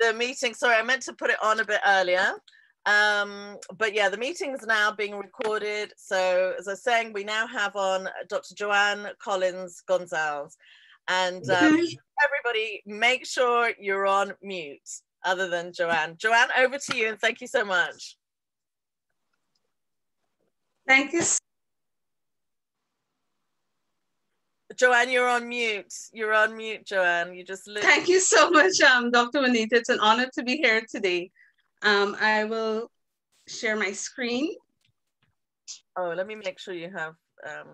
the meeting, sorry, I meant to put it on a bit earlier. But yeah, the meeting's now being recorded. So as I was saying, we now have on Dr. Joanne Collins-Gonsalves. And everybody, make sure you're on mute, other than Joanne. Joanne, over to you, and thank you so much. Thank you. Joanne, you're on mute. You're on mute, Joanne. You just literally... Thank you so much, Dr. Juanita. It's an honor to be here today. I will share my screen. Oh, let me make sure you have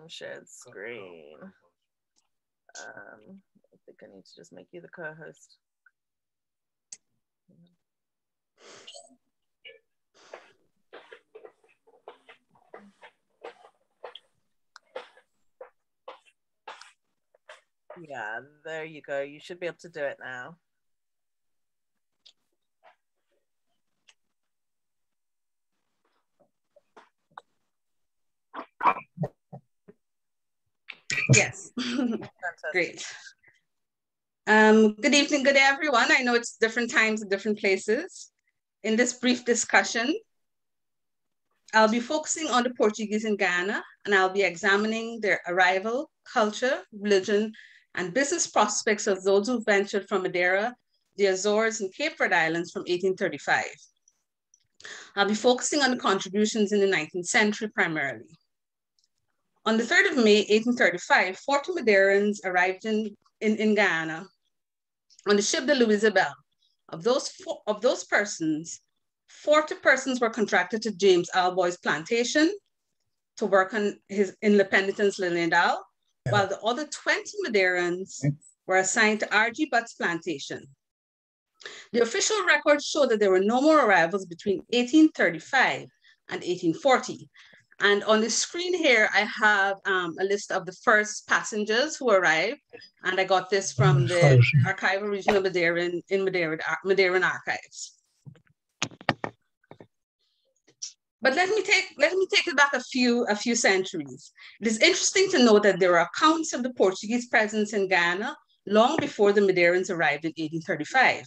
shared screen. I think I need to just make you the co-host. Yeah, there you go. You should be able to do it now. Yes. Great. Good evening, good day, everyone. I know it's different times and different places. In this brief discussion, I'll be focusing on the Portuguese in Guyana, and I'll be examining their arrival, culture, religion, and business prospects of those who ventured from Madeira, the Azores, and Cape Verde Islands from 1835. I'll be focusing on the contributions in the 19th century primarily. On the 3rd of May, 1835, 40 Madeirans arrived in Guyana on the ship the Louisabelle. Of those persons, 40 persons were contracted to James Alboy's plantation to work in Independence Linendal, while the other 20 Madeirans were assigned to R.G. Butt's plantation. The official records show that there were no more arrivals between 1835 and 1840. And on the screen here, I have a list of the first passengers who arrived. And I got this from the Archival Region of Madeira in Madeiran Archives. But let me take it back a few centuries. It is interesting to note that there are accounts of the Portuguese presence in Guyana long before the Madeirans arrived in 1835.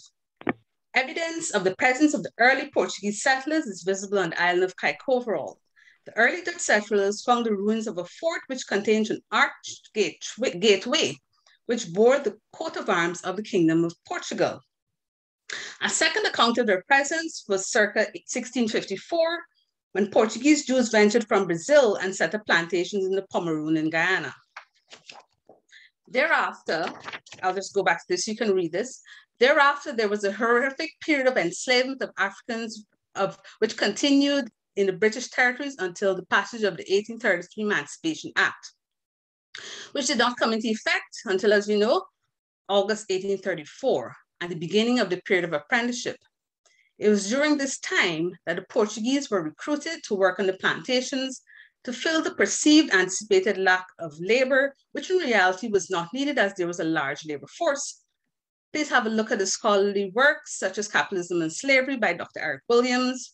Evidence of the presence of the early Portuguese settlers is visible on the island of Caicoverall. The early Dutch settlers found the ruins of a fort which contained an arched gateway, which bore the coat of arms of the Kingdom of Portugal. A second account of their presence was circa 1654, when Portuguese Jews ventured from Brazil and set up plantations in the Pomeroon in Guyana. Thereafter, I'll just go back to this, you can read this. Thereafter, there was a horrific period of enslavement of Africans which continued in the British territories until the passage of the 1833 Emancipation Act, which did not come into effect until, as you know, August 1834, and the beginning of the period of apprenticeship. It was during this time that the Portuguese were recruited to work on the plantations to fill the perceived anticipated lack of labor, which in reality was not needed as there was a large labor force. Please have a look at the scholarly works such as Capitalism and Slavery by Dr. Eric Williams,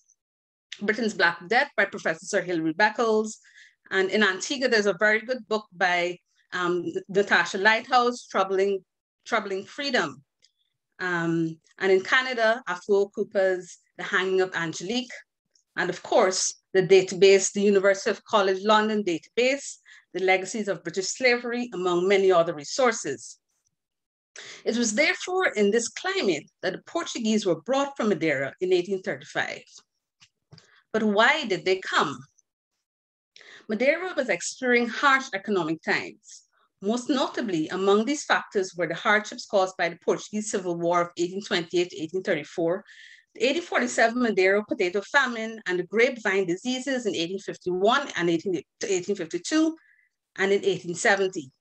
Britain's Black Death by Professor Sir Hilary Beckles, and in Antigua, there's a very good book by Natasha Lighthouse, Troubling Freedom. And in Canada, Afro Cooper's The Hanging of Angelique, and of course, the database, the University of College London database, The Legacies of British Slavery, among many other resources. It was therefore in this climate that the Portuguese were brought from Madeira in 1835. But why did they come? Madeira was experiencing harsh economic times. Most notably, among these factors were the hardships caused by the Portuguese Civil War of 1828 to 1834, the 1847 Madeira potato famine, and the grapevine diseases in 1851 and 1852, and in 1870.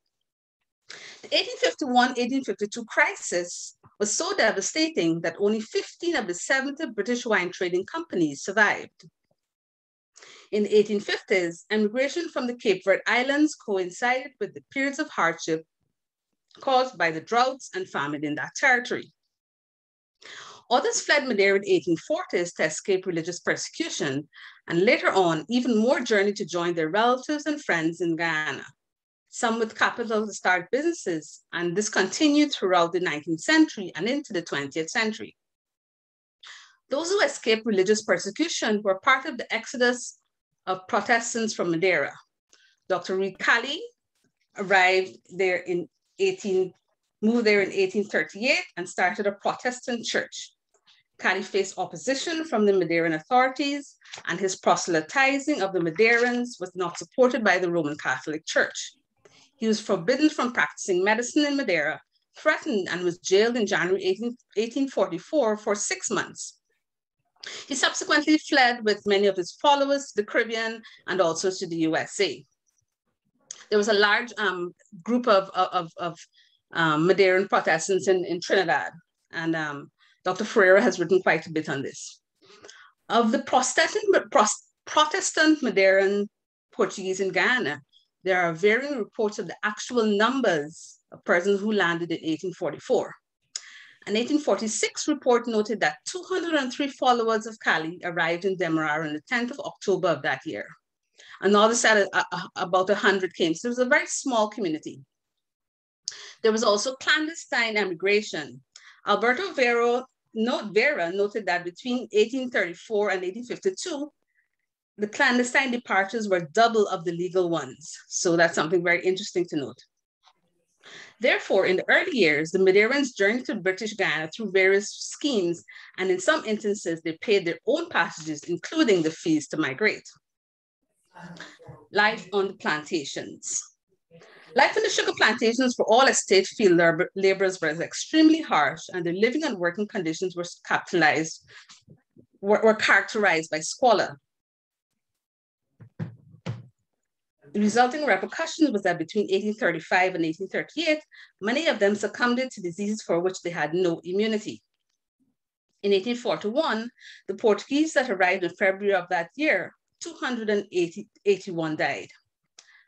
The 1851-1852 crisis was so devastating that only 15 of the 70 British wine trading companies survived. In the 1850s, emigration from the Cape Verde Islands coincided with the periods of hardship caused by the droughts and famine in that territory. Others fled Madeira in the 1840s to escape religious persecution, and later on, even more journeyed to join their relatives and friends in Guyana, some with capital to start businesses, and this continued throughout the 19th century and into the 20th century. Those who escaped religious persecution were part of the exodus of Protestants from Madeira. Dr. Reed Cali moved there in 1838 and started a Protestant church. Cali faced opposition from the Madeiran authorities, and his proselytizing of the Madeirans was not supported by the Roman Catholic Church. He was forbidden from practicing medicine in Madeira, threatened, and was jailed in January 1844 for 6 months. He subsequently fled with many of his followers to the Caribbean and also to the USA. There was a large group of Madeiran Protestants in Trinidad, and Dr. Ferreira has written quite a bit on this. Of the Protestant Madeiran Portuguese in Guyana, there are varying reports of the actual numbers of persons who landed in 1844. An 1846 report noted that 203 followers of Cali arrived in Demerara on the 10th of October of that year. Another said about 100 came, so it was a very small community. There was also clandestine emigration. Alberto Vera noted that between 1834 and 1852, the clandestine departures were double of the legal ones. So that's something very interesting to note. Therefore, in the early years, the Madeirans journeyed to British Guyana through various schemes, and in some instances, they paid their own passages, including the fees to migrate. Life on the plantations. Life on the sugar plantations for all estate field laborers was extremely harsh, and their living and working conditions were characterized by squalor. The resulting repercussions was that between 1835 and 1838, many of them succumbed to diseases for which they had no immunity. In 1841, the Portuguese that arrived in February of that year, 281 died.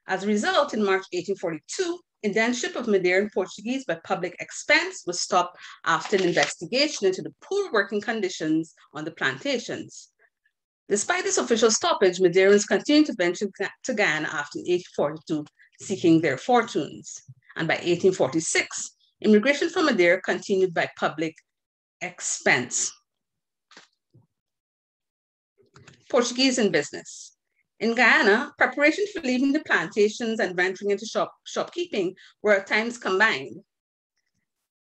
As a result, in March 1842, indentureship of Madeiran Portuguese by public expense was stopped after an investigation into the poor working conditions on the plantations. Despite this official stoppage, Madeirans continued to venture to Guyana after 1842, seeking their fortunes. And by 1846, immigration from Madeira continued by public expense. Portuguese in business. In Guyana, preparations for leaving the plantations and venturing into shopkeeping were at times combined.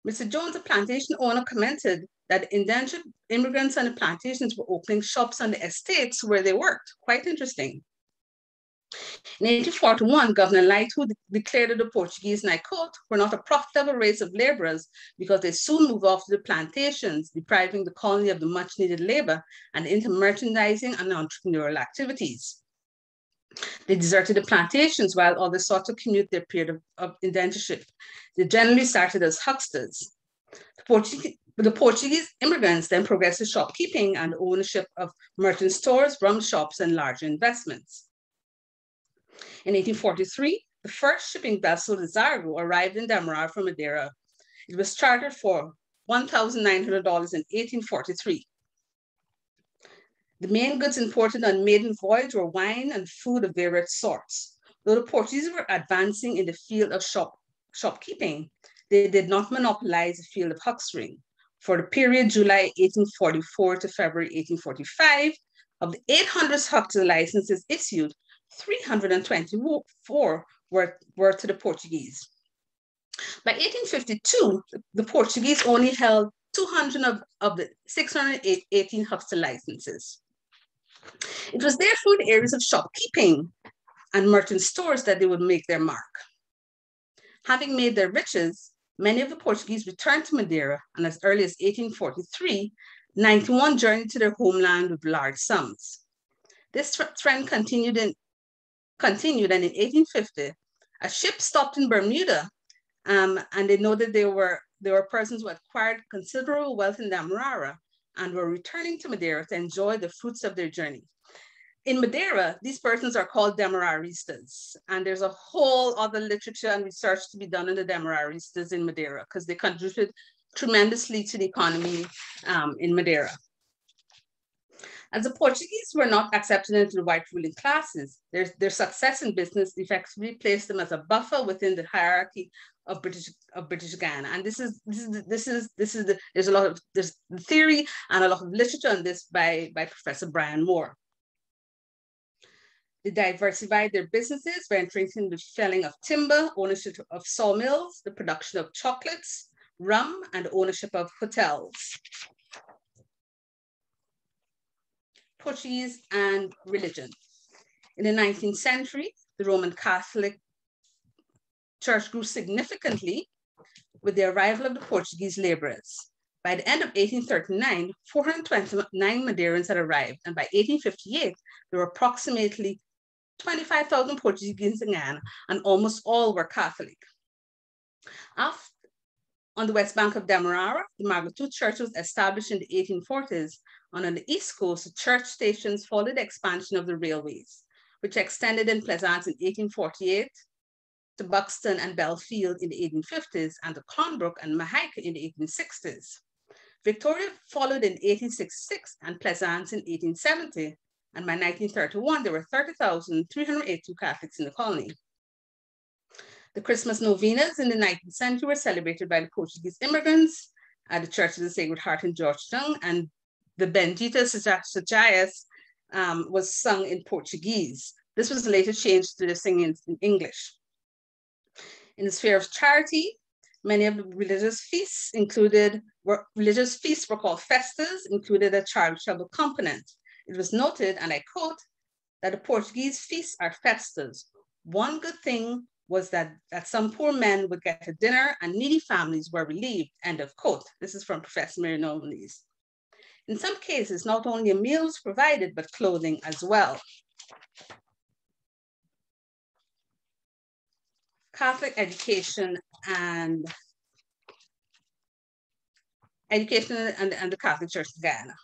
Mr. Jones, a plantation owner, commented that indentured immigrants on the plantations were opening shops on the estates where they worked. Quite interesting. In 1841, Governor Lightwood declared that the Portuguese, and I quote, were not a profitable race of laborers because they soon moved off to the plantations, depriving the colony of the much needed labor and into merchandising and entrepreneurial activities. They deserted the plantations while others sought to commute their period of indentureship. They generally started as hucksters. The Portuguese immigrants then progressed to shopkeeping and ownership of merchant stores, rum shops, and larger investments. In 1843, the first shipping vessel, the Zargo, arrived in Demerara from Madeira. It was chartered for $1,900 in 1843. The main goods imported on maiden voyage were wine and food of various sorts. Though the Portuguese were advancing in the field of shopkeeping, they did not monopolize the field of huckstering. For the period July 1844 to February 1845, of the 800 huckster licenses issued, 324 were to the Portuguese. By 1852, the Portuguese only held 200 of the 618 huckster licenses. It was therefore in the areas of shopkeeping and merchant stores that they would make their mark. Having made their riches, many of the Portuguese returned to Madeira, and as early as 1843, 91 journeyed to their homeland with large sums. This trend continued, and in 1850, a ship stopped in Bermuda, and they noted there were persons who acquired considerable wealth in Demerara and were returning to Madeira to enjoy the fruits of their journey. In Madeira, these persons are called Demeraristas, and there's a whole other literature and research to be done on the Demeraristas in Madeira because they contributed tremendously to the economy in Madeira. As the Portuguese were not accepted into the white ruling classes, their success in business effectively placed them as a buffer within the hierarchy of British Guyana. And there's theory and a lot of literature on this by Professor Brian Moore. They diversified their businesses by entering into the felling of timber, ownership of sawmills, the production of chocolates, rum, and ownership of hotels. Portuguese and religion. In the 19th century, the Roman Catholic Church grew significantly with the arrival of the Portuguese laborers. By the end of 1839, 429 Madeirans had arrived, and by 1858, there were approximately 25,000 Portuguese in Guyana, and almost all were Catholic. On the west bank of Demerara, the Magnitude Church was established in the 1840s, and on the east coast, the church stations followed the expansion of the railways, which extended in Plaisance in 1848, to Buxton and Belfield in the 1850s, and to Clonbrook and Mahaica in the 1860s. Victoria followed in 1866 and Plaisance in 1870, and by 1931, there were 30,382 Catholics in the colony. The Christmas novenas in the 19th century were celebrated by the Portuguese immigrants at the Church of the Sacred Heart in Georgetown, and the Bendita Sagaias was sung in Portuguese. This was later changed to the singing in English. In the sphere of charity, many of the religious feasts were called festas, included a charitable component. It was noted, and I quote, that the Portuguese feasts are festas. One good thing was that some poor men would get a dinner and needy families were relieved, end of quote. This is from Professor Mary Knowles. In some cases, not only a meal was provided, but clothing as well. Catholic education and the Catholic Church of Guyana.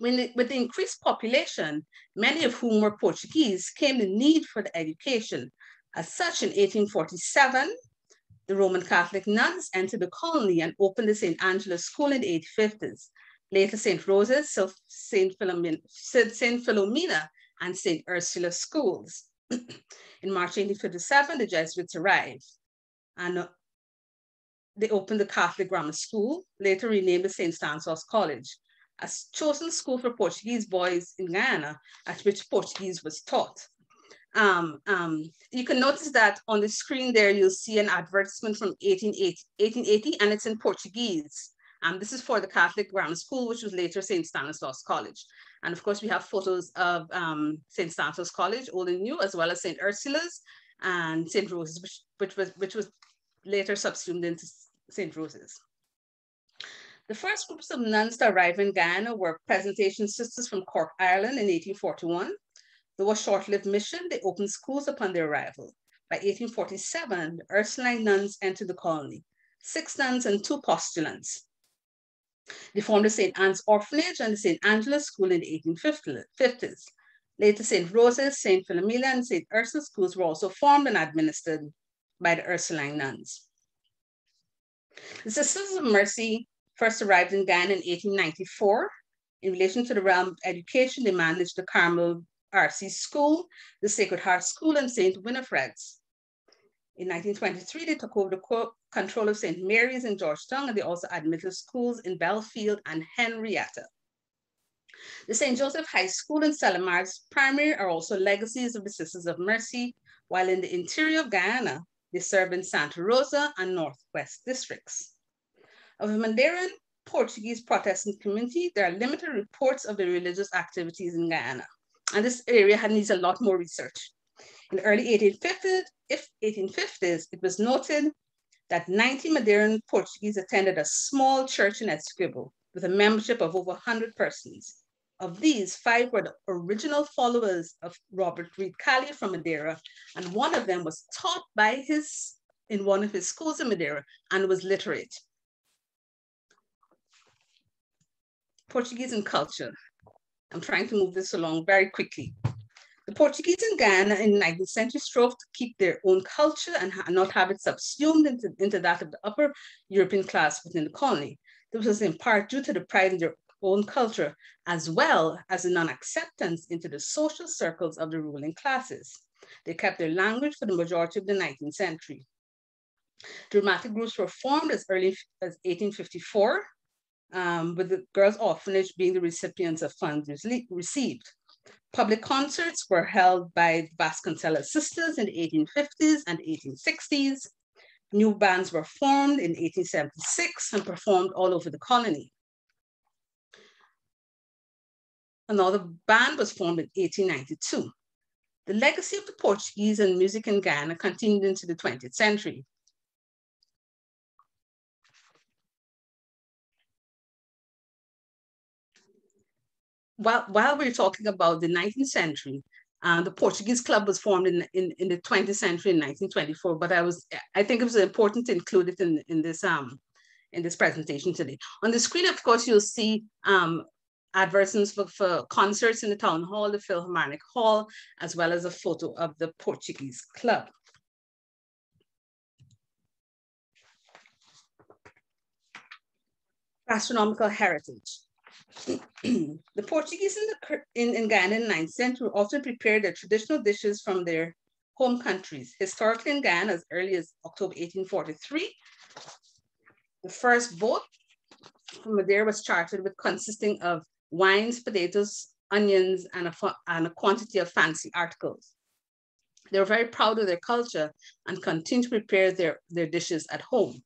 With the increased population, many of whom were Portuguese, came the need for the education. As such, in 1847, the Roman Catholic nuns entered the colony and opened the St. Angela's School in the 1850s. Later, St. Rosa's, St. Philomena, and St. Ursula schools. In March 1857, the Jesuits arrived, and they opened the Catholic Grammar School, later renamed the St. Stanislaus College, a chosen school for Portuguese boys in Guyana, at which Portuguese was taught. You can notice that on the screen there, you'll see an advertisement from 1880, and it's in Portuguese. This is for the Catholic Grammar School, which was later St. Stanislaus College. And of course, we have photos of St. Stanislaus College, old and new, as well as St. Ursula's and St. Rose's, which was later subsumed into St. Rose's. The first groups of nuns to arrive in Guyana were Presentation Sisters from Cork, Ireland in 1841. Though a short-lived mission, they opened schools upon their arrival. By 1847, the Ursuline nuns entered the colony, 6 nuns and 2 postulants. They formed the St. Anne's Orphanage and the St. Angela's School in the 1850s. Later, St. Rose's, St. Philomena, and St. Ursula's schools were also formed and administered by the Ursuline nuns. The Sisters of Mercy first arrived in Guyana in 1894. In relation to the realm of education, they managed the Carmel RC School, the Sacred Heart School, and St. Winifred's. In 1923, they took over the control of St. Mary's in Georgetown, and they also admitted schools in Belfield and Henrietta. The St. Joseph High School and Salamar's Primary are also legacies of the Sisters of Mercy, while in the interior of Guyana, they serve in Santa Rosa and Northwest districts. Of the Madeiran Portuguese Protestant community, there are limited reports of the religious activities in Guyana, and this area needs a lot more research. In the early 1850s, it was noted that 90 Madeiran Portuguese attended a small church in Essequibo with a membership of over 100 persons. Of these, 5 were the original followers of Robert Reed Calley from Madeira, and one of them was taught in one of his schools in Madeira and was literate. Portuguese and culture. I'm trying to move this along very quickly. The Portuguese in Guyana in the 19th century strove to keep their own culture and not have it subsumed into that of the upper European class within the colony. This was in part due to the pride in their own culture, as well as a non-acceptance into the social circles of the ruling classes. They kept their language for the majority of the 19th century. Dramatic groups were formed as early as 1854, with the girls' orphanage being the recipients of funds received. Public concerts were held by the Vasconcelos sisters in the 1850s and 1860s. New bands were formed in 1876 and performed all over the colony. Another band was formed in 1892. The legacy of the Portuguese and music in Guyana continued into the 20th century. While we're talking about the 19th century, the Portuguese Club was formed in the 20th century in 1924, but I think it was important to include it in this presentation today. On the screen, of course, you'll see advertisements for concerts in the town hall, the Philharmonic Hall, as well as a photo of the Portuguese Club. Gastronomical heritage. The Portuguese in Guyana in the 9th century often prepared their traditional dishes from their home countries. Historically in Guyana, as early as October 1843, the first boat from Madeira was chartered with consisting of wines, potatoes, onions, and a quantity of fancy articles. They were very proud of their culture and continued to prepare their dishes at home.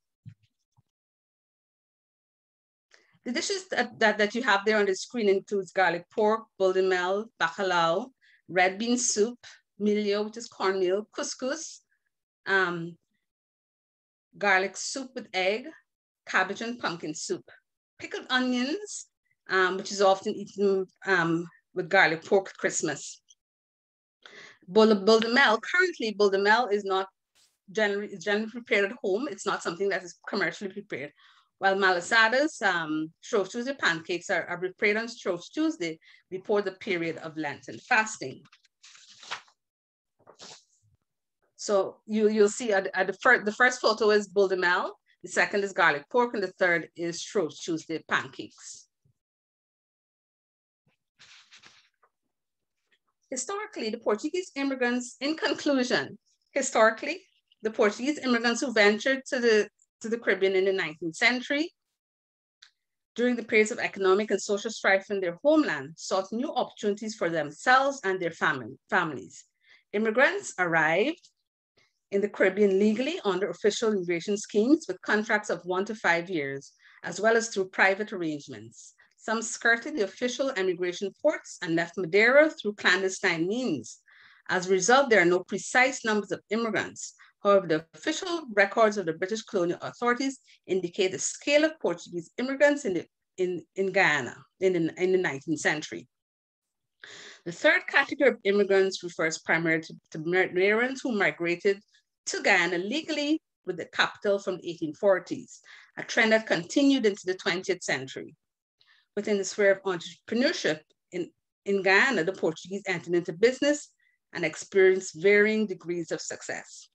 The dishes that you have there on the screen includes garlic pork, bull de mel, bacalhau, red bean soup, milho, which is cornmeal, couscous, garlic soup with egg, cabbage and pumpkin soup, pickled onions, which is often eaten with garlic pork at Christmas. Bull de mel, currently bull de mel is generally prepared at home. It's not something that is commercially prepared. While malasadas, Shrove Tuesday pancakes are prepared on Shrove Tuesday before the period of Lenten fasting. So you'll see the first photo is bull de mel, the second is garlic pork, and the third is Shrove Tuesday pancakes. Historically, the Portuguese immigrants, in conclusion, historically, the Portuguese immigrants who ventured to the Caribbean in the 19th century, during the periods of economic and social strife in their homeland, sought new opportunities for themselves and their families. Immigrants arrived in the Caribbean legally under official immigration schemes with contracts of 1 to 5 years, as well as through private arrangements. Some skirted the official immigration ports and left Madeira through clandestine means. As a result, there are no precise numbers of immigrants. However, the official records of the British colonial authorities indicate the scale of Portuguese immigrants in Guyana in the 19th century. The third category of immigrants refers primarily to Madeirans who migrated to Guyana legally with the capital from the 1840s, a trend that continued into the 20th century. Within the sphere of entrepreneurship in Guyana, the Portuguese entered into business and experienced varying degrees of success.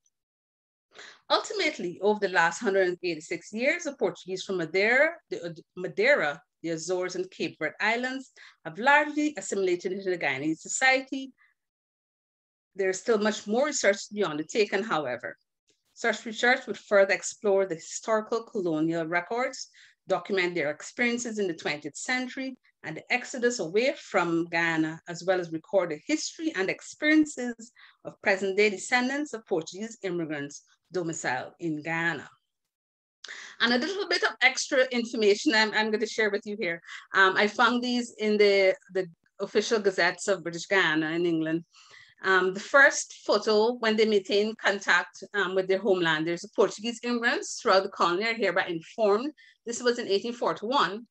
Ultimately, over the last 186 years, the Portuguese from Madeira, the Azores, and Cape Verde Islands have largely assimilated into the Guyanese society. There is still much more research to be undertaken, however. Such research would further explore the historical colonial records, document their experiences in the 20th century and the exodus away from Guyana, as well as record the history and experiences of present-day descendants of Portuguese immigrants domiciled in Guyana. And a little bit of extra information I'm going to share with you here. I found these in the official gazettes of British Guyana in England. The first photo, when they maintain contact with their homelanders, the Portuguese immigrants throughout the colony are hereby informed. This was in 1841.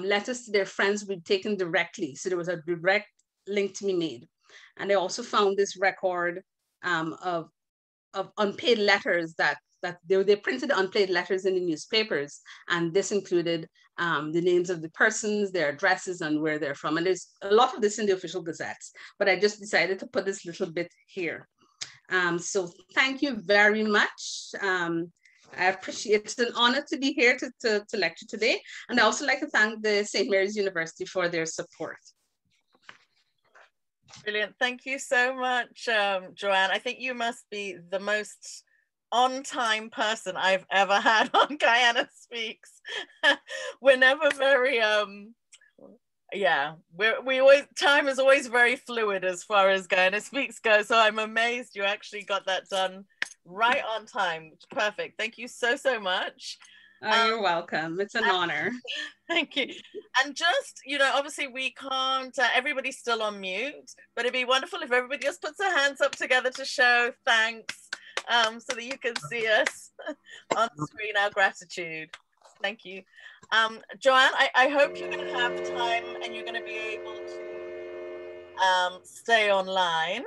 Letters to their friends would be taken directly. So there was a direct link to be made. And they also found this record of unpaid letters that they printed unpaid letters in the newspapers. And this included the names of the persons, their addresses, and where they're from. And there's a lot of this in the official gazettes, but I just decided to put this little bit here. So thank you very much. I appreciate it. It's an honor to be here to lecture today. And I also like to thank the St. Mary's University for their support. Brilliant. Thank you so much, Joanne. I think you must be the most on-time person I've ever had on Guyana Speaks. We're never very, yeah, we always, time is always very fluid as far as Guyana Speaks go. So I'm amazed you actually got that done right on time. Perfect. Thank you so, so much. Oh, you're welcome. It's an honor. Thank you. And just, you know, obviously we can't, everybody's still on mute, but it'd be wonderful if everybody just puts their hands up together to show thanks, so that you can see us on screen, our gratitude. Thank you. Joanne, I hope you're going to have time and you're going to be able to stay online.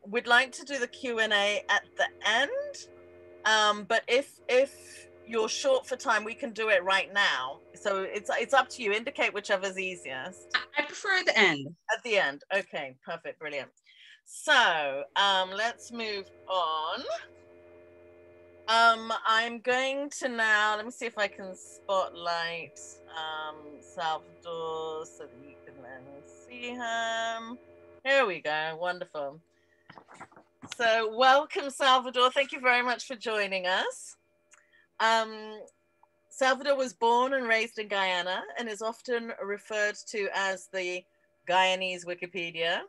We'd like to do the Q&A at the end, but if you're short for time, we can do it right now. So it's up to you. Indicate whichever's easiest. I prefer the end. At the end. Okay, perfect, brilliant. So let's move on. I'm going to now, let me see if I can spotlight Salvador so that you can then see him. Here we go, wonderful. So welcome, Salvador. Thank you very much for joining us. Salvador was born and raised in Guyana and is often referred to as the Guyanese Wikipedia.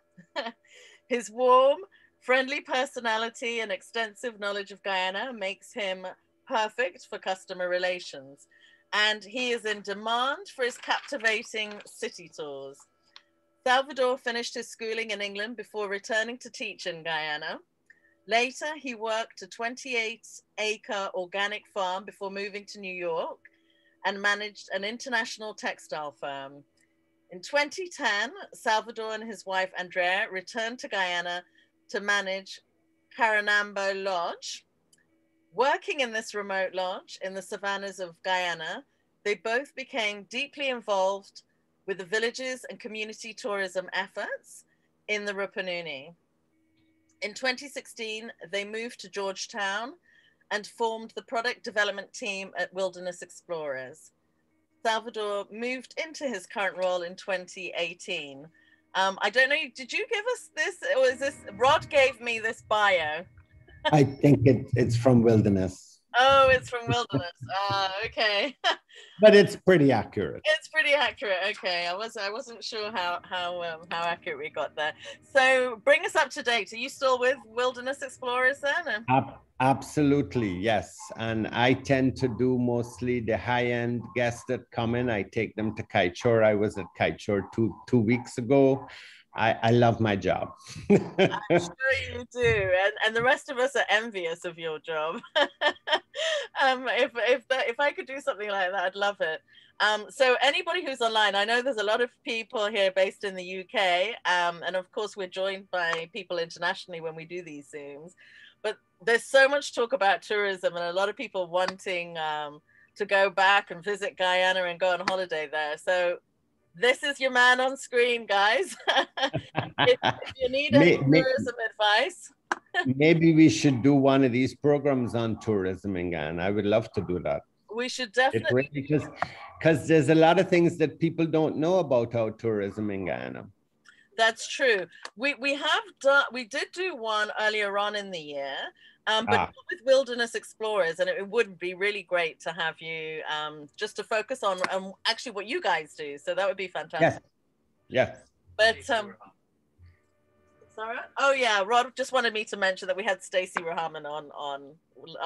His warm, friendly personality and extensive knowledge of Guyana makes him perfect for customer relations, and he is in demand for his captivating city tours. Salvador finished his schooling in England before returning to teach in Guyana. Later, he worked a 28-acre organic farm before moving to New York and managed an international textile firm. In 2010, Salvador and his wife, Andrea, returned to Guyana to manage Caranambo Lodge. Working in this remote lodge in the savannas of Guyana, they both became deeply involved with the villages and community tourism efforts in the Rupununi. In 2016, they moved to Georgetown and formed the product development team at Wilderness Explorers. Salvador moved into his current role in 2018. I don't know, did you give us this, or is this, Rod gave me this bio? I think it's from Wilderness. Oh, it's from Wilderness. Okay. But it's pretty accurate. It's pretty accurate. Okay, I wasn't sure how accurate we got there. So bring us up to date. Are you still with Wilderness Explorers then? Absolutely, yes. And I tend to do mostly the high-end guests that come in. I take them to Kiteshore. I was at Kiteshore two weeks ago. I love my job. I'm sure you do, and the rest of us are envious of your job. If I could do something like that, I'd love it. So anybody who's online, I know there's a lot of people here based in the UK, and of course we're joined by people internationally when we do these Zooms. But there's so much talk about tourism, and a lot of people wanting to go back and visit Guyana and go on holiday there. So this is your man on screen, guys. if you need any tourism advice. Maybe we should do one of these programs on tourism in Guyana. I would love to do that. We should definitely. Because there's a lot of things that people don't know about our tourism in Guyana. That's true. We did do one earlier on in the year, but not with Wilderness Explorers, and it would be really great to have you just to focus on actually what you guys do. So that would be fantastic. Yes. But Sarah? Oh yeah, Rod just wanted me to mention that we had Stacey Rahaman on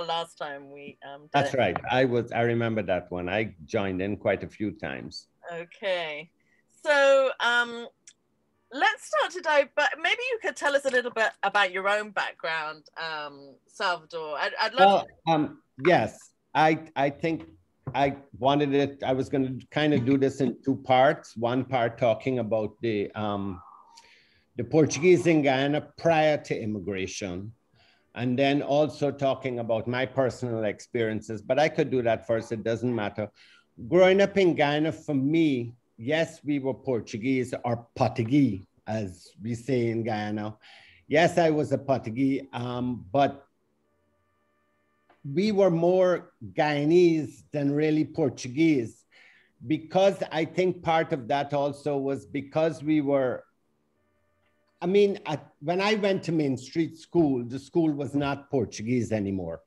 last time we That's right. I remember that one. I joined in quite a few times. Okay. So let's start today, but maybe you could tell us a little bit about your own background, Salvador. I'd love yes, I think I wanted it. I was going to kind of do this in two parts. One part talking about the Portuguese in Guyana prior to immigration, and then also talking about my personal experiences. But I could do that first. It doesn't matter. Growing up in Guyana, for me, yes, we were Portuguese, or Portuguese, as we say in Guyana. Yes, I was a Portuguese, but we were more Guyanese than really Portuguese, because I think part of that also was because we were, I mean, when I went to Main Street School, the school was not Portuguese anymore.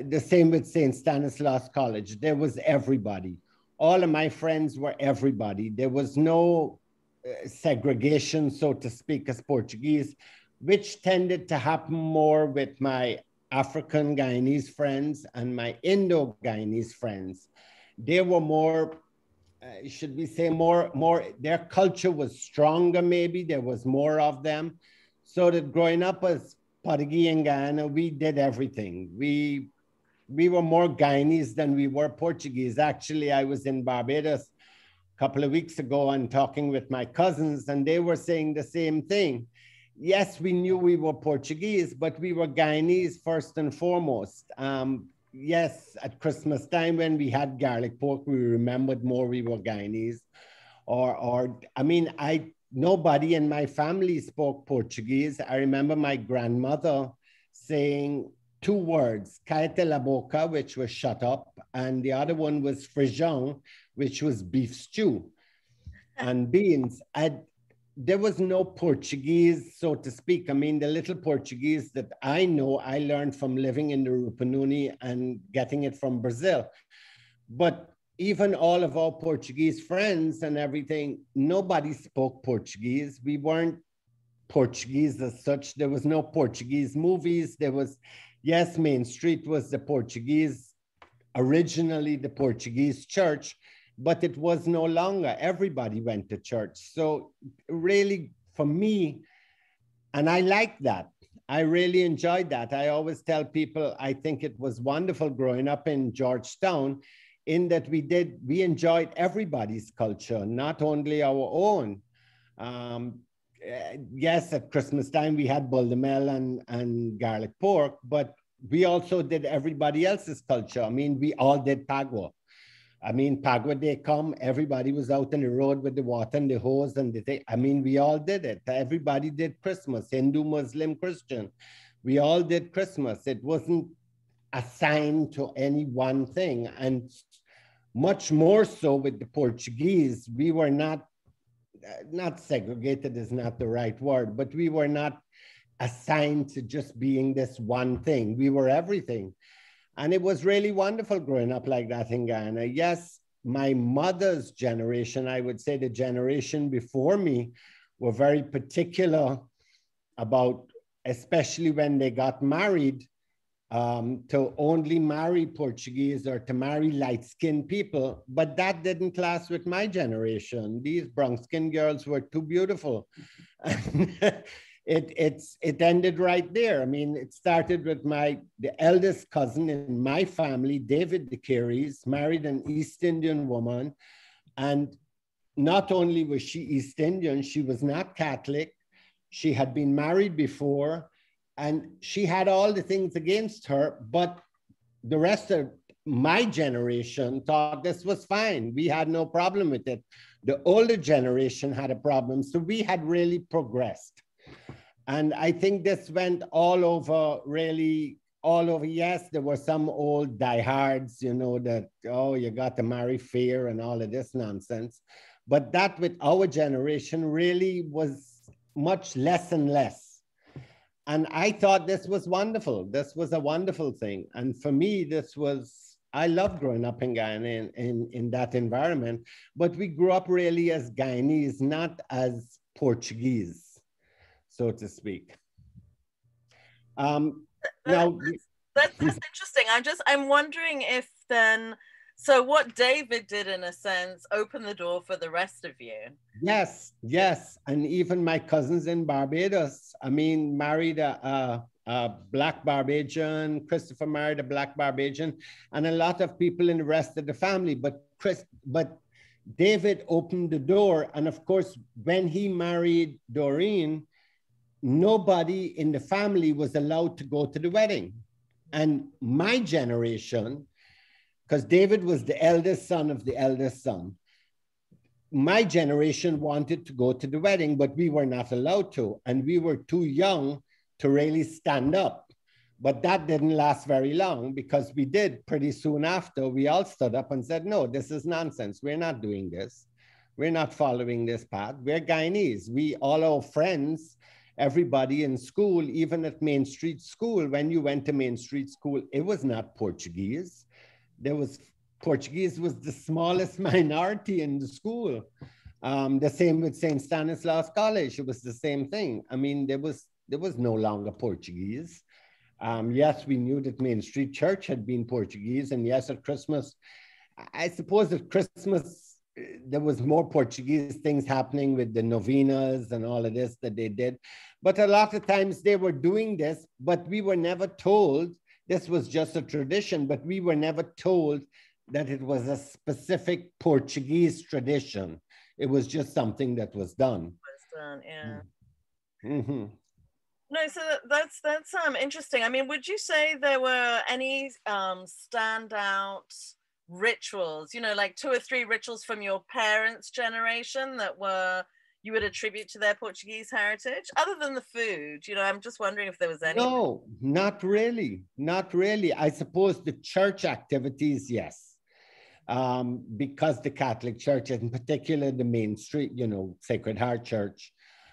The same with St. Stanislaus College. There was everybody. All of my friends were everybody. There was no segregation, so to speak, as Portuguese, which tended to happen more with my African Guyanese friends and my Indo-Guyanese friends. They were more, should we say more, their culture was stronger maybe, there was more of them. So that growing up as Portuguese in Guyana, we did everything. We were more Guyanese than we were Portuguese. Actually, I was in Barbados a couple of weeks ago and talking with my cousins, and they were saying the same thing. Yes, we knew we were Portuguese, but we were Guyanese first and foremost. Yes, at Christmas time when we had garlic pork, we remembered more we were Guyanese. I mean, nobody in my family spoke Portuguese. I remember my grandmother saying two words, caete la boca, which was shut up, and the other one was feijão, which was beef stew and beans. There was no Portuguese, so to speak. I mean, the little Portuguese that I know, I learned from living in the Rupununi and getting it from Brazil. But even all of our Portuguese friends and everything, nobody spoke Portuguese. We weren't Portuguese as such. There was no Portuguese movies. There was, yes, Main Street was the Portuguese, originally the Portuguese church, but it was no longer. Everybody went to church. So really, for me, and I liked that. I really enjoyed that. I always tell people, I think it was wonderful growing up in Georgetown, in that we enjoyed everybody's culture, not only our own. Yes, at Christmas time, we had bulldemel and garlic pork, but we also did everybody else's culture. I mean, we all did Pagua. I mean, Pagua Day come, everybody was out on the road with the water and the hose and the thing. I mean, we all did it. Everybody did Christmas, Hindu, Muslim, Christian. We all did Christmas. It wasn't assigned to any one thing. And much more so with the Portuguese, we were not segregated is not the right word, but we were not assigned to just being this one thing. We were everything. And it was really wonderful growing up like that in Guyana. Yes, my mother's generation, I would say the generation before me, were very particular about, especially when they got married, to only marry Portuguese or to marry light-skinned people. But that didn't last with my generation. These brown-skinned girls were too beautiful. It ended right there. I mean, it started with the eldest cousin in my family, David De Caires, married an East Indian woman. And not only was she East Indian, she was not Catholic. She had been married before, and she had all the things against her, but the rest of my generation thought this was fine. We had no problem with it. The older generation had a problem. So we had really progressed. And I think this went all over, really all over. Yes, there were some old diehards, you know, that, oh, you got to marry fair and all of this nonsense. But that with our generation really was much less and less. And I thought this was wonderful. This was a wonderful thing. And for me, I loved growing up in Guyana in that environment. But we grew up really as Guyanese, not as Portuguese, so to speak. Now, that's interesting. I'm wondering if then, so what David did in a sense opened the door for the rest of you. Yes, yes. And even my cousins in Barbados, I mean, married a Black Barbadian, Christopher married a Black Barbadian, and a lot of people in the rest of the family. But David opened the door. And of course, when he married Doreen, nobody in the family was allowed to go to the wedding. And my generation, because David was the eldest son of the eldest son, my generation wanted to go to the wedding, but we were not allowed to. And we were too young to really stand up. But that didn't last very long, because we did pretty soon after, we all stood up and said, no, this is nonsense. We're not doing this. We're not following this path. We're Guyanese. All our friends, everybody in school, even at Main Street School, when you went to Main Street School, it was not Portuguese. Portuguese was the smallest minority in the school. The same with St. Stanislaus College. It was the same thing. I mean, there was no longer Portuguese. Yes, we knew that Main Street Church had been Portuguese. And yes, at Christmas, I suppose at Christmas, there was more Portuguese things happening with the Novenas and all of this that they did. But a lot of times they were doing this, but we were never told, this was just a tradition, but we were never told that it was a specific Portuguese tradition. It was just something that was done. Yeah. Mm-hmm. No, so that's interesting. I mean, would you say there were any standout rituals, you know, like 2 or 3 rituals from your parents' generation that you would attribute to their Portuguese heritage, other than the food? You know, I'm just wondering if there was any. No, not really. Not really. I suppose the church activities, yes. Because the Catholic Church, in particular the Main Street, you know, Sacred Heart Church,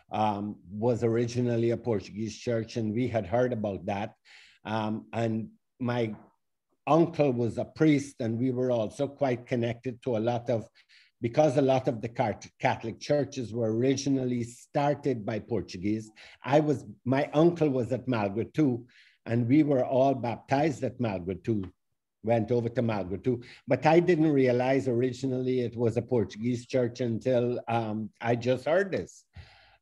was originally a Portuguese church, and we had heard about that. And my uncle was a priest, and we were also quite connected to because a lot of the Catholic churches were originally started by Portuguese. My uncle was at Malgré too, and we were all baptized at Malgré too. Went over to Malgré too, but I didn't realize originally it was a Portuguese church until I just heard this.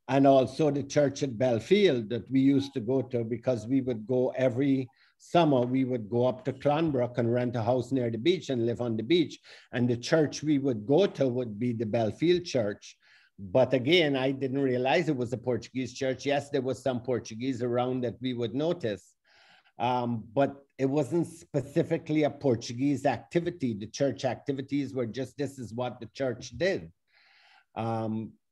And also the church at Belfield that we used to go to, because we would go every summer, we would go up to Clonbrook and rent a house near the beach and live on the beach. And the church we would go to would be the Belfield Church. But again, I didn't realize it was a Portuguese church. Yes, there was some Portuguese around that we would notice. But it wasn't specifically a Portuguese activity. The church activities were just, this is what the church did.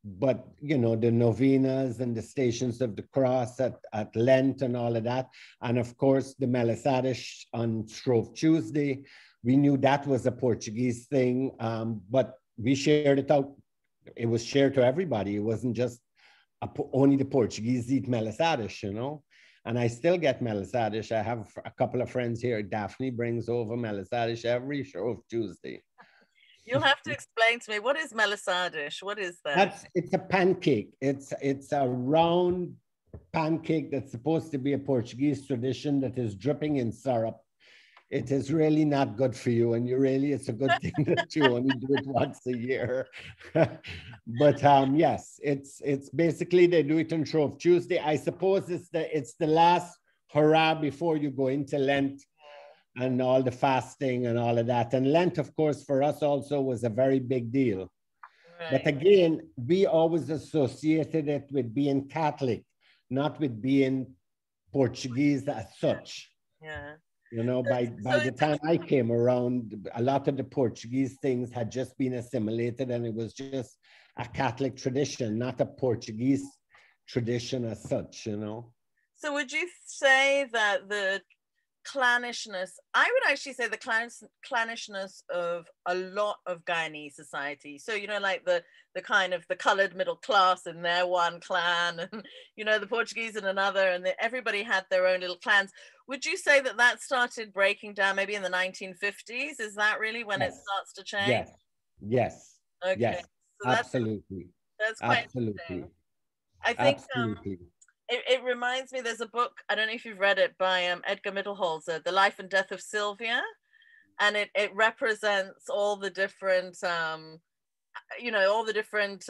But, you know, the novenas and the Stations of the Cross at Lent and all of that. And of course, the Melisadish on Shrove Tuesday, we knew that was a Portuguese thing, but we shared it out. It was shared to everybody. It wasn't just only the Portuguese eat Melisadish, you know. And I still get Melisadish. I have a couple of friends here. Daphne brings over Melisadish every Shrove Tuesday. You'll have to explain to me, what is Melisadish? What is that? It's a pancake. It's a round pancake that's supposed to be a Portuguese tradition that is dripping in syrup. It is really not good for you, and it's a good thing that you only do it once a year. But yes, it's basically they do it on Shrove Tuesday. I suppose it's the last hurrah before you go into Lent. And all the fasting and all of that. And Lent, of course, for us also was a very big deal. Right. But again, we always associated it with being Catholic, not with being Portuguese as such. Yeah. You know, by the time I came around, a lot of the Portuguese things had just been assimilated, and it was just a Catholic tradition, not a Portuguese tradition as such, you know. So would you say that the clannishness, I would actually say the clannishness of a lot of Guyanese society, so you know, like the kind of the colored middle class in their one clan, and you know, the Portuguese in another, and everybody had their own little clans. Would you say that started breaking down maybe in the 1950s? Is that really when it starts to change? Yes. Okay. Yes. So absolutely. That's quite absolutely. I think it reminds me, there's a book, I don't know if you've read it, by Edgar Mittelholzer, The Life and Death of Sylvia. And it represents all the different, you know, all the different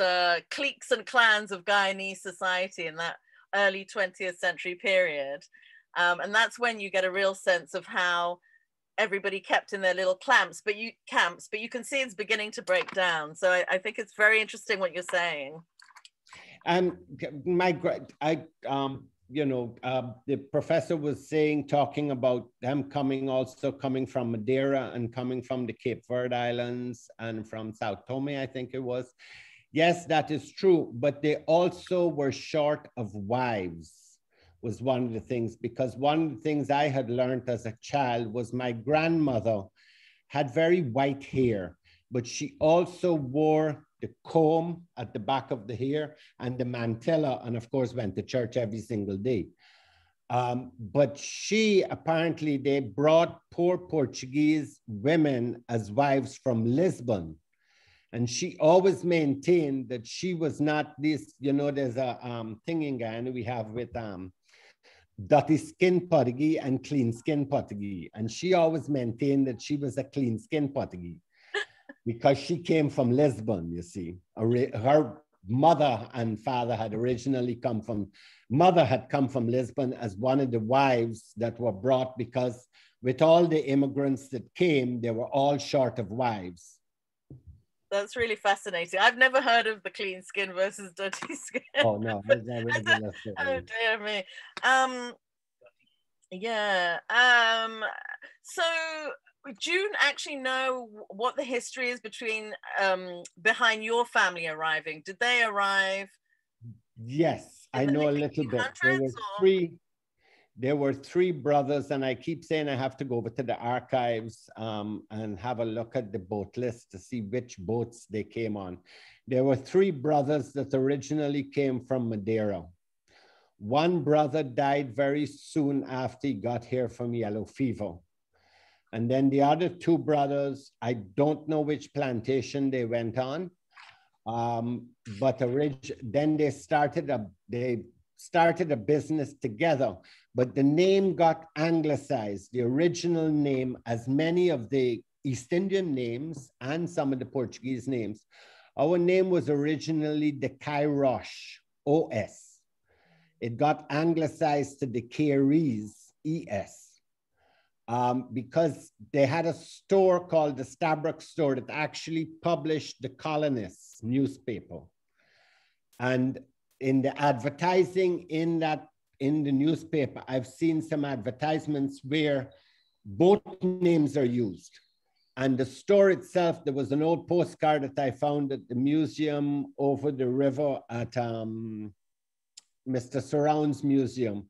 cliques and clans of Guyanese society in that early 20th century period. And that's when you get a real sense of how everybody kept in their little camps, but you can see it's beginning to break down. So I think it's very interesting what you're saying. And the professor was talking about them coming from Madeira and coming from the Cape Verde Islands and from Sao Tome, I think it was. Yes, that is true, but they also were short of wives. was one of the things, because one of the things I had learned as a child was my grandmother had very white hair, but she also wore the comb at the back of the hair and the mantilla, and of course went to church every single day. But she, apparently, they brought poor Portuguese women as wives from Lisbon. And she always maintained that she was not this, you know, there's a thing in Guyana we have with dirty skin Portuguese and clean skin Portuguese. And she always maintained that she was a clean skin Portuguese because she came from Lisbon, you see. Her mother and father had originally come from, mother had come from Lisbon as one of the wives that were brought, because with all the immigrants that came, they were all short of wives. That's really fascinating. I've never heard of the clean skin versus dirty skin. Oh no, it's a regular story. Oh dear me. Yeah. So do you actually know what the history is between behind your family arriving? Did they arrive? Yes, I know a little bit. There were three brothers, and I keep saying I have to go over to the archives and have a look at the boat list to see which boats they came on. There were three brothers that originally came from Madeira. One brother died very soon after he got here from yellow fever. And then the other two brothers, I don't know which plantation they went on, but then they started a business together, but the name got anglicized, the original name, as many of the East Indian names and some of the Portuguese names. Our name was originally De Caires, O-S. It got anglicized to De Caires, E-S, because they had a store called the Stabroek store that actually published the Colonists newspaper. And in the advertising in the newspaper, I've seen some advertisements where both names are used. And the store itself, there was an old postcard that I found at the museum over the river at Mr. Surround's museum.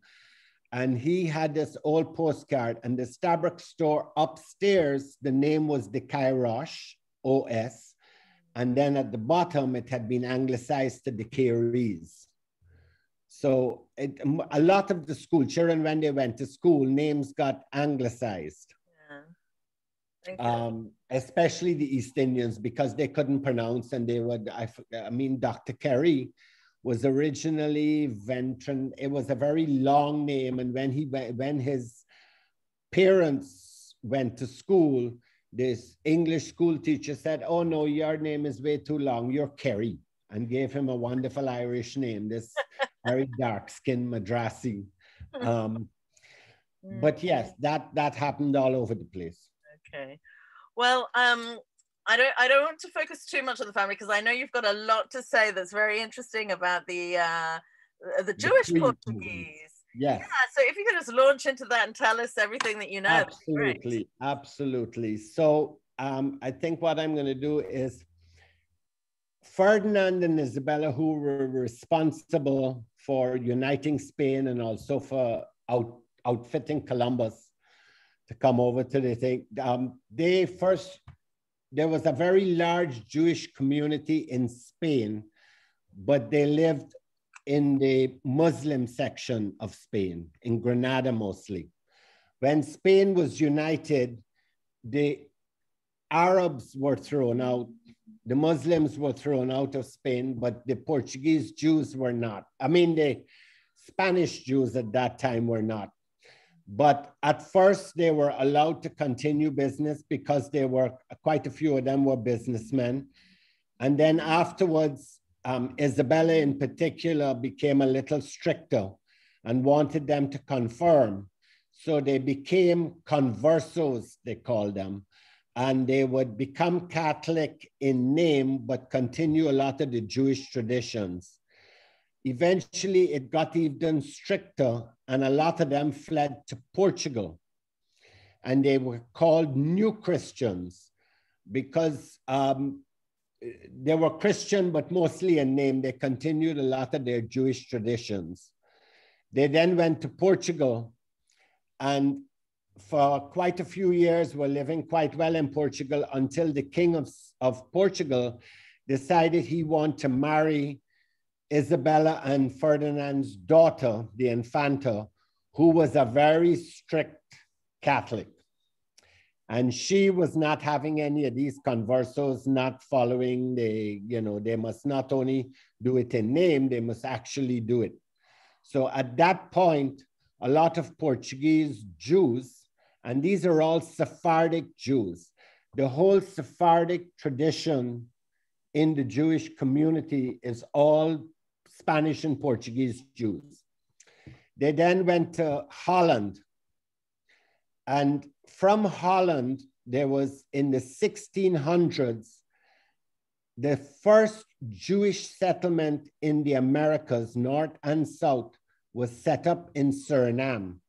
And he had this old postcard, and the Stabroek store upstairs, the name was De Caires, O-S. And then at the bottom, it had been anglicized to De Caires. So a lot of the school children, when they went to school, names got anglicized. Yeah. Especially the East Indians, because they couldn't pronounce, and they would, I mean, Dr. Kerry was originally Ventran. It was a very long name. And when his parents went to school, this English school teacher said, "Oh no, your name is way too long, you're Kerry," and gave him a wonderful Irish name, this very dark-skinned Madrasi. But yes, that happened all over the place. Okay. Well, I don't want to focus too much on the family, because I know you've got a lot to say that's very interesting about the Jewish Portuguese. Yes. Yeah, so if you could just launch into that and tell us everything that you know. Absolutely, absolutely. So I think what I'm going to do is, Ferdinand and Isabella, who were responsible for uniting Spain and also for outfitting Columbus to come over to the thing, there was a very large Jewish community in Spain, but they lived in the Muslim section of Spain, in Granada mostly. When Spain was united, the Arabs were thrown out, the Muslims were thrown out of Spain, but the Portuguese Jews were not. I mean, the Spanish Jews at that time were not. But at first they were allowed to continue business because they were, quite a few of them were businessmen. And then afterwards, Isabella in particular became a little stricter and wanted them to conform. So they became conversos, they called them, and they would become Catholic in name, but continue a lot of the Jewish traditions. Eventually, it got even stricter, and a lot of them fled to Portugal. And they were called New Christians because they were Christian, but mostly in name. They continued a lot of their Jewish traditions. They then went to Portugal, and for quite a few years were living quite well in Portugal until the king of Portugal decided he wanted to marry Isabella and Ferdinand's daughter, the Infanta, who was a very strict Catholic. And she was not having any of these conversos, not following the, they must not only do it in name, they must actually do it. So at that point, a lot of Portuguese Jews, and these are all Sephardic Jews, the whole Sephardic tradition in the Jewish community is all Spanish and Portuguese Jews. They then went to Holland. And from Holland, there was in the 1600s, the first Jewish settlement in the Americas, North and South, was set up in Suriname.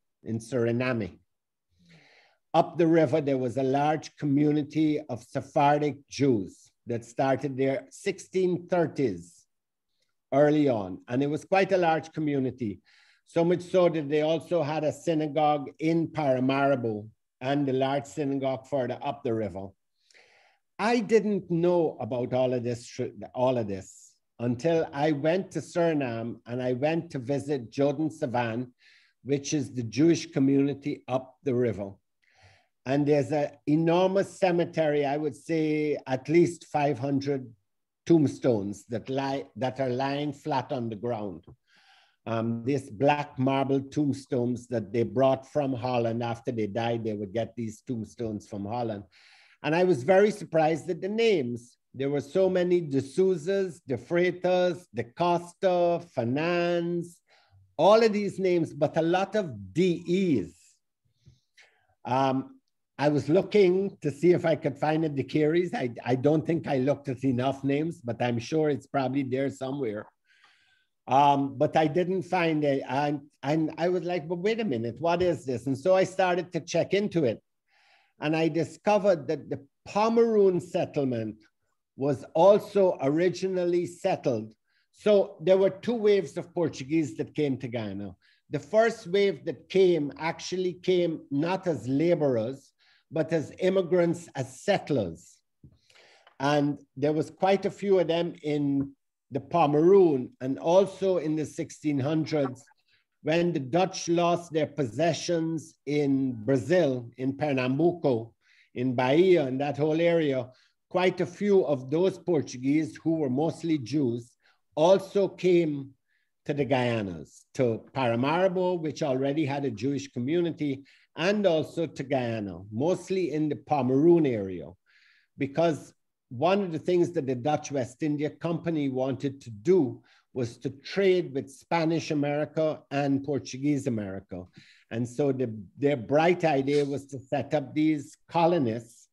Up the river, there was a large community of Sephardic Jews that started there 1630s early on. And it was quite a large community. So much so that they also had a synagogue in Paramaribo and a large synagogue further up the river. I didn't know about all of this until I went to Suriname and I went to visit Joden Savan, which is the Jewish community up the river. And there's an enormous cemetery, I would say at least 500 tombstones that are lying flat on the ground. These black marble tombstones that they brought from Holland. After they died, they would get these tombstones from Holland. And I was very surprised at the names. There were so many De Souzas, De Freitas, De Costa, Fernandes, all of these names, but a lot of DEs. I was looking to see if I could find a De Caires. I don't think I looked at enough names, but I'm sure it's probably there somewhere. But I didn't find it. And I was like, but wait a minute, what is this? And so I started to check into it. And I discovered that the Pomeroon settlement was also originally settled. So there were two waves of Portuguese that came to Guyana. The first wave that actually came not as laborers, but as immigrants, as settlers. And there was quite a few of them in the Pomeroon, and also in the 1600s, when the Dutch lost their possessions in Brazil, in Pernambuco, in Bahia, and that whole area, quite a few of those Portuguese, who were mostly Jews, also came to the Guyanas, to Paramaribo, which already had a Jewish community, and also to Guyana, mostly in the Pomeroon area, because one of the things that the Dutch West India Company wanted to do was to trade with Spanish America and Portuguese America. And so their bright idea was to set up these colonies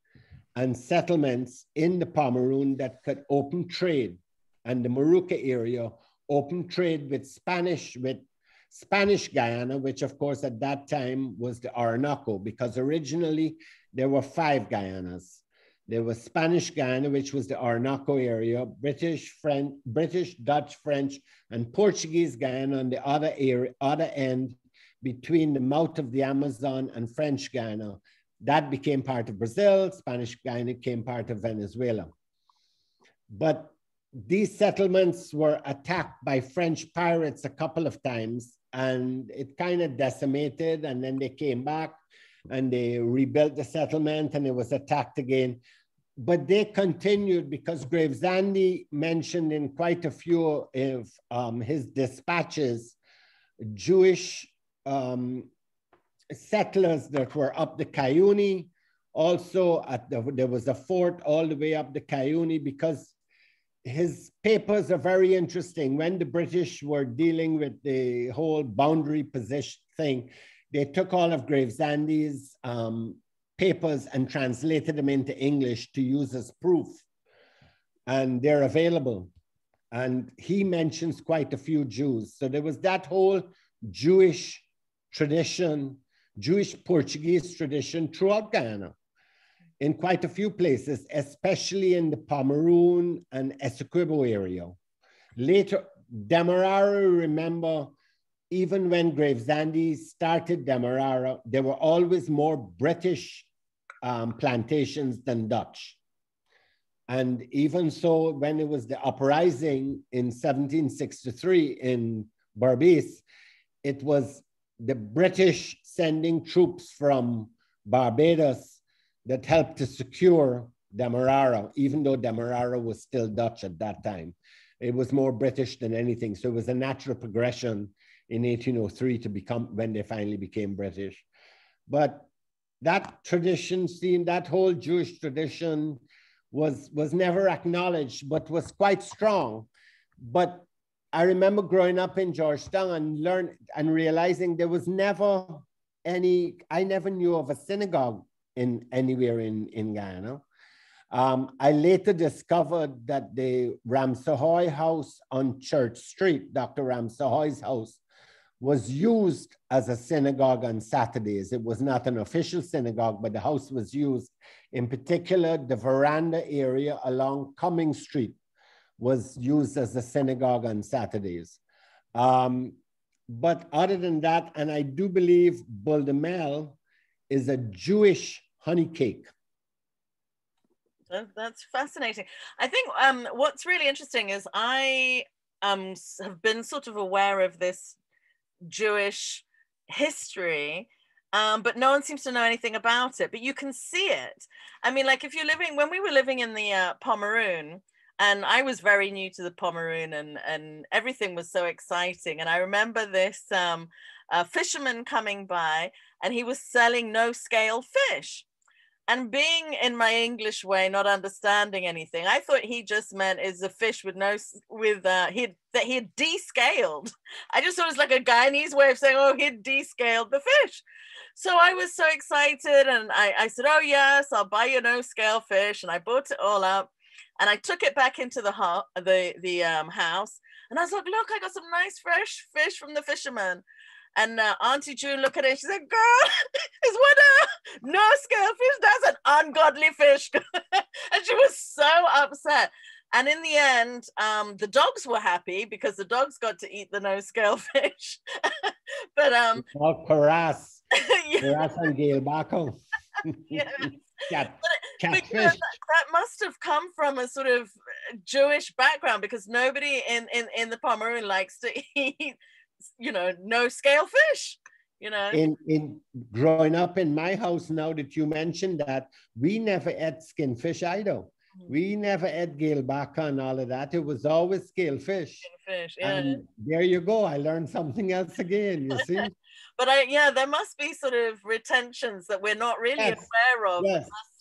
and settlements in the Pomeroon that could open trade, and the Moruca area open trade with Spanish Guyana, which of course at that time was the Orinoco, because originally there were 5 Guyanas. There was Spanish Guyana, which was the Orinoco area, British, Dutch, French, and Portuguese Guyana on the other end between the mouth of the Amazon and French Guyana. That became part of Brazil. Spanish Guyana became part of Venezuela. But these settlements were attacked by French pirates a couple of times, and it kind of decimated, and then they came back and they rebuilt the settlement and it was attacked again. But they continued because Gravesande mentioned in quite a few of his dispatches, Jewish settlers that were up the Cayuni. Also, there was a fort all the way up the Cayuni, because his papers are very interesting. When the British were dealing with the whole boundary position thing, they took all of Gravesande's papers and translated them into English to use as proof. And they're available. And he mentions quite a few Jews. So there was that whole Jewish tradition, Jewish Portuguese tradition throughout Guyana, in quite a few places, especially in the Pomeroon and Essequibo area. Later, Demerara, remember, even when Gravesandi started Demerara, there were always more British plantations than Dutch. And even so, when it was the uprising in 1763 in Berbice, it was the British sending troops from Barbados that helped to secure Demerara, even though Demerara was still Dutch at that time. It was more British than anything. So it was a natural progression in 1803 to become, when they finally became British. But that tradition, seeing that whole Jewish tradition was never acknowledged, but was quite strong. But I remember growing up in Georgetown and realizing there was never I never knew of a synagogue anywhere in Guyana. I later discovered that the Ramsahoy house on Church Street, Dr. Ramsahoy's house, was used as a synagogue on Saturdays. It was not an official synagogue, but the house was used. In particular, the veranda area along Cumming Street was used as a synagogue on Saturdays. But other than that, and I do believe Buldemel is a Jewish honey cake. That's fascinating. I think what's really interesting is I have been sort of aware of this Jewish history, but no one seems to know anything about it, but you can see it. I mean, like when we were living in the Pomeroon, and I was very new to the Pomeroon, and everything was so exciting. And I remember this fisherman coming by, and he was selling no-scale fish. And being in my English way, not understanding anything, I thought he just meant is a fish with that he had descaled. I just thought it was like a Guyanese way of saying, oh, he'd descaled the fish. So I was so excited, and I said, oh yes, I'll buy you no-scale fish, and I bought it all up, and I took it back into the house, and I was like, look, I got some nice fresh fish from the fisherman. And Auntie June looked at it and she said, girl, is what a no-scale fish? That's an ungodly fish. And she was so upset. And in the end, the dogs were happy because the dogs got to eat the no-scale fish. But Paras. Paras and Gail Bacco. Yeah. Catfish. But, that must have come from a sort of Jewish background, because nobody in the Pomeroon likes to eat, no scale fish, In growing up in my house, now that you mentioned that, we never ate skin fish either. We never ate Gail Bacca and all of that. It was always scale fish. Yeah. And there you go. I learned something else again, you see. But there must be sort of retentions that we're not really aware of.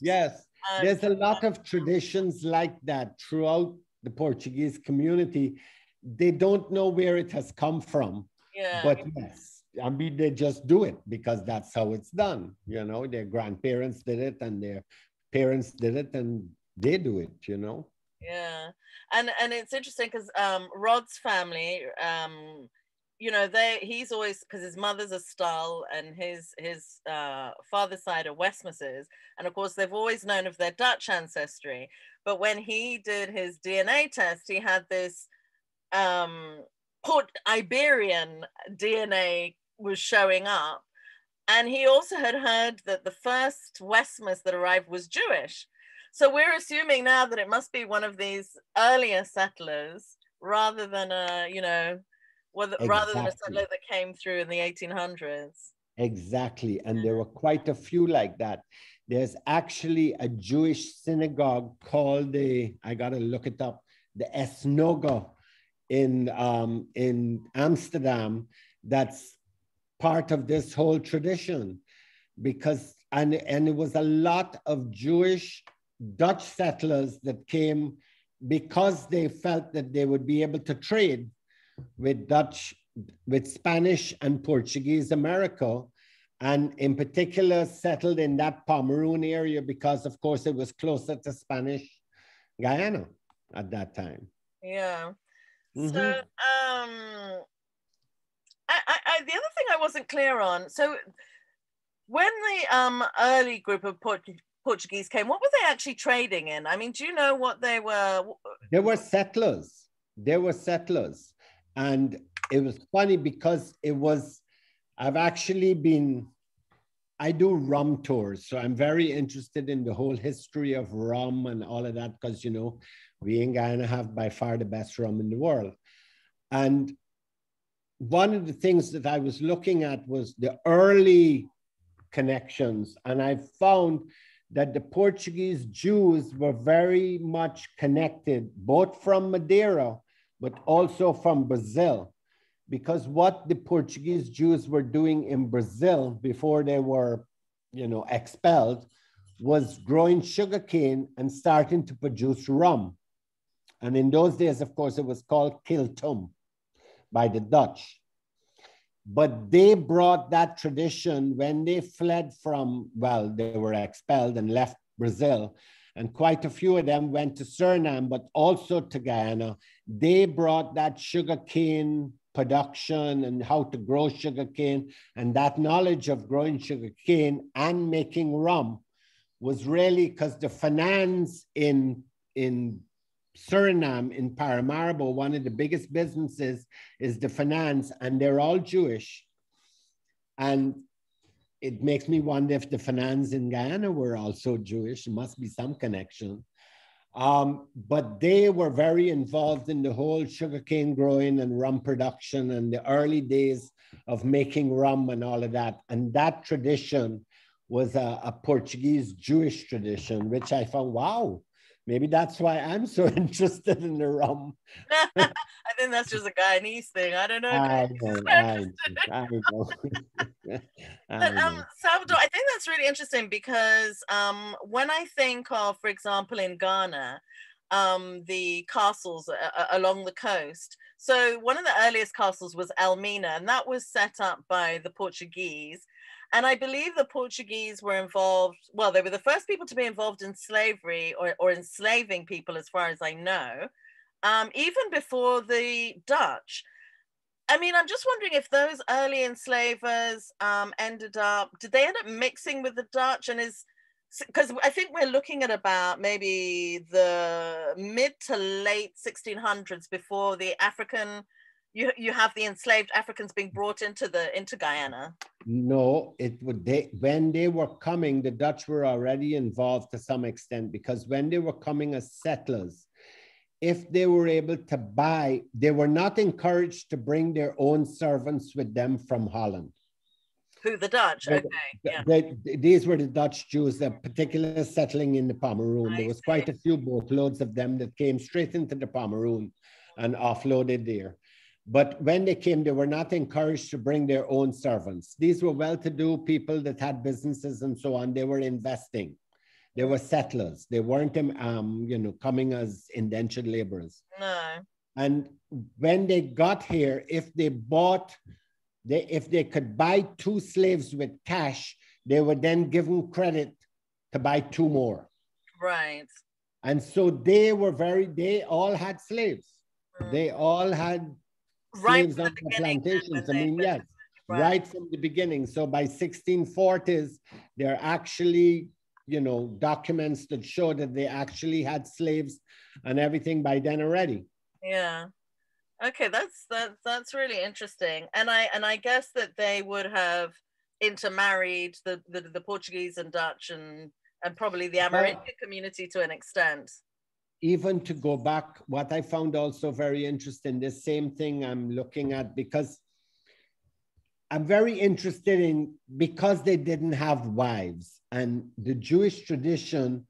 Yes. There's a lot of traditions like that throughout the Portuguese community. They don't know where it has come from. Yeah. But yes, I mean, they just do it because that's how it's done. Their grandparents did it and their parents did it and they do it, Yeah. And it's interesting because Rod's family, he's always, because his mother's a Stull and his father's side are Westmouses, and of course they've always known of their Dutch ancestry. But when he did his DNA test, he had this Port Iberian DNA was showing up, and he also had heard that the first Westmas that arrived was Jewish. So we're assuming now that it must be one of these earlier settlers rather than rather than a settler that came through in the 1800s. Exactly, and there were quite a few like that. There's actually a Jewish synagogue called I gotta look it up, the Esnoga in Amsterdam, that's part of this whole tradition, because and it was a lot of Jewish Dutch settlers that came because they felt that they would be able to trade with Spanish and Portuguese America, and in particular settled in that Pomeroon area because of course it was closer to Spanish Guyana at that time. Yeah. Mm-hmm. So the other thing I wasn't clear on, so when the early group of Portuguese came, what were they actually trading in? I mean, do you know what they were? They were settlers. And it was funny because I do rum tours. So I'm very interested in the whole history of rum and all of that, because, you know, we in Guyana have by far the best rum in the world. And one of the things that I was looking at was the early connections. And I found that the Portuguese Jews were very much connected, both from Madeira, but also from Brazil. Because what the Portuguese Jews were doing in Brazil before they were, you know, expelled, was growing sugarcane and starting to produce rum. And in those days, of course, it was called kiltum by the Dutch. But they brought that tradition when they fled from, well, they were expelled and left Brazil. And quite a few of them went to Suriname, but also to Guyana. They brought that sugarcane production and how to grow sugarcane, and that knowledge of growing sugarcane and making rum was really because the finance in Suriname, in Paramaribo, one of the biggest businesses is the finance, and they're all Jewish. And it makes me wonder if the finance in Guyana were also Jewish. There must be some connection. But they were very involved in the whole sugarcane growing and rum production and the early days of making rum and all of that. And that tradition was a Portuguese Jewish tradition, which I found, wow, maybe that's why I'm so interested in the rum. I think that's just a Guyanese thing. I don't know. I know. But Salvador, I think that's really interesting because when I think of, for example, in Ghana, the castles along the coast. So one of the earliest castles was Elmina, and that was set up by the Portuguese. And I believe the Portuguese were involved, well, they were the first people to be involved in slavery or enslaving people, as far as I know, even before the Dutch. I mean, I'm just wondering if those early enslavers did they end up mixing with the Dutch? And because I think we're looking at about maybe the mid to late 1600s before the African, you have the enslaved Africans being brought into Guyana. No, when they were coming, the Dutch were already involved to some extent, because when they were coming as settlers, if they were able to buy, they were not encouraged to bring their own servants with them from Holland. Who, the Dutch? Okay, yeah. These were the Dutch Jews, particularly settling in the Pomeroon. There was quite a few boatloads of them that came straight into the Pomeroon and offloaded there. But when they came, they were not encouraged to bring their own servants. These were well-to-do people that had businesses and so on. They were investing. They were settlers. They weren't, coming as indentured laborers. No. And when they got here, if they could buy 2 slaves with cash, they were then given credit to buy 2 more. Right. And so they all had slaves. They all had slaves on the plantations. I mean, yes, right from the beginning. So by 1640s, there are actually, documents that show that they actually had slaves and everything by then already. Yeah. Okay, that's really interesting. And I guess that they would have intermarried the Portuguese and Dutch and probably the Amerindian community to an extent. Even to go back, what I found also very interesting, the same thing I'm looking at, because I'm very interested in, because they didn't have wives, and the Jewish tradition,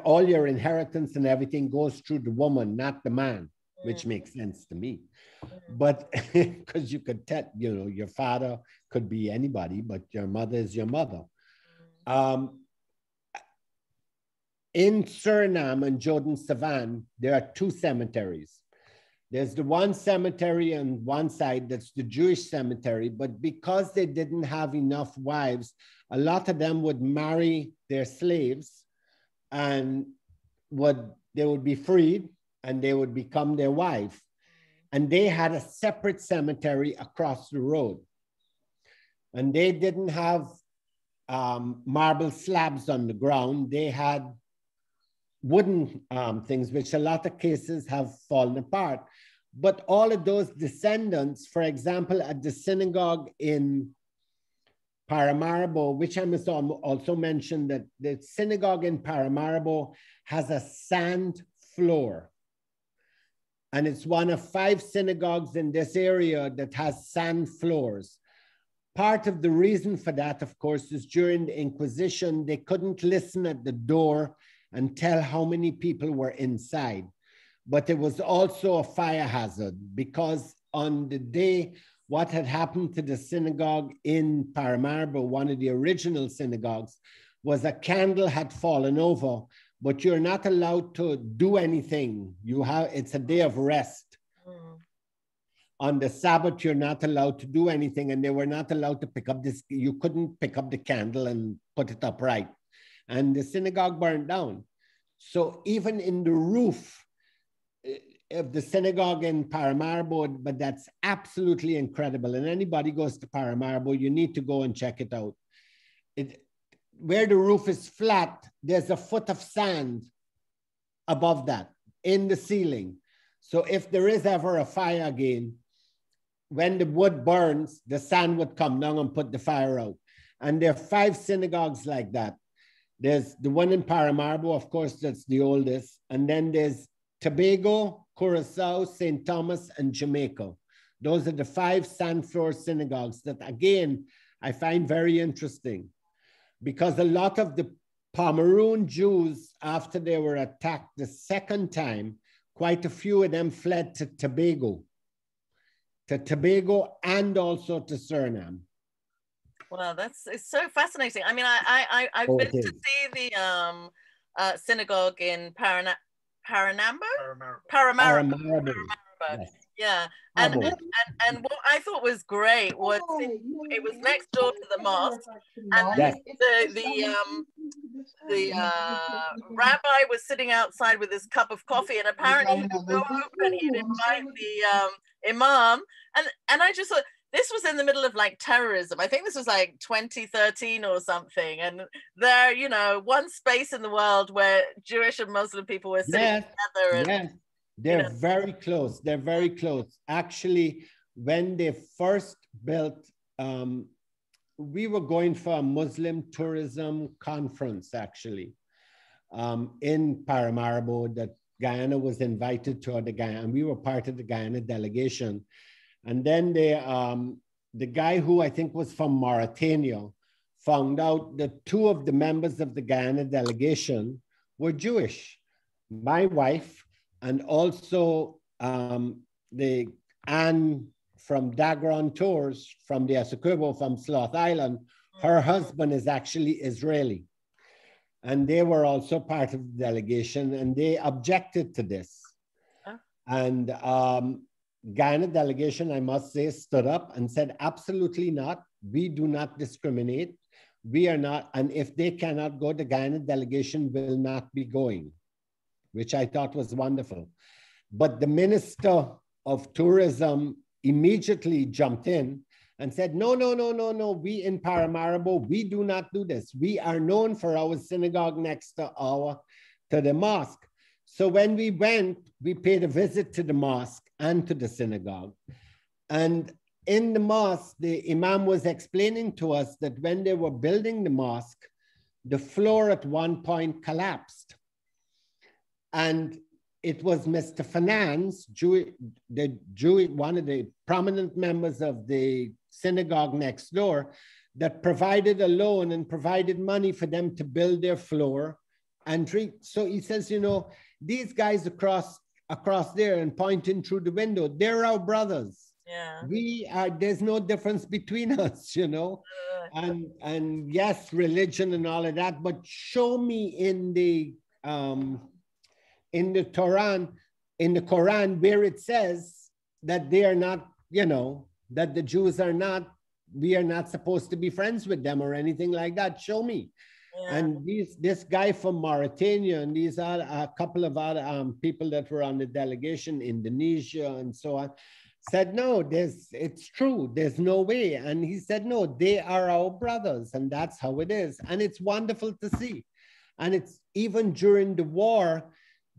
all your inheritance and everything goes through the woman, not the man, which makes sense to me. But because you could tell, your father could be anybody, but your mother is your mother. In Suriname and Jordan Savan, there are 2 cemeteries. There's the one cemetery on one side that's the Jewish cemetery, but because they didn't have enough wives, a lot of them would marry their slaves and they would be freed and they would become their wife. And they had a separate cemetery across the road. And they didn't have marble slabs on the ground. They had wooden things, which a lot of cases have fallen apart. But all of those descendants, for example, at the synagogue in Paramaribo, which I must also mention that the synagogue in Paramaribo has a sand floor. And it's one of 5 synagogues in this area that has sand floors. Part of the reason for that, of course, is during the Inquisition, they couldn't listen at the door and tell how many people were inside. But it was also a fire hazard, because on the day what had happened to the synagogue in Paramaribo, one of the original synagogues, was a candle had fallen over, but you're not allowed to do anything. It's a day of rest. Mm. On the Sabbath, you're not allowed to do anything, and they were not allowed to pick up this. You couldn't pick up the candle and put it upright. And the synagogue burned down. So even in the roof of the synagogue in Paramaribo, but that's absolutely incredible. And anybody goes to Paramaribo, you need to go and check it out. Where the roof is flat, there's a foot of sand above that in the ceiling. So if there is ever a fire again, when the wood burns, the sand would come down and put the fire out. And there are 5 synagogues like that. There's the one in Paramaribo, of course, that's the oldest. And then there's Tobago, Curacao, St. Thomas, and Jamaica. Those are the 5 sand floor synagogues that, again, I find very interesting, because a lot of the Pomeroon Jews, after they were attacked the second time, quite a few of them fled to Tobago and also to Suriname. Wow, it's so fascinating. I mean, I've been to see the synagogue in Paramaribo. Yes. Yeah, and what I thought was great was it was next door to the mosque, and yes. the rabbi was sitting outside with his cup of coffee, and apparently he would go open, he'd invite the imam, and I just thought, this was in the middle of like terrorism. I think this was like 2013 or something. And there, you know, one space in the world where Jewish and Muslim people were sitting together. And, yes, they're very close. They're very close. Actually, when they first built, we were going for a Muslim tourism conference, actually, in Paramaribo, that Guyana was invited to, and we were part of the Guyana delegation. And then the guy who I think was from Mauritania found out that 2 of the members of the Guyana delegation were Jewish. My wife, and also the Anne from Dagron Tours from the Essequibo from Sloth Island, her husband is actually Israeli. And they were also part of the delegation, and they objected to this. And Guyana delegation, I must say, stood up and said, absolutely not. We do not discriminate. We are not, and if they cannot go, the Guyana delegation will not be going, which I thought was wonderful. But the Minister of Tourism immediately jumped in and said, no, we in Paramaribo, we do not do this. We are known for our synagogue next to the mosque. So when we went, we paid a visit to the mosque and to the synagogue. And in the mosque, the imam was explaining to us that when they were building the mosque, the floor at one point collapsed. And it was Mr. Finance, one of the prominent members of the synagogue next door, that provided a loan and provided money for them to build their floor and drink. So he says, you know, these guys across there and pointing through the window, they're our brothers. Yeah. There's no difference between us, you know. And yes, religion and all of that, but show me in the Quran where it says that they are not, you know, that the Jews are not, we are not supposed to be friends with them or anything like that. Show me. Yeah. And this guy from Mauritania, and these are a couple of other people that were on the delegation, Indonesia and so on, said, no, it's true. There's no way. And he said, no, they are our brothers. And that's how it is. And it's wonderful to see. And it's even during the war,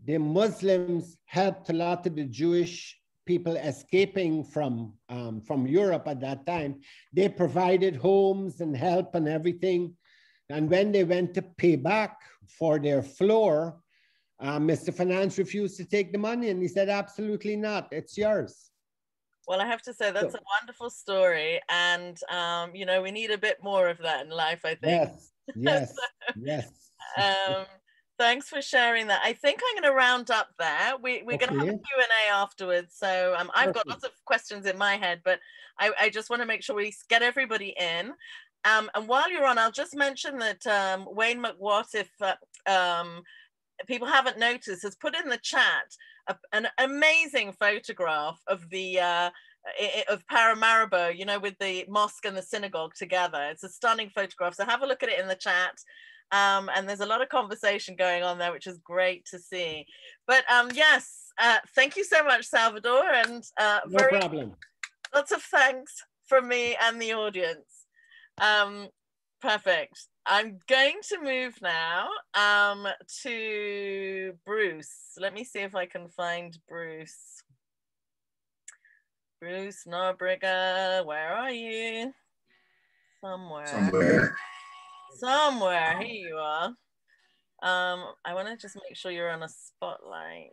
the Muslims helped a lot of the Jewish people escaping from Europe at that time, they provided homes and help and everything. And when they went to pay back for their floor, Mr. Finance refused to take the money, and he said, absolutely not, it's yours. Well, I have to say, that's a wonderful story. And, you know, we need a bit more of that in life, I think. Yes, yes, yes. Thanks for sharing that. I think I'm going to round up there. We're going to have a Q&A afterwards. So I've got lots of questions in my head, but I just want to make sure we get everybody in. And while you're on, I'll just mention that Wayne McWatt, if people haven't noticed, has put in the chat an amazing photograph of the of Paramaribo, you know, with the mosque and the synagogue together. It's a stunning photograph. So have a look at it in the chat. And there's a lot of conversation going on there, which is great to see. But yes, thank you so much, Salvador. And no problem. Lots of thanks from me and the audience. Perfect. I'm going to move now to Bruce. Let me see if I can find Bruce. Bruce Nobrega, where are you? Somewhere. Here you are. I want to just make sure you're on a spotlight.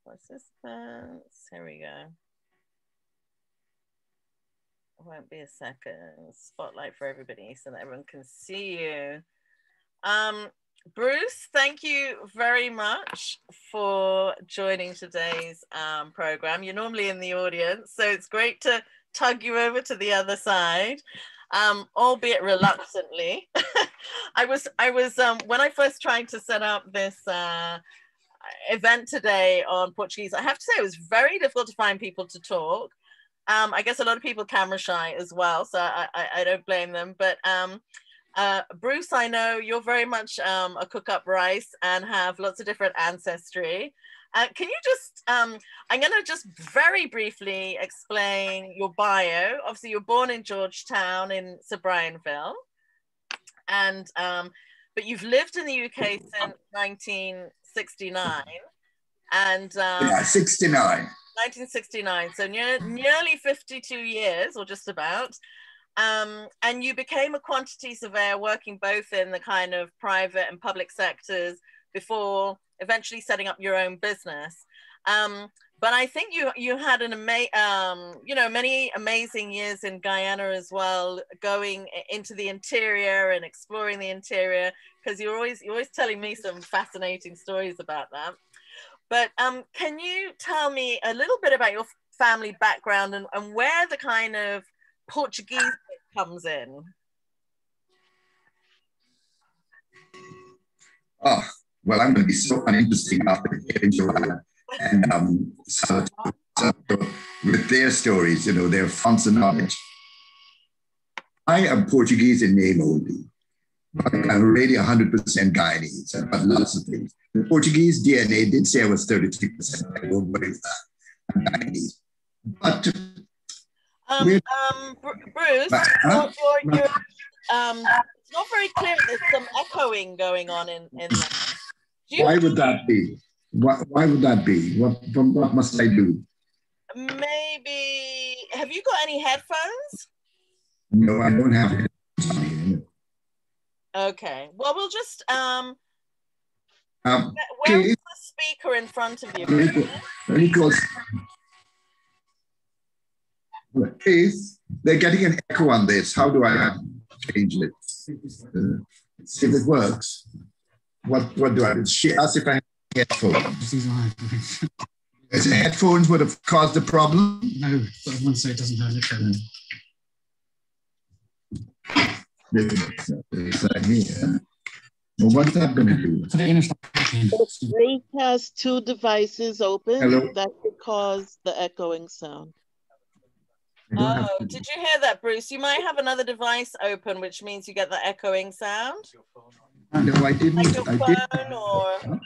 Participants, here we go. Won't be a second. Spotlight for everybody so that everyone can see you. Bruce, thank you very much for joining today's program. You're normally in the audience, so it's great to tug you over to the other side, albeit reluctantly. I was when I first tried to set up this event today on Portuguese, I have to say it was very difficult to find people to talk. I guess a lot of people camera shy as well, so I don't blame them. But Bruce, I know you're very much a cook up rice and have lots of different ancestry. Can you just, I'm going to just very briefly explain your bio. Obviously, you were born in Georgetown in Sir Brianville, and but you've lived in the UK since 1969. And yeah, 69. 1969, so nearly 52 years, or just about. And you became a quantity surveyor working both in the kind of private and public sectors before eventually setting up your own business. But I think you had many amazing years in Guyana as well, going into the interior and exploring the interior, because you're always telling me some fascinating stories about that. But can you tell me a little bit about your family background and where the kind of Portuguese comes in? Oh, well, I'm going to be so uninteresting after hearing Joanne and so with their stories, you know, their fonts of knowledge. I am Portuguese in name only. I'm really 100% Guyanese. I've got lots of things. The Portuguese DNA did say I was 33%. I won't worry about that. I'm Guyanese. But Bruce, it's not very clear. There's some echoing going on in there. Why would that be? Why would that be? What must I do? Maybe, have you got any headphones? No, I don't have headphones on here. Okay, well, we'll just, where is the speaker in front of you? Very close. Please, they're getting an echo on this. How do I change it? See if it works. What do I do? She asked if I have headphones. Is it headphones would have caused the problem? No, but I want to say it doesn't have an echo. Here. Well, what's that going to do? Bruce has two devices open. Hello? That could cause the echoing sound. Oh, did you hear that, Bruce? You might have another device open, which means you get the echoing sound. No, I didn't. Like your phone or...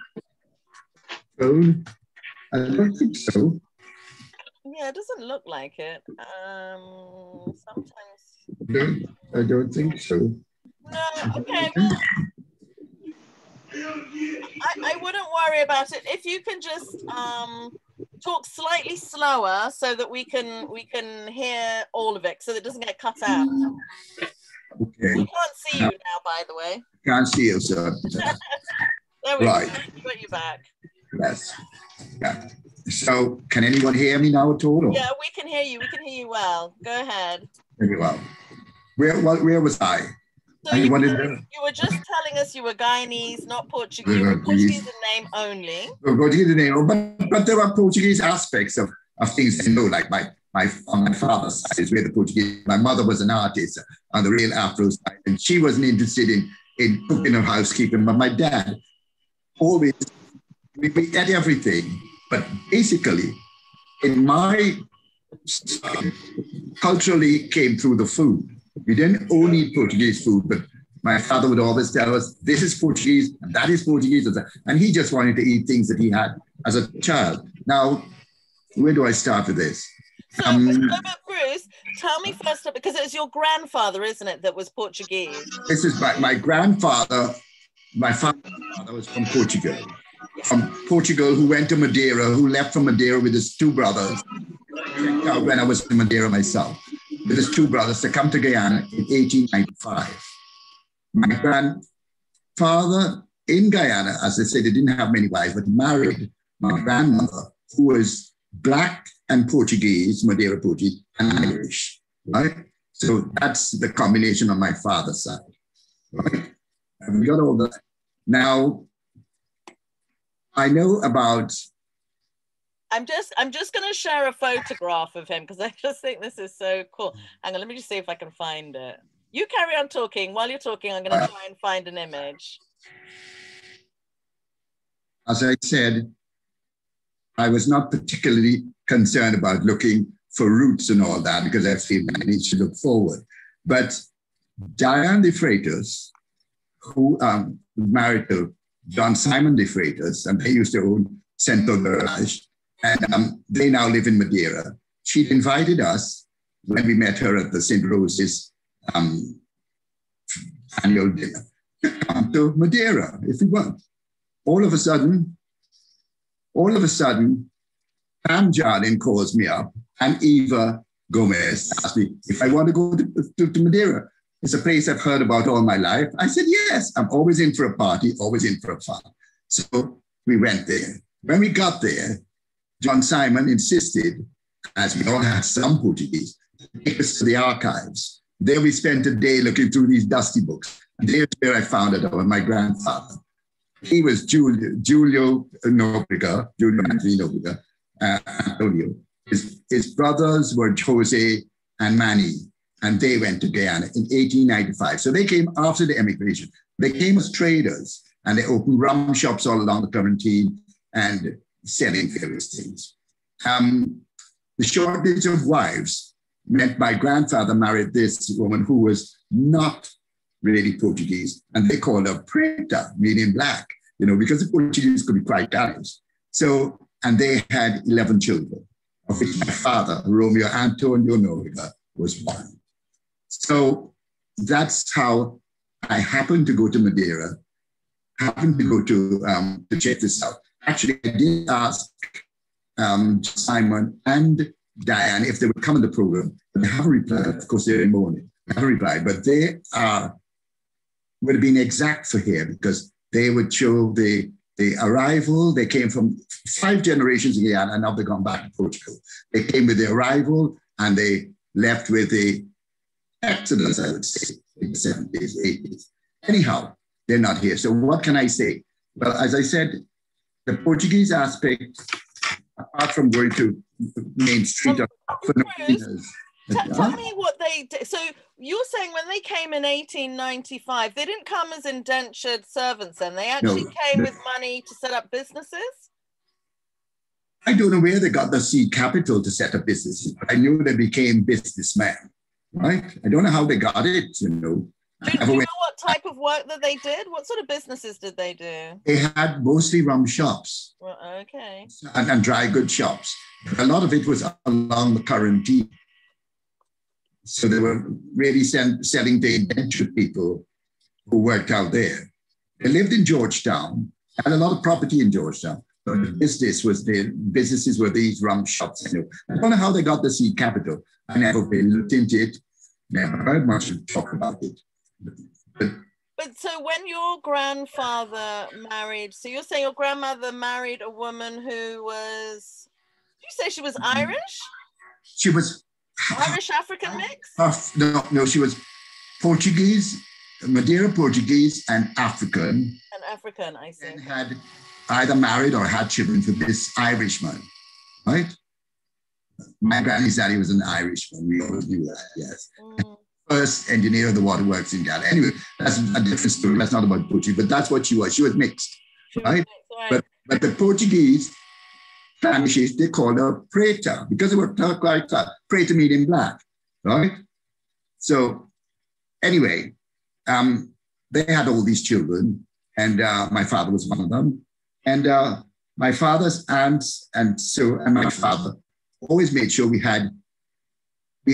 Phone? I don't think so. Yeah, it doesn't look like it. Sometimes... I don't think so. No, okay. Well, I wouldn't worry about it. If you can just talk slightly slower so that we can hear all of it, so that it doesn't get cut out. Okay. We can't see you now, by the way. Can't see you, sir. There we Right. go. We got you back. Yes. Yeah. So, can anyone hear me now at all? Or? Yeah, we can hear you. We can hear you well. Go ahead. Very well. Where was I? So you were just telling us you were Guyanese, not Portuguese. You were Portuguese in name only. Portuguese in name, but there are Portuguese aspects of things I know, like on my father's side is where the Portuguese. My mother was an artist on the real Afro side, and she wasn't interested in cooking or housekeeping. But my dad always, we ate everything. But basically, in my side, culturally came through the food. We didn't only eat Portuguese food, but my father would always tell us, this is Portuguese, and that is Portuguese. And he just wanted to eat things that he had as a child. Now, where do I start with this? So, but Bruce, tell me first, because it was your grandfather, isn't it, that was Portuguese? This is my grandfather. My father was from Portugal. Who went to Madeira, who left from Madeira with his two brothers. When I was in Madeira myself, with his two brothers to come to Guyana in 1895. My grandfather in Guyana, as I said, he didn't have many wives, but he married my grandmother, who was Black and Portuguese, Madeira Portuguese, and Irish, right? So that's the combination on my father's side, right? And we got all that. Now, I know about... I'm just going to share a photograph of him because I just think this is so cool. Hang on, let me just see if I can find it. You carry on talking. While you're talking, I'm going to try and find an image. As I said, I was not particularly concerned about looking for roots and all that because I feel I need to look forward. But Joanne de Freitas, who was married to John Simon de Freitas, and they used to own Centro Garage, and they now live in Madeira. She'd invited us when we met her at the St. Rose's annual dinner to come to Madeira if we want. All of a sudden, Pam Jardine calls me up and Eva Gomez asked me if I want to go to Madeira. It's a place I've heard about all my life. I said, yes, I'm always in for a party, always in for a fun. So we went there. When we got there, John Simon insisted, as we all had some Portuguese, to take us to the archives. There we spent a day looking through these dusty books. And there's where I found out about my grandfather. He was Julio Nobrega, Antonio. His brothers were Jose and Manny, and they went to Guyana in 1895. So they came after the emigration. They came as traders, and they opened rum shops all along the Clementine and selling various things. The shortage of wives meant my grandfather married this woman who was not really Portuguese, and they called her preta, meaning black, because the Portuguese could be quite Spanish. So, and they had 11 children, of which my father, Romeo Antonio Nobrega, was one. So that's how I happened to go to Madeira, happened to go to check this out. Actually, I did ask Simon and Diane if they would come in the program, but they haven't replied. Of course, they're in mourning. They haven't replied, but they would have been exact for here because they would show the arrival. They came from 5 generations in Guyana, and now they've gone back to Portugal. They came with the arrival, and they left with the exodus, I would say, in the 70s, 80s. Anyhow, they're not here. So what can I say? Well, as I said, the Portuguese aspect, apart from going to Main Street of tell me what they did. So you're saying when they came in 1895, they didn't come as indentured servants then? They actually came with money to set up businesses? I don't know where they got the seed capital to set up businesses, but I knew they became businessmen, right? I don't know how they got it, Do you know what type of work that they did? What sort of businesses did they do? They had mostly rum shops. Well, okay. And dry goods shops. A lot of it was along the Quarantine. So they were really selling to indentured people who worked out there. They lived in Georgetown, had a lot of property in Georgetown. But the businesses were these rum shops. I don't know how they got the seed capital. I never really looked into it. Never heard much talk about it. But so when your grandfather married, so you're saying your grandmother married a woman who was, did you say she was Irish? She was Irish African mix? No, she was Portuguese, Madeira Portuguese and African. And African, I see. And had either married or had children with this Irishman, right? My granny's daddy was an Irishman. We always knew that, yes. First engineer of the waterworks in Guyana. Anyway, that's a different story. That's not about Portuguese, but that's what she was. She was mixed, right? But the Portuguese Spanish, they called her preta because they were quite preta meaning black, right? So anyway, they had all these children, and my father was one of them. And my father's aunts and my father always made sure we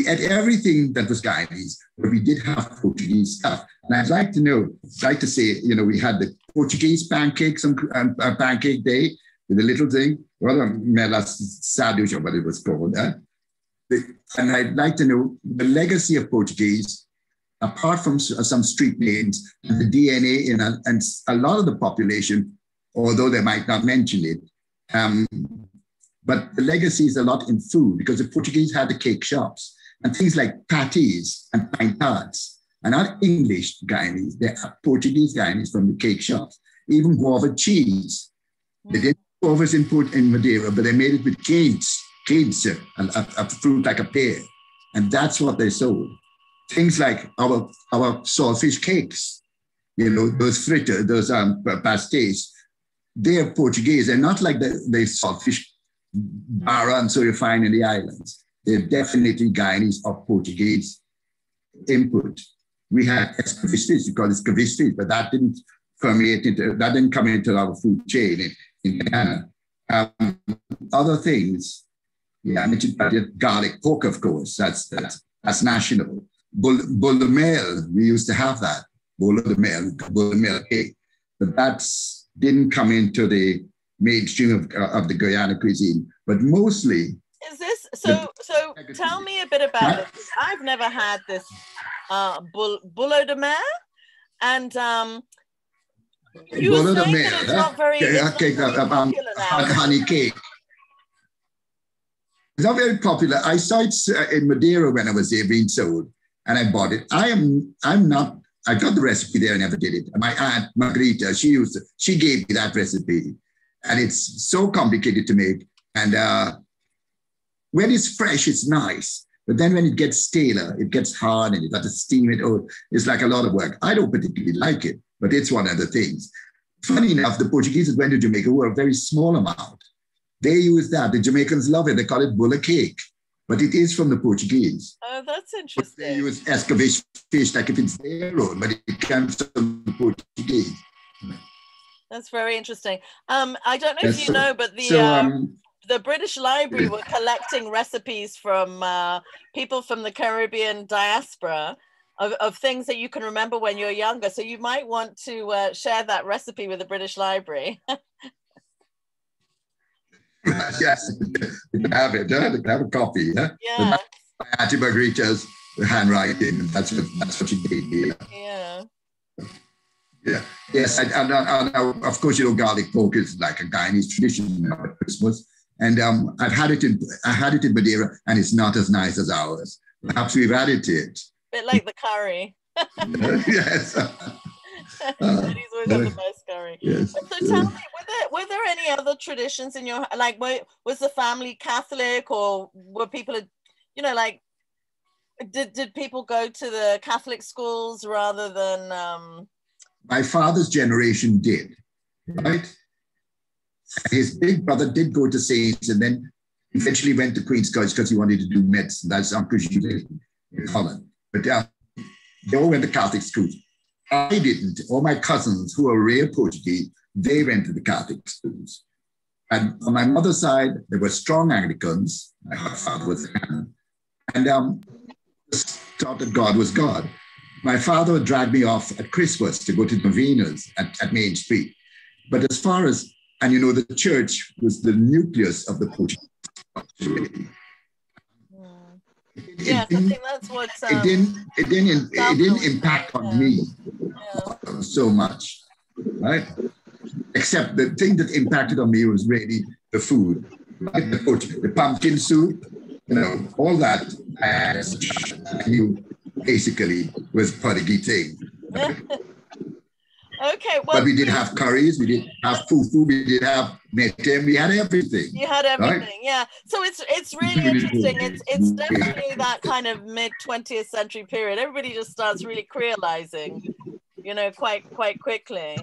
ate everything that was Guyanese, but we did have Portuguese stuff. And I'd like to say, we had the Portuguese pancakes on pancake day with a little thing, sandwich or what it was called. And I'd like to know the legacy of Portuguese, apart from some street names and the DNA and a lot of the population, although they might not mention it. But the legacy is a lot in food because the Portuguese had the cake shops and things like patties and pine tarts are not English Guyanese. They are Portuguese Guyanese from the cake shops. Even guava cheese. They did guavas in Madeira, but they made it with canes, a fruit like a pear. And that's what they sold. Things like our saltfish cakes, those fritters, those pastéis, they're Portuguese. They're not like the saltfish bara and so you find in the islands. They're definitely Guyanese of Portuguese input. We had escaviche fish, we call it escaviche fish, but that didn't come into our food chain in Guyana. Other things, I mentioned garlic pork, of course. That's national. Boule de mel, we used to have that. Boule de mel cake, but that's didn't come into the mainstream of the Guyana cuisine, but mostly. Is this, so tell me a bit about this. I've never had this boule de mer, and you were saying that it's not very popular now. Honey cake. It's not very popular. I saw it in Madeira when I was there being sold, and I bought it. I got the recipe there, I never did it. My aunt, Margarita, she gave me that recipe. And it's so complicated to make. And when it's fresh, it's nice. But then when it gets staler, it gets hard and you got to steam it. Oh, it's like a lot of work. I don't particularly like it, but it's one of the things. Funny enough, the Portuguese that went to Jamaica were a very small amount. They use that. The Jamaicans love it. They call it bulla cake. But it is from the Portuguese. Oh, that's interesting. They use escaviche fish like if it's their own, but it comes from the Portuguese. That's very interesting. I don't know if you know, but the British Library were collecting recipes from people from the Caribbean diaspora of things that you can remember when you're younger. So you might want to share that recipe with the British Library. Yes, you can have it. You can have a copy. Yeah. Auntie Margarita's handwriting. That's what she gave me. Yeah. Yes. And of course, garlic pork is like a Guyanese tradition at Christmas. And I had it in Madeira, and it's not as nice as ours. Perhaps we've added to it. A bit like the curry. Yes. He's always had the best curry. Yes. So tell me, were there any other traditions in your, like, was the family Catholic, or were people, did people go to the Catholic schools rather than? My father's generation did, right? His big brother did go to Saints and then eventually went to Queen's College because he wanted to do medicine. That's Uncle Julie in Holland. But they all went to Catholic schools. I didn't. All my cousins who are real Portuguese, they went to the Catholic schools. And on my mother's side, there were strong Anglicans. My father was a canon. And thought that God was God. my father would drag me off at Christmas to go to Novenas at Main Street. But as far as, and you know, the church was the nucleus of the Portuguese. Yes, I think that's what it didn't impact on me so much, right? Except the thing that impacted on me was really the food, right? The pumpkin soup, you know, all that. I knew basically was Portuguese thing. Okay, well, but we did have curries, we did have fufu, we did have metem, we had everything. You had everything, right? Yeah. So it's really interesting. Cool. It's definitely that kind of mid 20th century period. Everybody just starts really creolizing, you know, quite quickly.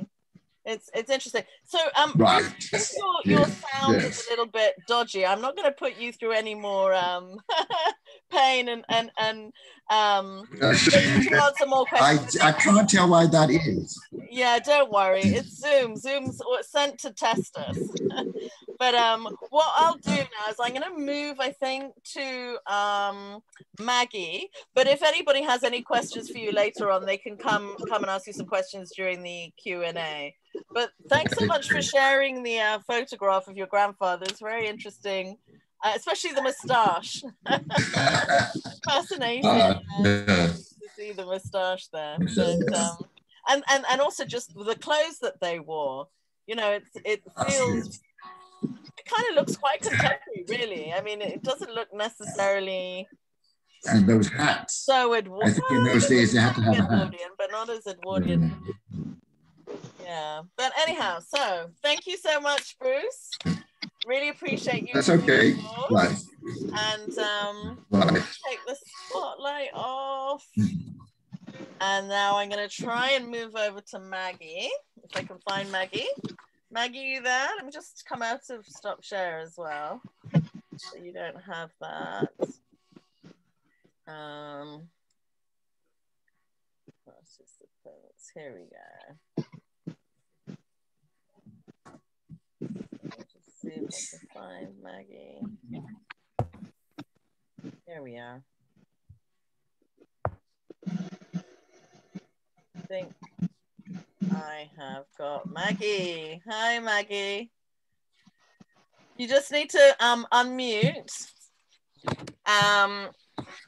It's interesting. So right. your sound is a little bit dodgy. I'm not going to put you through any more pain and answer more questions. I can't tell why that is. Yeah, don't worry. It's Zoom. Zoom's sent to test us. But what I'll do now is I'm going to move, I think, to Maggie. But if anybody has any questions for you later on, they can come and ask you some questions during the Q&A. But thanks so much for sharing the photograph of your grandfather. It's very interesting, especially the moustache. Fascinating to see the moustache there. But, and also just the clothes that they wore. You know, it feels, it kind of looks quite contemporary, really. I mean, it doesn't look necessarily. And those hats. So Edwardian. I think in those days they had to have a hat. But not as Edwardian. Yeah, but anyhow, so thank you so much, Bruce. Really appreciate you. That's okay. Right. And take the spotlight off. And now I'm going to try and move over to Maggie, if I can find Maggie. Maggie, you there? Let me just come out of stop share as well, so you don't have that. Here we go. See if I can find Maggie. Here we are. I think I have got Maggie. Hi, Maggie. You just need to unmute.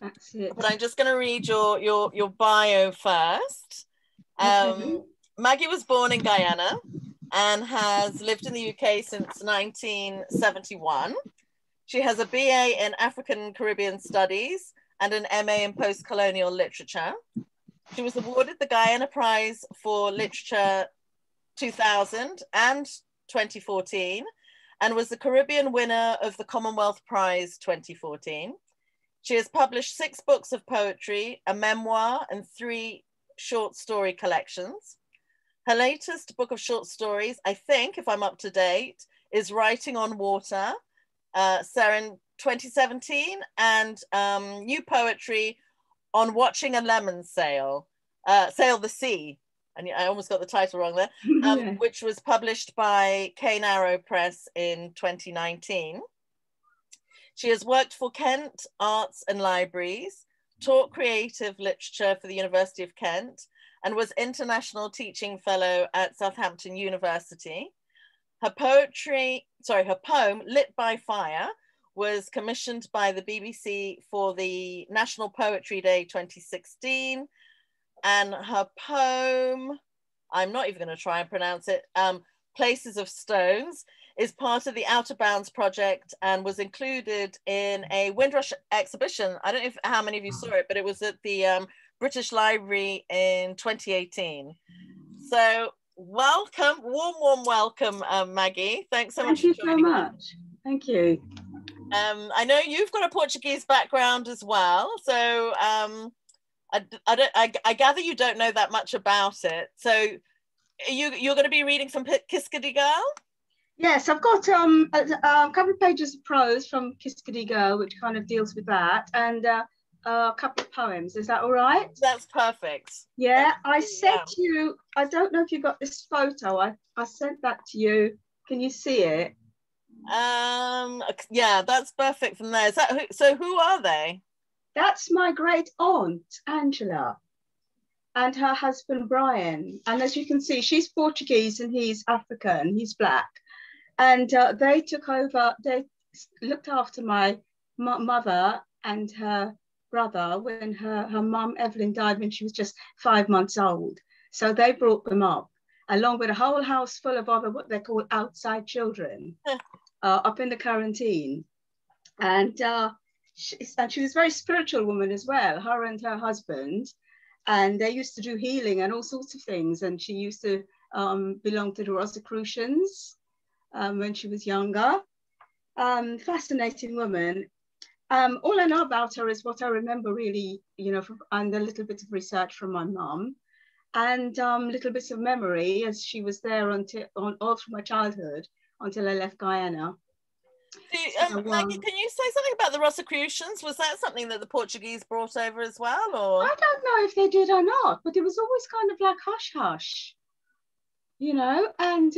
That's it. But I'm just going to read your bio first. Maggie was born in Guyana and has lived in the UK since 1971. She has a BA in African Caribbean Studies and an MA in Post-Colonial Literature. She was awarded the Guyana Prize for Literature 2000 and 2014 and was the Caribbean winner of the Commonwealth Prize 2014. She has published 6 books of poetry, a memoir, and 3 short story collections. Her latest book of short stories, I think, if I'm up to date, is Writing on Water, set in 2017, and new poetry on Watching a Lemon Sail the Sea, and I almost got the title wrong there, which was published by Cane Arrow Press in 2019. She has worked for Kent Arts and Libraries, taught creative literature for the University of Kent, and was International Teaching Fellow at Southampton University. Her poem, Lit by Fire, was commissioned by the BBC for the National Poetry Day 2016. And her poem, I'm not even going to try and pronounce it, Places of Stones, is part of the Outer Bounds project and was included in a Windrush exhibition. I don't know how many of you saw it, but it was at the British Library in 2018. So welcome, warm welcome, Maggie. Thanks so much for joining. Thank you so much. Thank you. I know you've got a Portuguese background as well, so I gather you don't know that much about it. So you're going to be reading from Kiskadi Girl? Yes, I've got a couple of pages of prose from Kiskadi Girl, which kind of deals with that, and a couple of poems. Is that all right? That's perfect. Yeah, I sent you, I don't know if you got this photo. I sent that to you. Can you see it? Yeah, that's perfect from there. Is that so who are they? That's my great aunt, Angela. and her husband, Brian. And as you can see, she's Portuguese and he's African, he's Black. And they took over, they looked after my mother and her brother when her mum, Evelyn, died when she was just 5 months old. So they brought them up, along with a whole house full of other, what they call outside children, up in the quarantine. And she was a very spiritual woman as well, her and her husband. And they used to do healing and all sorts of things. And she used to belong to the Rosicrucians when she was younger. Fascinating woman. All I know about her is what I remember really, you know, and a little bit of research from my mum, and little bits of memory as she was there until all through my childhood until I left Guyana. Maggie, can you say something about the Rosicrucians? Was that something that the Portuguese brought over as well, or? I don't know if they did or not, but it was always kind of like hush hush, you know. And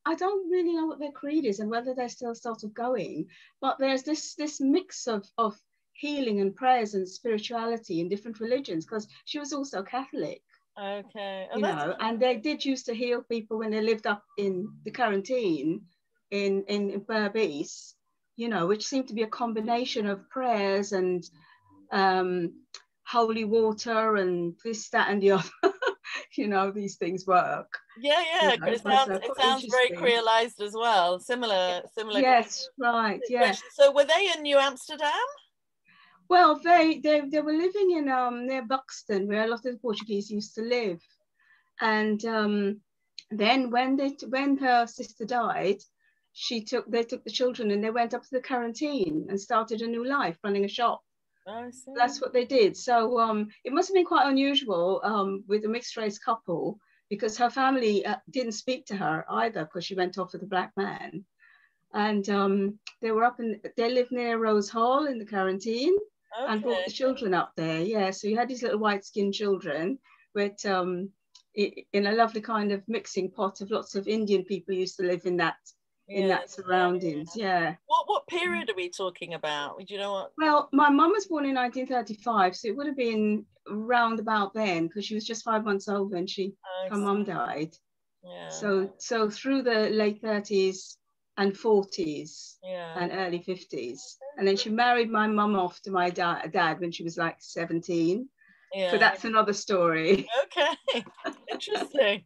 I don't really know what their creed is and whether they're still sort of going. But there's this mix of healing and prayers and spirituality in different religions, because she was also Catholic. Okay. You know, and they did used to heal people when they lived up in the quarantine in Berbice, you know, which seemed to be a combination of prayers and holy water and this, that, and the other. You know, these things work. Yeah, yeah. You know, it sounds very creolized as well. Similar. Yes, right. Yeah. So were they in New Amsterdam? Well, they were living in near Buxton, where a lot of the Portuguese used to live. And then when her sister died, they took the children and they went up to the quarantine and started a new life, running a shop. Oh, I see. That's what they did. So it must have been quite unusual with a mixed race couple, because her family didn't speak to her either, because she went off with a Black man. And they lived near Rose Hall in the quarantine. Okay. And brought the children up there. Yeah, so you had these little white-skinned children with in a lovely kind of mixing pot of lots of Indian people used to live in that surroundings. Yeah. What period are we talking about? Do you know what? Well, my mum was born in 1935, so it would have been round about then, because she was just 5 months old when her mum died. Yeah. So through the late 30s and 40s and early 50s. And then she married my mum off to my dad when she was like 17. Yeah. So that's another story. Okay, interesting.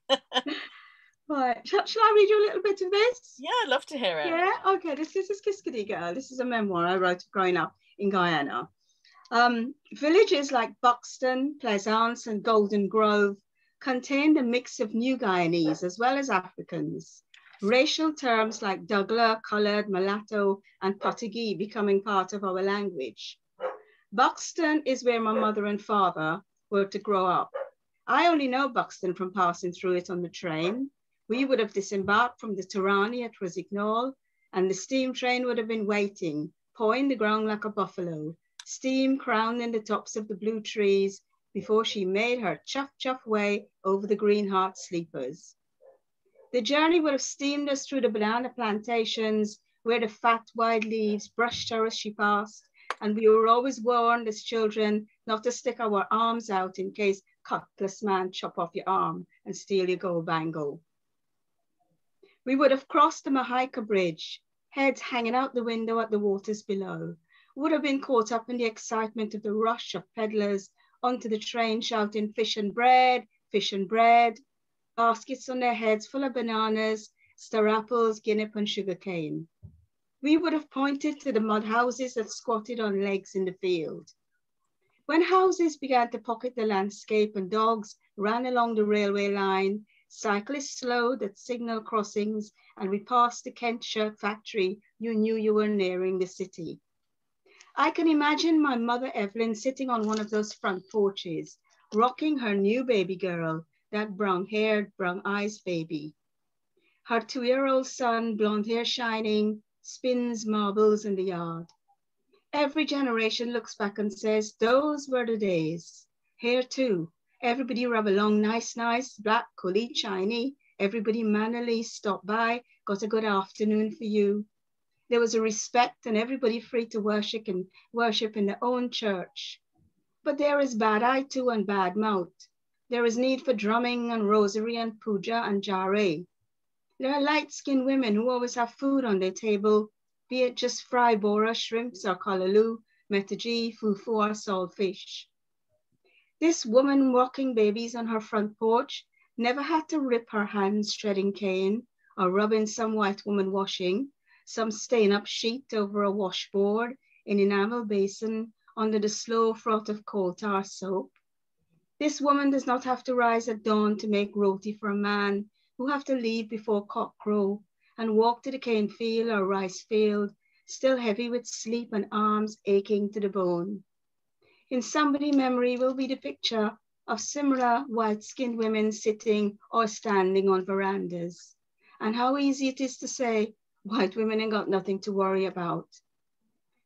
Right, shall I read you a little bit of this? Yeah, I'd love to hear it. Yeah, okay, this is Kiskadee Girl. This is a memoir I wrote growing up in Guyana. Villages like Buxton, Plaisance and Golden Grove contained a mix of New Guyanese as well as Africans. Racial terms like Douglas, colored, mulatto, and Potagee becoming part of our language. Buxton is where my mother and father were to grow up. I only know Buxton from passing through it on the train. We would have disembarked from the Tirani at Rosignol, and the steam train would have been waiting, pawing the ground like a buffalo, steam crowning the tops of the blue trees before she made her chuff-chuff way over the green heart sleepers. The journey would have steamed us through the banana plantations where the fat, wide leaves brushed her as she passed, and we were always warned as children not to stick our arms out in case cutlass man chop off your arm and steal your gold bangle. We would have crossed the Mahaika Bridge, heads hanging out the window at the waters below, would have been caught up in the excitement of the rush of peddlers onto the train shouting fish and bread, baskets on their heads full of bananas, star apples, guinea and sugarcane. We would have pointed to the mud houses that squatted on legs in the field. When houses began to pocket the landscape and dogs ran along the railway line, cyclists slowed at signal crossings, and we passed the Kent shirt factory, you knew you were nearing the city. I can imagine my mother Evelyn sitting on one of those front porches, rocking her new baby girl, that brown-haired, brown-eyed baby. Her 2-year-old son, blonde hair shining, spins marbles in the yard. Every generation looks back and says, those were the days. Here too, everybody rub along nice, black, coolie, shiny. Everybody mannerly stopped by, got a good afternoon for you. There was a respect and everybody free to worship in their own church. But there is bad eye too and bad mouth. There is need for drumming and rosary and puja and jare. There are light-skinned women who always have food on their table, be it just fry bora, shrimps, or kalaloo, metaji, fufu, or saltfish. This woman walking babies on her front porch never had to rip her hands shredding cane or rubbing some white woman washing, some stain-up sheet over a washboard, an enamel basin under the slow froth of coal tar soap. This woman does not have to rise at dawn to make roti for a man who have to leave before cock crow and walk to the cane field or rice field, still heavy with sleep and arms aching to the bone. In somebody's memory will be the picture of similar white-skinned women sitting or standing on verandas. And how easy it is to say, white women ain't got nothing to worry about.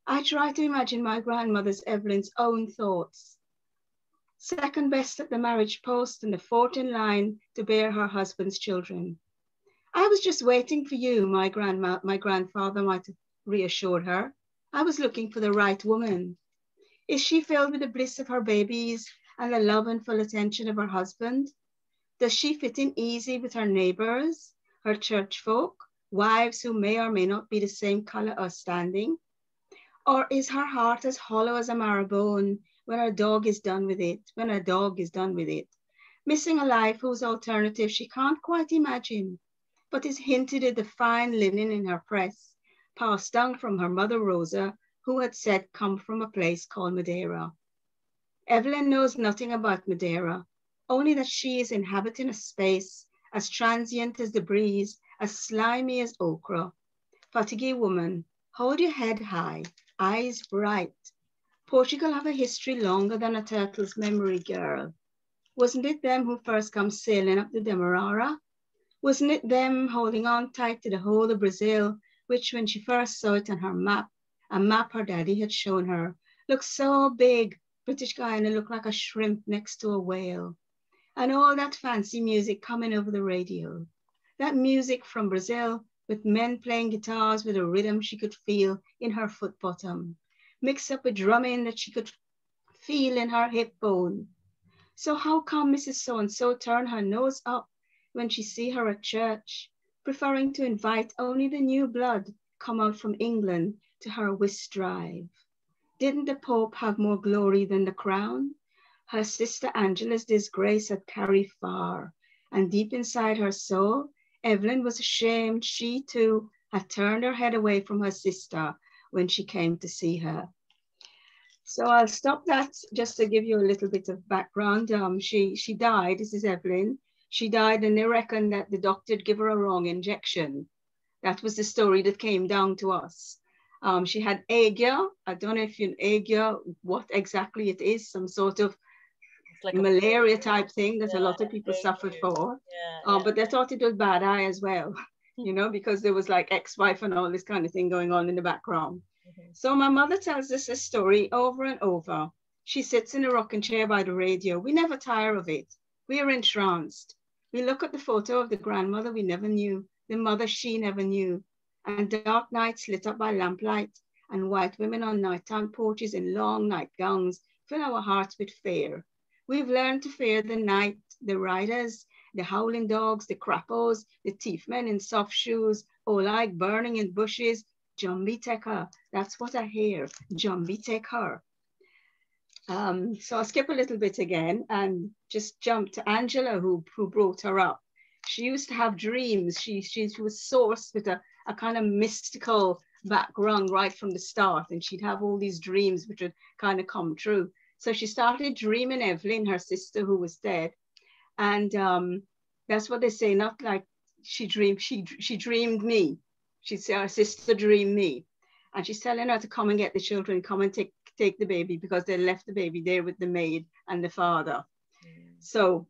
I try to imagine my grandmother's Evelyn's own thoughts. Second best at the marriage post and the fourth in line to bear her husband's children. I was just waiting for you, my grandfather might have reassured her. I was looking for the right woman. Is she filled with the bliss of her babies and the love and full attention of her husband? Does she fit in easy with her neighbors, her church folk, wives who may or may not be the same color or standing? Or is her heart as hollow as a marrow-bone when her dog is done with it, missing a life whose alternative she can't quite imagine, but is hinted at the fine linen in her press, passed down from her mother Rosa, who had said come from a place called Madeira. Evelyn knows nothing about Madeira, only that she is inhabiting a space as transient as the breeze, as slimy as okra. Fatigué woman, hold your head high, eyes bright. Portugal have a history longer than a turtle's memory, girl. Wasn't it them who first come sailing up the Demerara? Wasn't it them holding on tight to the whole of Brazil, which when she first saw it on her map, a map her daddy had shown her, looked so big, British Guyana looked like a shrimp next to a whale. And all that fancy music coming over the radio. That music from Brazil with men playing guitars with a rhythm she could feel in her foot bottom, mixed up with drumming that she could feel in her hip bone. So how come Mrs. So-and-so turn her nose up when she see her at church, preferring to invite only the new blood come out from England to her whist drive? Didn't the Pope have more glory than the crown? Her sister Angela's disgrace had carried far, and deep inside her soul, Evelyn was ashamed she too had turned her head away from her sister when she came to see her. So I'll stop that just to give you a little bit of background. She died, this is Evelyn. She died and they reckon that the doctor had given her a wrong injection. That was the story that came down to us. She had ague. I don't know if you know ague, what exactly it is, some sort of like malaria type thing that a lot of people suffered for. But they thought it was bad eye as well, you know, because there was like ex-wife and all this kind of thing going on in the background. So my mother tells us this story over and over. She sits in a rocking chair by the radio. We never tire of it. We are entranced. We look at the photo of the grandmother we never knew, the mother she never knew, and dark nights lit up by lamplight and white women on nighttime porches in long nightgowns fill our hearts with fear. We've learned to fear the night, the riders, the howling dogs, the crappos, the thief men in soft shoes, all like burning in bushes. Jumbie take her. That's what I hear. Jumbie take her. So I'll skip a little bit again and just jump to Angela, who brought her up. She used to have dreams. She was sourced with a kind of mystical background right from the start, and she'd have all these dreams which would kind of come true. So she started dreaming Evelyn, her sister who was dead. And that's what they say, not like she dreamed me. She'd say, our sister dreamed me. And she's telling her to come and get the children, come and take the baby, because they left the baby there with the maid and the father. So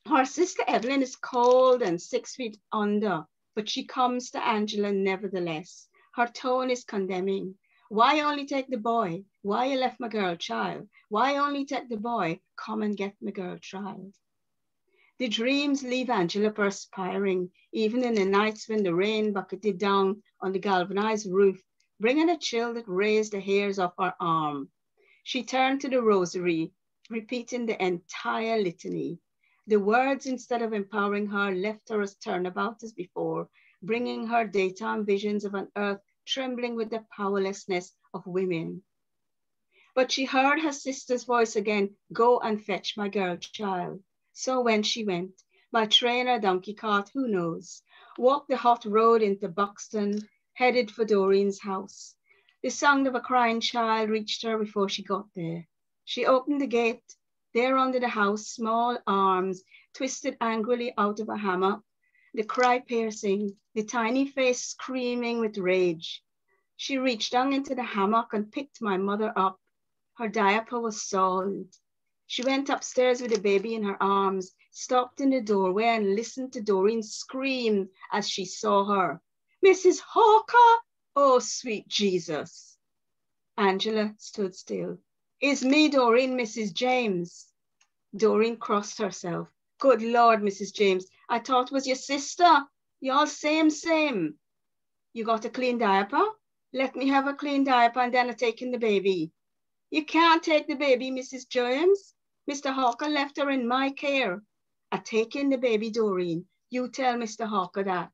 her sister Evelyn is cold and 6 feet under, but she comes to Angela nevertheless. Her tone is condemning. Why only take the boy? Why you left my girl child? Why only take the boy? Come and get my girl child. The dreams leave Angela perspiring, even in the nights when the rain bucketed down on the galvanized roof, bringing a chill that raised the hairs off her arm. She turned to the rosary, repeating the entire litany. The words, instead of empowering her, left her as turnabout as before, bringing her daytime visions of an earth trembling with the powerlessness of women. But she heard her sister's voice again, go and fetch my girl child. So when she went, by train or donkey cart, who knows, walked the hot road into Buxton, headed for Doreen's house. The sound of a crying child reached her before she got there. She opened the gate. There under the house, small arms twisted angrily out of a hammock, the cry piercing, the tiny face screaming with rage. She reached down into the hammock and picked my mother up. Her diaper was soiled. She went upstairs with the baby in her arms, stopped in the doorway and listened to Doreen scream as she saw her. Mrs. Hawker! Oh, sweet Jesus. Angela stood still. Is me, Doreen, Mrs. James? Doreen crossed herself. Good Lord, Mrs. James, I thought it was your sister. Y'all same. You got a clean diaper? Let me have a clean diaper and then I take in the baby. You can't take the baby, Mrs. James. Mr. Hawker left her in my care. I take in the baby, Doreen. You tell Mr. Hawker that.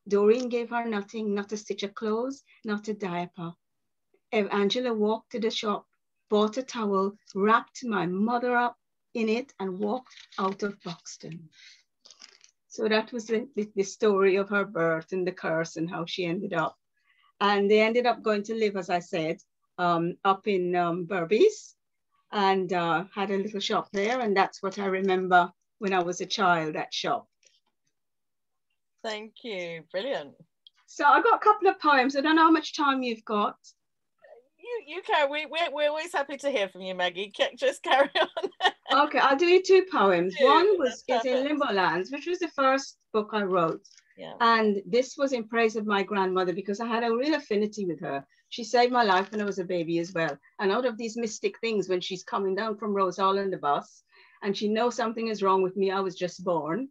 Doreen gave her nothing, not a stitch of clothes, not a diaper. Angela walked to the shop, bought a towel, wrapped my mother up in it and walked out of Buxton. So that was the story of her birth and the curse and how she ended up. And they ended up going to live, as I said, up in Berbice and had a little shop there. And that's what I remember when I was a child, that shop. Thank you. Brilliant. So I got a couple of poems. I don't know how much time you've got. You can. We're always happy to hear from you, Maggie. Just carry on. Okay, I'll do you two poems. One is in Limbo Lands, which was the first book I wrote. Yeah. And this was in praise of my grandmother because I had a real affinity with her. She saved my life when I was a baby as well. And out of these mystic things, when she's coming down from Rose Hall in the bus and she knows something is wrong with me, I was just born.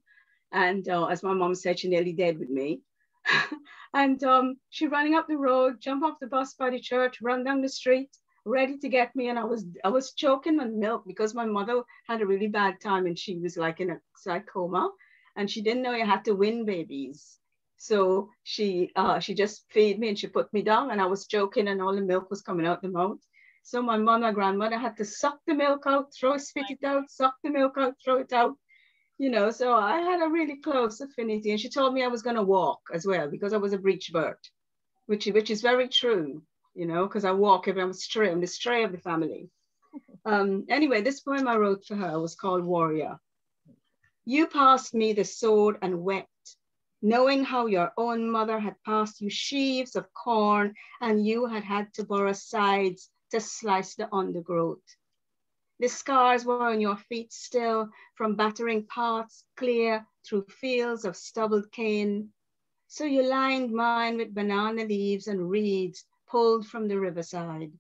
And as my mom said, she nearly dead with me. And she running up the road, jump off the bus by the church, run down the street, ready to get me. And I was choking on milk because my mother had a really bad time and she was like in a coma and she didn't know you had to win babies. So she just fed me and she put me down and I was choking and all the milk was coming out the mouth. So my grandmother had to suck the milk out, spit it out, suck the milk out, throw it out. You know, so I had a really close affinity and she told me I was going to walk as well because I was a breech bird, which is very true, you know, because I walk every, I'm the stray of the family. Anyway, this poem I wrote for her was called Warrior. You passed me the sword and wept, knowing how your own mother had passed you sheaves of corn and you had to borrow sides to slice the undergrowth. The scars were on your feet still from battering paths clear through fields of stubbled cane. So you lined mine with banana leaves and reeds pulled from the riverside,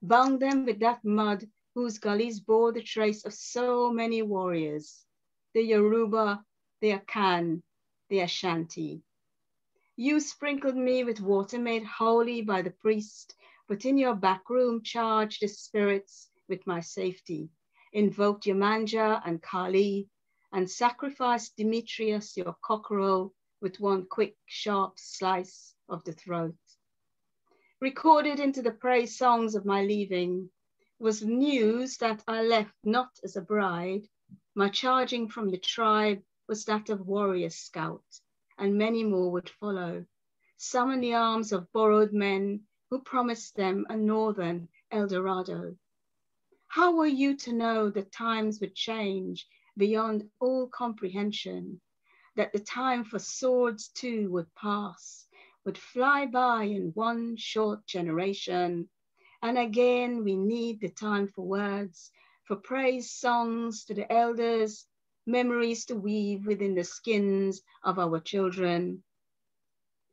bound them with that mud whose gullies bore the trace of so many warriors, the Yoruba, the Akan, the Ashanti. You sprinkled me with water made holy by the priest, but in your back room charged the spirits with my safety, invoked Yemanja and Kali, and sacrificed Demetrius, your cockerel, with one quick, sharp slice of the throat. Recorded into the praise songs of my leaving was news that I left not as a bride. My charging from the tribe was that of warrior scout, and many more would follow. Some in the arms of borrowed men who promised them a northern El Dorado. How were you to know that times would change beyond all comprehension, that the time for swords too would pass, would fly by in one short generation? And again, we need the time for words, for praise songs to the elders, memories to weave within the skins of our children.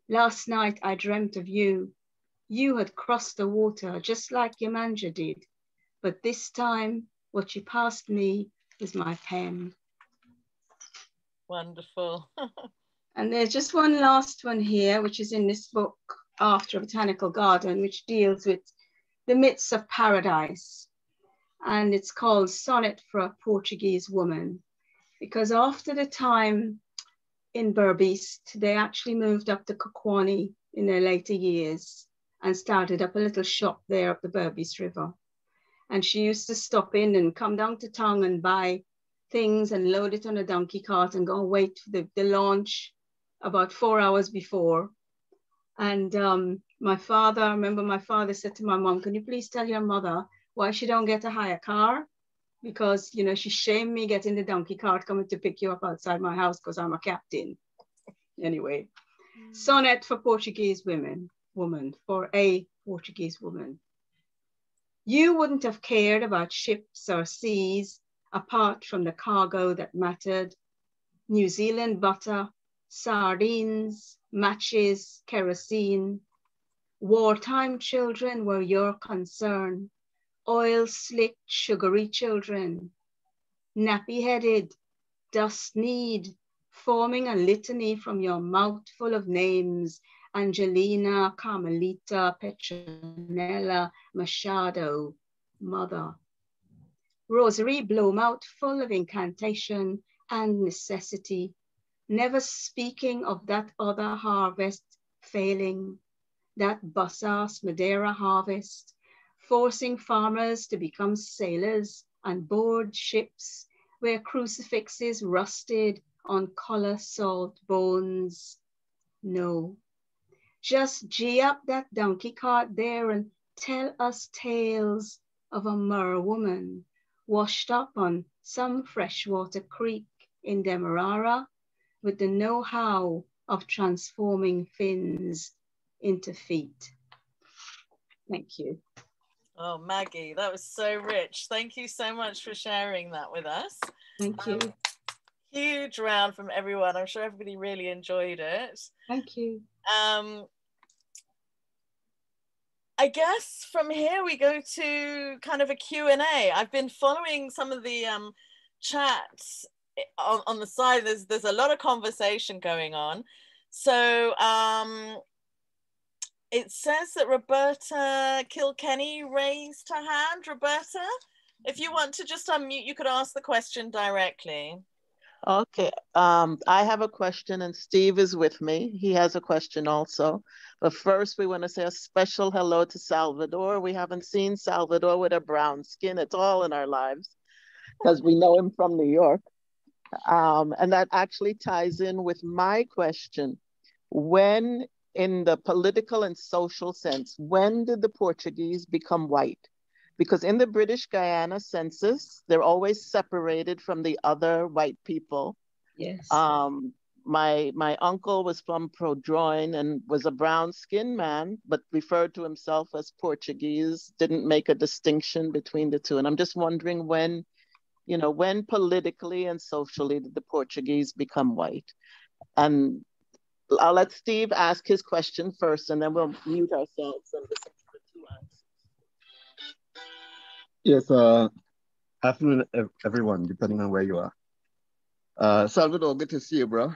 Last night, I dreamt of you. You had crossed the water just like Yemanja did. But this time, what you passed me was my pen. Wonderful. And there's just one last one here, which is in this book, After a Botanical Garden, which deals with the myths of paradise. And it's called Sonnet for a Portuguese Woman. because after the time in Berbice, they actually moved up to Kakwani in their later years and started up a little shop there up the Berbice River. And she used to stop in and come down to town and buy things and load it on a donkey cart and go wait for the launch about 4 hours before. And I remember my father said to my mom, can you please tell your mother why she don't get a hire car? Because, you know, she shamed me getting the donkey cart coming to pick you up outside my house because I'm a captain. Anyway, sonnet for Portuguese woman, for a Portuguese woman. You wouldn't have cared about ships or seas apart from the cargo that mattered. New Zealand butter, sardines, matches, kerosene. Wartime children were your concern. Oil-slicked, sugary children. Nappy-headed, dust-kneed, forming a litany from your mouth full of names. Angelina, Carmelita, Petronella, Machado, Mother. Rosary Blowmouth full of incantation and necessity, never speaking of that other harvest failing, that Bassas Madeira harvest, forcing farmers to become sailors and board ships where crucifixes rusted on color salt bones. No. Just gee up that donkey cart there and tell us tales of a mer woman washed up on some freshwater creek in Demerara with the know-how of transforming fins into feet. Thank you. Oh, Maggie, that was so rich. Thank you so much for sharing that with us. Thank you. Huge round from everyone. I'm sure everybody really enjoyed it. Thank you. I guess from here we go to kind of a Q&A. I've been following some of the chats on the side. There's a lot of conversation going on. So it says that Roberta Kilkenny raised her hand. Roberta, if you want to just unmute, you could ask the question directly. Okay, I have a question and Steve is with me. He has a question also. But first we want to say a special hello to Salvador. We haven't seen Salvador with a brown skin at all in our lives because we know him from New York. And that actually ties in with my question. When, in the political and social sense, when did the Portuguese become white? Because in the British Guyana census, they're always separated from the other white people. Yes. My uncle was from Prodroin and was a brown-skinned man, but referred to himself as Portuguese, didn't make a distinction between the two. And I'm just wondering when, you know, when politically and socially did the Portuguese become white? And I'll let Steve ask his question first, and then we'll mute ourselves and listen to the two answers. Yes, afternoon, everyone, depending on where you are. Salvador, good to see you, bro.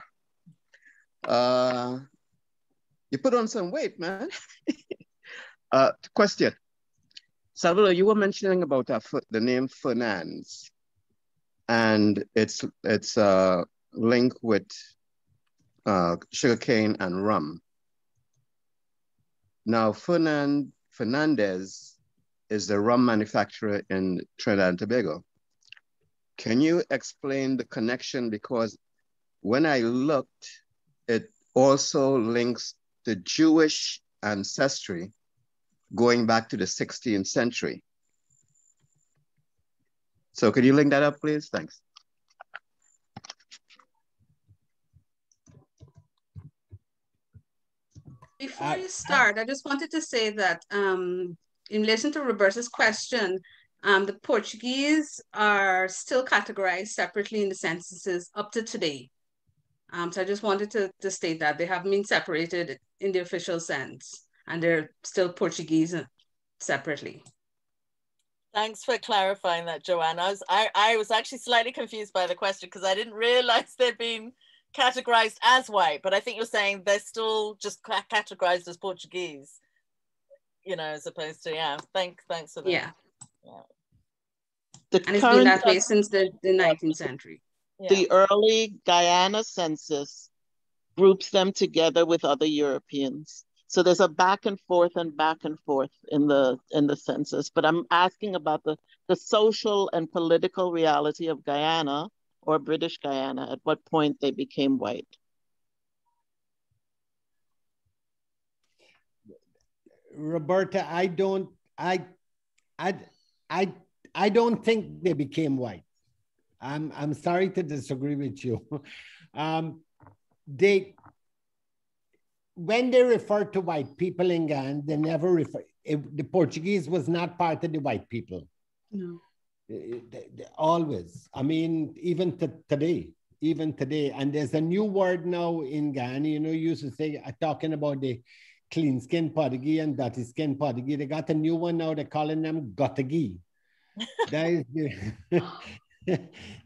You put on some weight, man. Question. Salvador, you were mentioning about the name Fernand's, and it's linked with sugarcane and rum. Now, Fernandez is the rum manufacturer in Trinidad and Tobago. Can you explain the connection? Because when I looked, it also links the Jewish ancestry going back to the 16th century. So could you link that up, please? Thanks. Before you start, I just wanted to say that in relation to Roberta's question, the Portuguese are still categorized separately in the censuses up to today. So I just wanted to state that they haven't been separated in the official sense, and they're still Portuguese separately. Thanks for clarifying that, Joanne. I was actually slightly confused by the question because I didn't realize they'd been categorized as white, but I think you're saying they're still just categorized as Portuguese, you know, as opposed to, yeah, thanks for that. Yeah. The and it's been that way since the 19th century. the early Guyana census groups them together with other Europeans. So there's a back and forth in the census. But I'm asking about the social and political reality of Guyana or British Guyana, at what point they became white. Roberta, I don't think they became white. I'm sorry to disagree with you. When they refer to white people in Guyana, they never refer. The Portuguese was not part of the white people. No. Always. I mean, even today. And there's a new word now in Guyana. You know, you used to say, talking about the clean skin Portuguese and dirty skin Portuguese. They got a new one now. They're calling them Gotagi. That is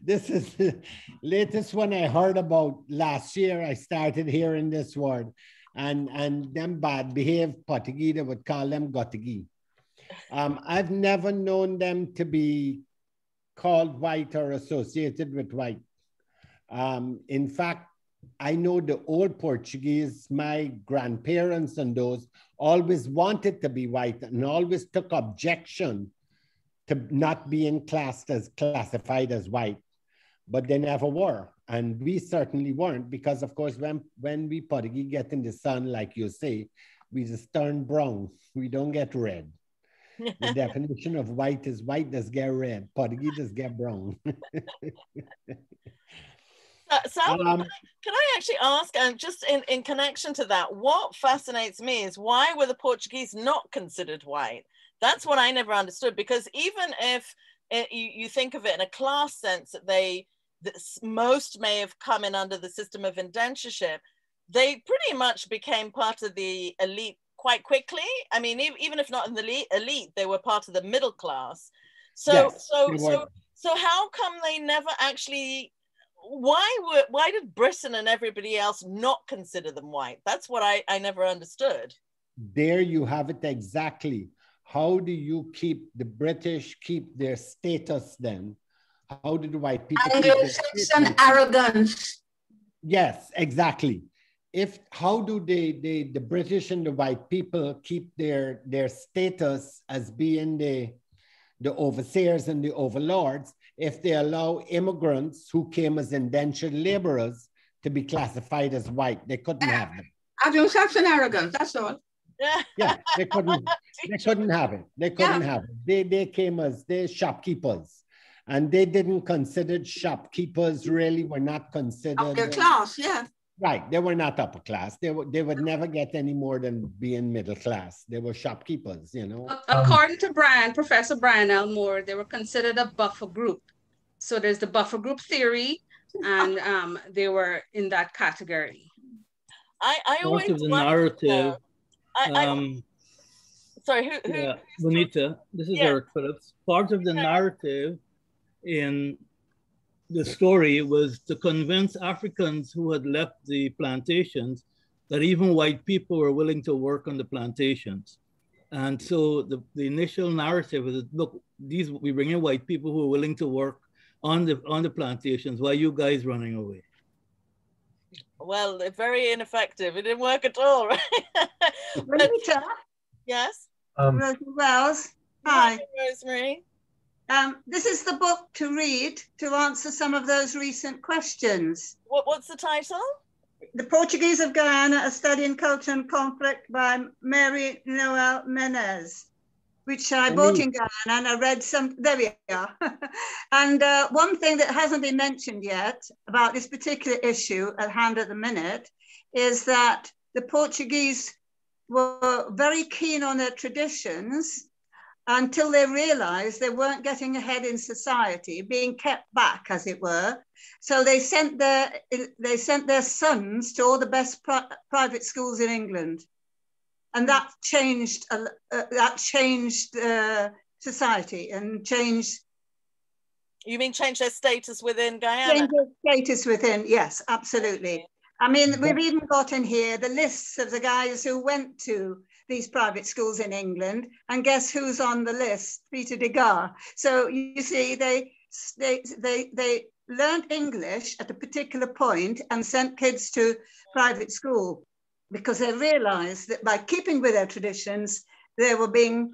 this is the latest one I heard about last year. I started hearing this word, and them bad behaved Portuguese, they would call them Gotagi. I've never known them to be called white or associated with white. In fact, I know the old Portuguese, my grandparents and those always wanted to be white and always took objection to not being classified as white, but they never were. And we certainly weren't, because of course, when we Portuguese get in the sun, like you say, we just turn brown. We don't get red. The definition of white is white does get red, Portuguese does get brown. Salvador, can I actually ask, and just in connection to that, what fascinates me is why were the Portuguese not considered white? That's what I never understood, because even if you think of it in a class sense, that most may have come in under the system of indentureship, they pretty much became part of the elite quite quickly. I mean, even if not in the elite, they were part of the middle class. So, yes, so how come they never actually? Why did Britain and everybody else not consider them white? That's what I never understood. There you have it exactly. How do you keep the British keep their status then? How did the white people Anglo-Saxon arrogance. Yes, exactly. How do the British and the white people keep their status as being the overseers and the overlords if they allow immigrants who came as indentured laborers to be classified as white? They couldn't have them. Anglo-Saxon arrogance, that's all. Yeah, they couldn't have it. They couldn't have it. They came as shopkeepers, and they didn't consider shopkeepers really were not considered upper class, yeah. Right, they were not upper class. They would never get any more than being middle class. They were shopkeepers, you know. According to Professor Brian Elmore, they were considered a buffer group. So there's the buffer group theory, and they were in that category. I always part of the narrative. Sorry, who? Yeah, Bonita, this is Eric Phillips. Part of the narrative in the story was to convince Africans who had left the plantations that even white people were willing to work on the plantations. And so the initial narrative is, look, we bring in white people who are willing to work on the plantations. Why are you guys running away? Well, they're very ineffective. It didn't work at all, right? Rita? Yes? Rosemary Wells. Hi. Rosemary. This is the book to read to answer some of those recent questions. What's the title? The Portuguese of Guyana, A Study in Culture and Conflict by Mary Noel Menez, which I bought in Guyana, and I read some, there we are. And one thing that hasn't been mentioned yet about this particular issue at hand at the minute is that the Portuguese were very keen on their traditions until they realized they weren't getting ahead in society, being kept back, as it were. So they sent their sons to all the best private schools in England, and that changed society and changed. You mean change their status within Guyana? Change their status within, yes, absolutely. I mean, we've even got in here the lists of the guys who went to these private schools in England, and guess who's on the list? Peter de Caires. So you see, they learned English at a particular point and sent kids to private school because they realized that by keeping with their traditions, they were slowing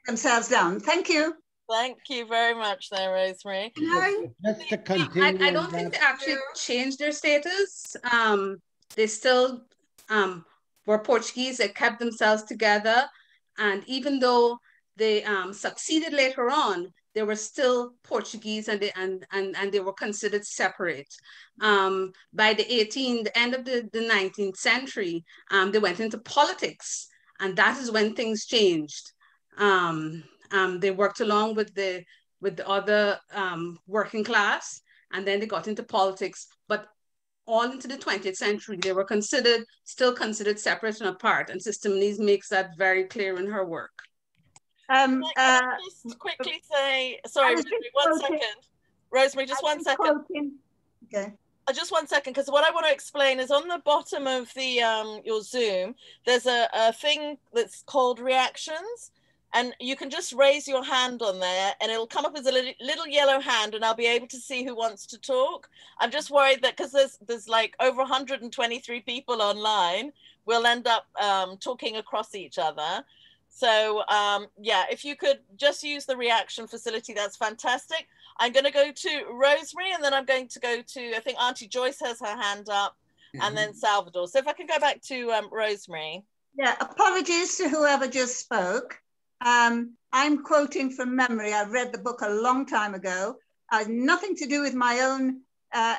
themselves down. Thank you. Thank you very much there, Rosemary. Just to continue. I don't think they actually changed their status. They still were Portuguese. They kept themselves together. And even though they succeeded later on, they were still Portuguese and they were considered separate. By the end of the 19th century, they went into politics. And that is when things changed. They worked along with the other working class, and then they got into politics. But all into the 20th century, they were still considered separate and apart. And Sister Melisa makes that very clear in her work. Can I just quickly say, sorry, one second. Rosemary, just 1 second. Okay. Just 1 second, because what I want to explain is on the bottom of the your Zoom, there's a thing that's called reactions. And you can just raise your hand on there and it'll come up as a little yellow hand and I'll be able to see who wants to talk. I'm just worried that because there's like over 123 people online, we'll end up talking across each other. So yeah, if you could just use the reaction facility, that's fantastic. I'm going to go to Rosemary and then I'm going to go to, I think Auntie Joyce has her hand up and then Salvador. So if I can go back to Rosemary. Yeah, apologies to whoever just spoke. I'm quoting from memory. I read the book a long time ago. It has nothing to do with my own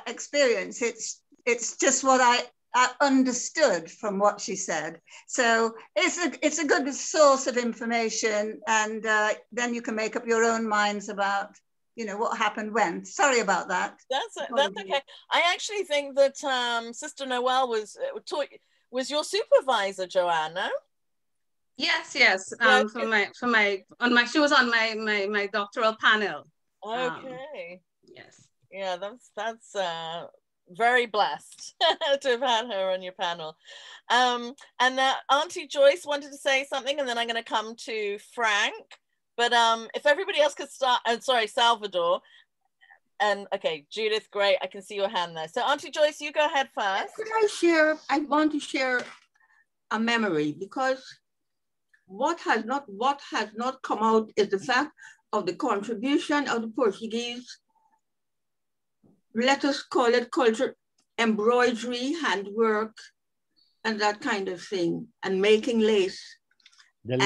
experience. It's just what I understood from what she said. So it's a good source of information, and then you can make up your own minds about what happened when. Sorry about that. That's okay. I actually think that Sister Noel was your supervisor, Joanne, no? Yes. She was on my doctoral panel. Okay. Yes. Yeah, that's very blessed to have had her on your panel. And Auntie Joyce wanted to say something, and then I'm going to come to Frank. But if everybody else could start, and sorry, Salvador. And okay, Judith, great. I can see your hand there. So Auntie Joyce, you go ahead first. I want to share a memory, because what has not come out is the fact of the contribution of the Portuguese, let us call it culture, embroidery, handwork, and that kind of thing, and making lace. Does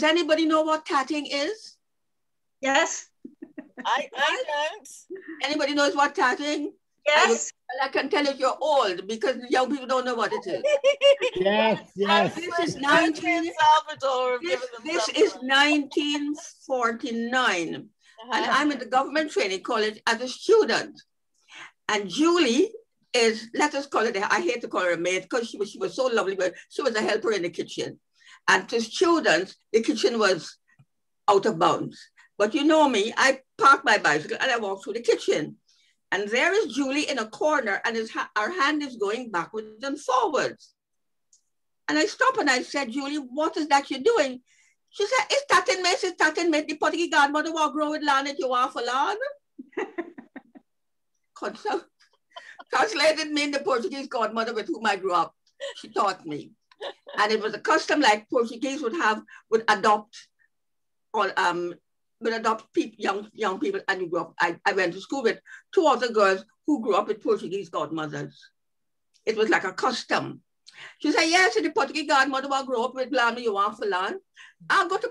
anybody know what tatting is? Yes. I don't. Anybody knows what tatting? Yes. I can tell you you're old, because young people don't know what it is. Yes. This is 1949. And I'm at the government training college as a student. And Julie is, let us call it, I hate to call her a maid because she was so lovely, but she was a helper in the kitchen. And to students, the kitchen was out of bounds. But you know me, I park my bicycle and I walk through the kitchen. And there is Julie in a corner, and our hand is going backwards and forwards. And I stopped and I said, Julie, what is that you're doing? She said, it's tatting, miss, it's tatting, miss. The Portuguese godmother will grow with land that you want for land. Translated mean the Portuguese godmother with whom I grew up. She taught me. And it was a custom like Portuguese would adopt young people, and you grew up. I went to school with two other girls who grew up with Portuguese godmothers. It was like a custom. She said, yes, the Portuguese godmother will grow up with land you want for land. I'll go to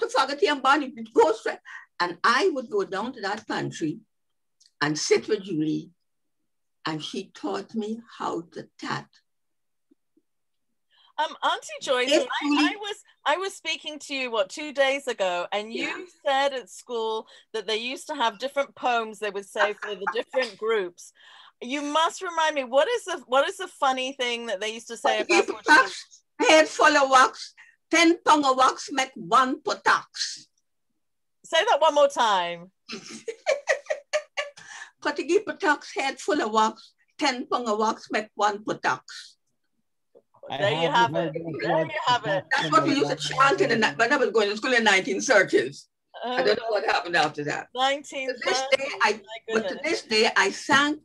Fogarty and Barney, go straight. And I would go down to that pantry and sit with Julie, and she taught me how to tat. Auntie Joyce, I was speaking to you 2 days ago, and you said at school that they used to have different poems they would say for the different groups. You must remind me, what is the funny thing that they used to say about Portuguese? Head full of wax, 10 pounds of wax make 1 potax. Say that one more time. Portuguese potax, head full of wax, 10 pounds of wax make 1 potax. There you have it. There you have it. That's what we used to chant when I was going to school in the 1930s. I don't know what happened after that. 1930. To this day, I thank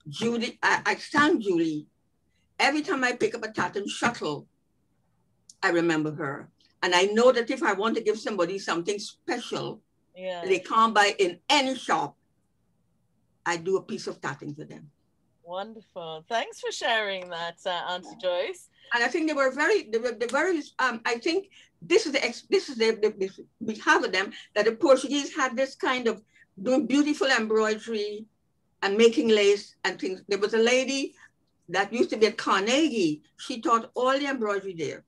Julie. I thank Julie. Every time I pick up a tartan shuttle, I remember her. And I know that if I want to give somebody something special, they can't buy in any shop, I do a piece of tartan for them. Wonderful. Thanks for sharing that, Auntie Joyce. And I think they were very, I think this is the behalf of them, that the Portuguese had this kind of doing beautiful embroidery and making lace and things. There was a lady that used to be at Carnegie. She taught all the embroidery there.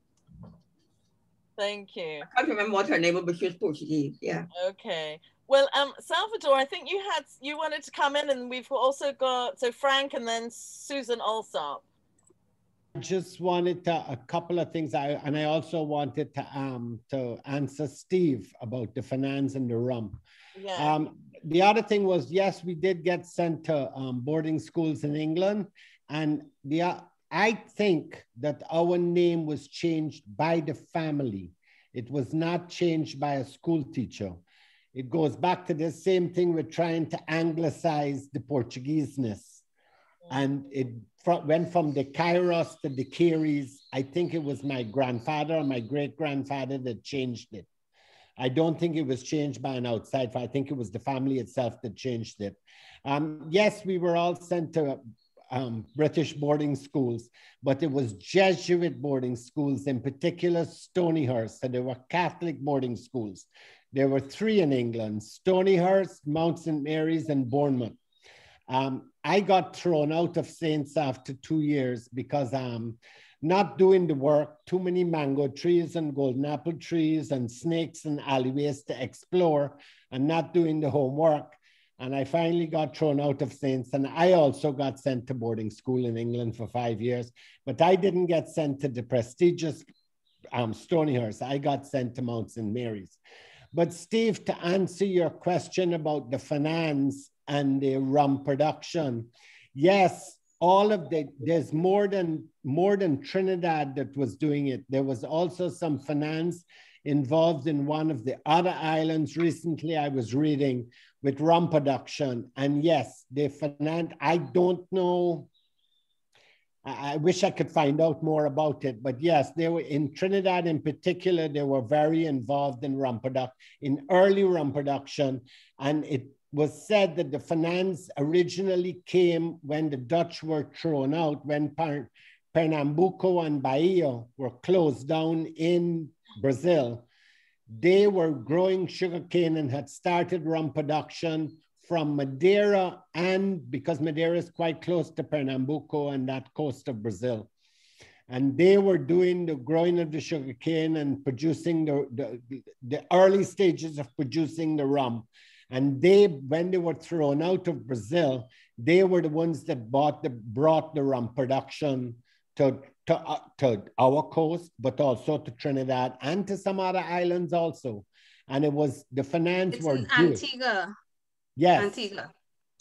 Thank you. I can't remember what her name was, but she was Portuguese. Yeah. Okay. Well, Salvador, I think you wanted to come in, and we've also got Frank and then Susan Alsop. I just wanted to a couple of things. I also wanted to answer Steve about the finance and the rum. Yeah. The other thing was, yes, we did get sent to boarding schools in England, and I think that our name was changed by the family. It was not changed by a school teacher. It goes back to the same thing with trying to anglicize the Portugueseness. And it went from De Caires to De Caires. I think it was my grandfather or my great-grandfather that changed it. I don't think it was changed by an outsider. I think it was the family itself that changed it. Yes, we were all sent to British boarding schools, but it was Jesuit boarding schools, in particular Stonyhurst. So they were Catholic boarding schools. There were 3 in England: Stonyhurst, Mount St. Mary's, and Bournemouth. I got thrown out of Saints after 2 years because not doing the work, too many mango trees and golden apple trees and snakes and alleyways to explore, and not doing the homework. And I finally got thrown out of Saints, and I also got sent to boarding school in England for 5 years, but I didn't get sent to the prestigious Stonyhurst. I got sent to Mount St. Mary's. But Steve, to answer your question about the finance and the rum production, yes, there's more than Trinidad that was doing it. There was also some finance involved in one of the other islands. Recently, I was reading with rum production, and yes, they finance. I don't know. I wish I could find out more about it, but yes, they were in Trinidad in particular. They were very involved in early rum production, and it was said that the finance originally came when the Dutch were thrown out, when Pernambuco and Bahia were closed down in Brazil. They were growing sugarcane and had started rum production from Madeira, and because Madeira is quite close to Pernambuco and that coast of Brazil. And they were doing the growing of the sugarcane and producing the early stages of producing the rum. And when they were thrown out of Brazil, they were the ones that brought the rum production to our coast, but also to Trinidad and to some other islands also. And it was the finance were Jewish. Antigua. Yes. Antigua.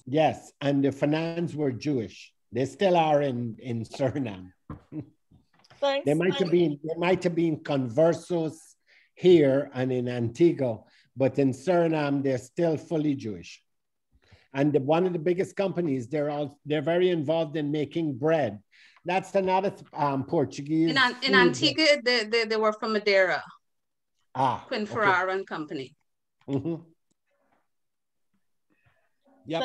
Yes, and the finance were Jewish. They still are in Suriname. Thanks. There might have been conversos here and in Antigua, but in Suriname they're still fully Jewish. And one of the biggest companies, they're very involved in making bread. That's another Portuguese. In Antigua, they were from Madeira. Quinn Ferrara and Company. Mm-hmm. Yep.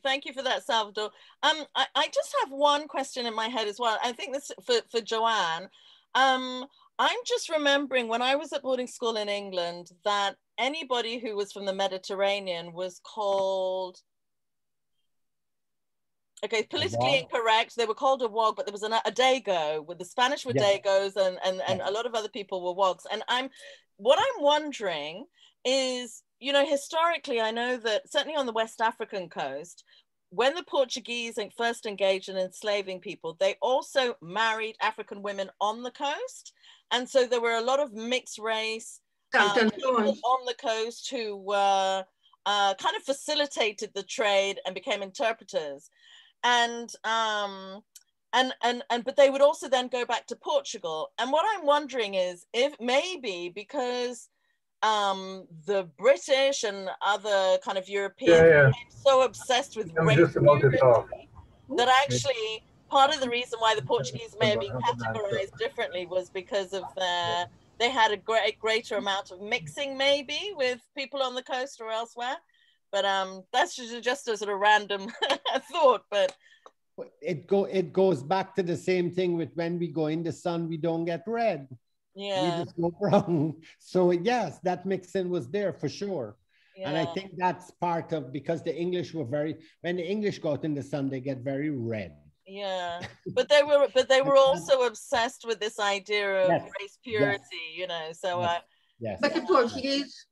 Thank you for that, Salvador. I just have one question in my head as well. I think this for Joanne. I'm just remembering when I was at boarding school in England that anybody who was from the Mediterranean was called, okay, politically incorrect, they were called a wog, but there was a dago. With the Spanish were dagos, and a lot of other people were wogs. And what I'm wondering is, you know, historically, I know that certainly on the West African coast, when the Portuguese first engaged in enslaving people, they also married African women on the coast. And so there were a lot of mixed race people on the coast who were kind of facilitated the trade and became interpreters. But they would also then go back to Portugal. And what I'm wondering is if maybe because the British and other kind of Europeans became so obsessed with race purity that actually part of the reason why the Portuguese may have been categorized differently was because of they had a greater amount of mixing maybe with people on the coast or elsewhere. But that's just a sort of random thought. But it goes back to the same thing with when we go in the sun, we don't get red. Yeah. We just go brown. So yes, that mixing was there for sure. Yeah. And I think that's part of, because the English were when the English go out in the sun, they get very red. Yeah, but they were also obsessed with this idea of race purity, you know. So but the Portuguese,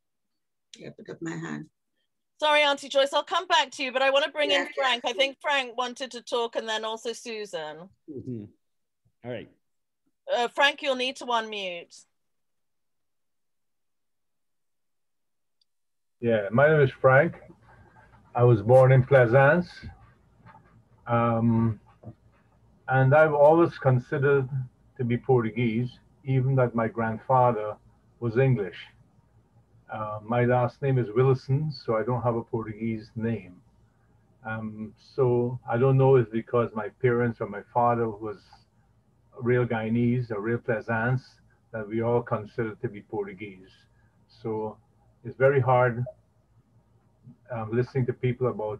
put up my hand. Sorry, Auntie Joyce, I'll come back to you, but I want to bring in Frank. I think Frank wanted to talk, and then also Susan. Mm-hmm. All right. Frank, you'll need to unmute. Yeah, my name is Frank. I was born in Plaisance. And I've always considered to be Portuguese, even that my grandfather was English. My last name is Willison, so I don't have a Portuguese name. So I don't know if because my parents or my father was real Guyanese or real Plaisance that we all consider to be Portuguese. So it's very hard listening to people about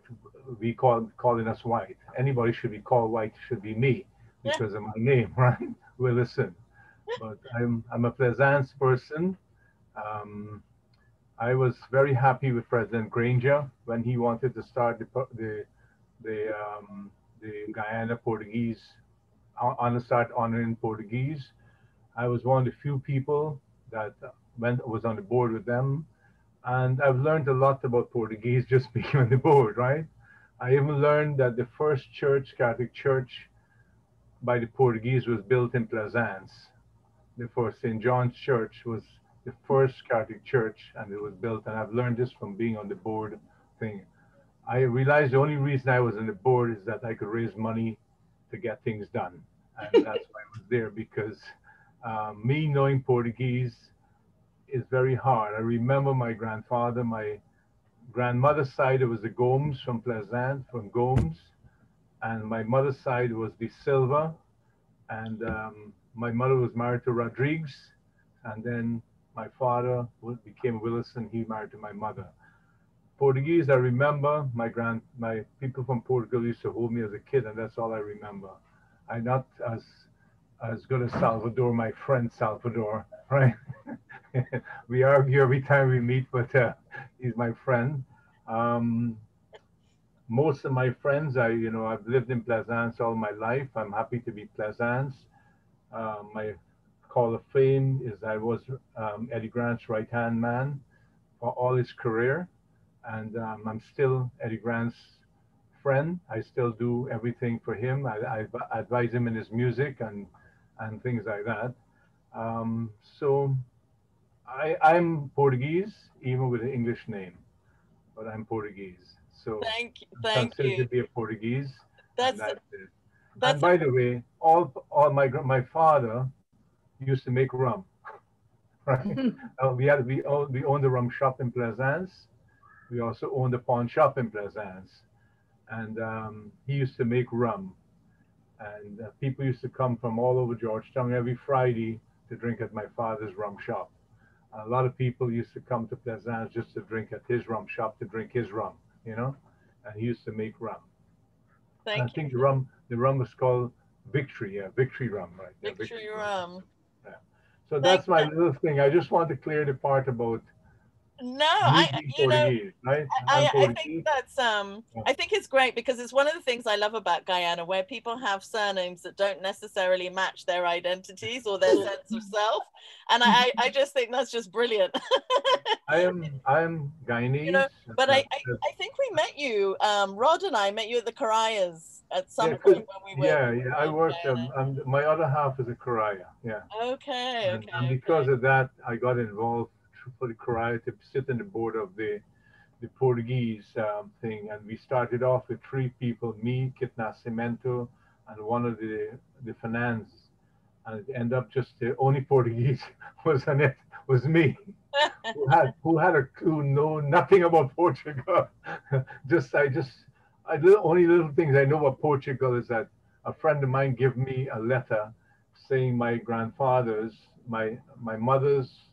calling us white. Anybody should be called white should be me because of my name, right? Willison. But I'm a Plaisance person. I was very happy with President Granger when he wanted to start the Guyana Portuguese, start honoring Portuguese. I was one of the few people that was on the board with them. And I've learned a lot about Portuguese just being on the board, right? I even learned that the first church, Catholic church, by the Portuguese was built in Plaisance. The first St. John's Church was the first Catholic church, and it was built. And I've learned this from being on the board thing. I realized the only reason I was on the board is that I could raise money to get things done. And that's why I was there, because me knowing Portuguese is very hard. I remember my grandfather, my grandmother's side, it was the Gomes from Plaisance, from Gomes. And my mother's side was the Silva. And my mother was married to Rodriguez. And then my father became Willison. He married to my mother. Portuguese, I remember my people from Portugal used to hold me as a kid, and that's all I remember. I'm not as good as Salvador, my friend Salvador, right? We argue every time we meet, but he's my friend. Most of my friends, I've lived in Plaisance all my life. I'm happy to be Plaisance. My call of fame is I was Eddie Grant's right-hand man for all his career. And I'm still Eddie Grant's friend. I still do everything for him. I advise him in his music and things like that. So I'm Portuguese, even with an English name, but I'm Portuguese. So thank I'm considered you. to be a Portuguese. That's it. That's and by the way, all my father used to make rum. Right? we owned a rum shop in Plaisance. We also owned a pawn shop in Plaisance, and he used to make rum. And people used to come from all over Georgetown every Friday to drink at my father's rum shop. A lot of people used to come to Plaisance just to drink at his rum shop, to drink his rum, and he used to make rum. I think the rum was called Victory, Victory rum, right? Victory rum. Yeah. So that's my little thing. I just want to clear the part about I think that's I think it's great because it's one of the things I love about Guyana, where people have surnames that don't necessarily match their identities or their sense of self, and I just think that's just brilliant. I am Guyanese, but I think we met you, Rod and I met you at the Carayas at some point when we were. Yeah, I worked. My other half is a Caraya. Yeah. Okay. And because of that, I got involved for the Caraya to sit in the board of the Portuguese thing, and we started off with 3 people: me, Kit Nascimento, and one of the finance. And it ended up just the only Portuguese was on it was me. who had a clue, know nothing about Portugal. Only little things I know about Portugal is that a friend of mine gave me a letter saying my grandfather's, my mother's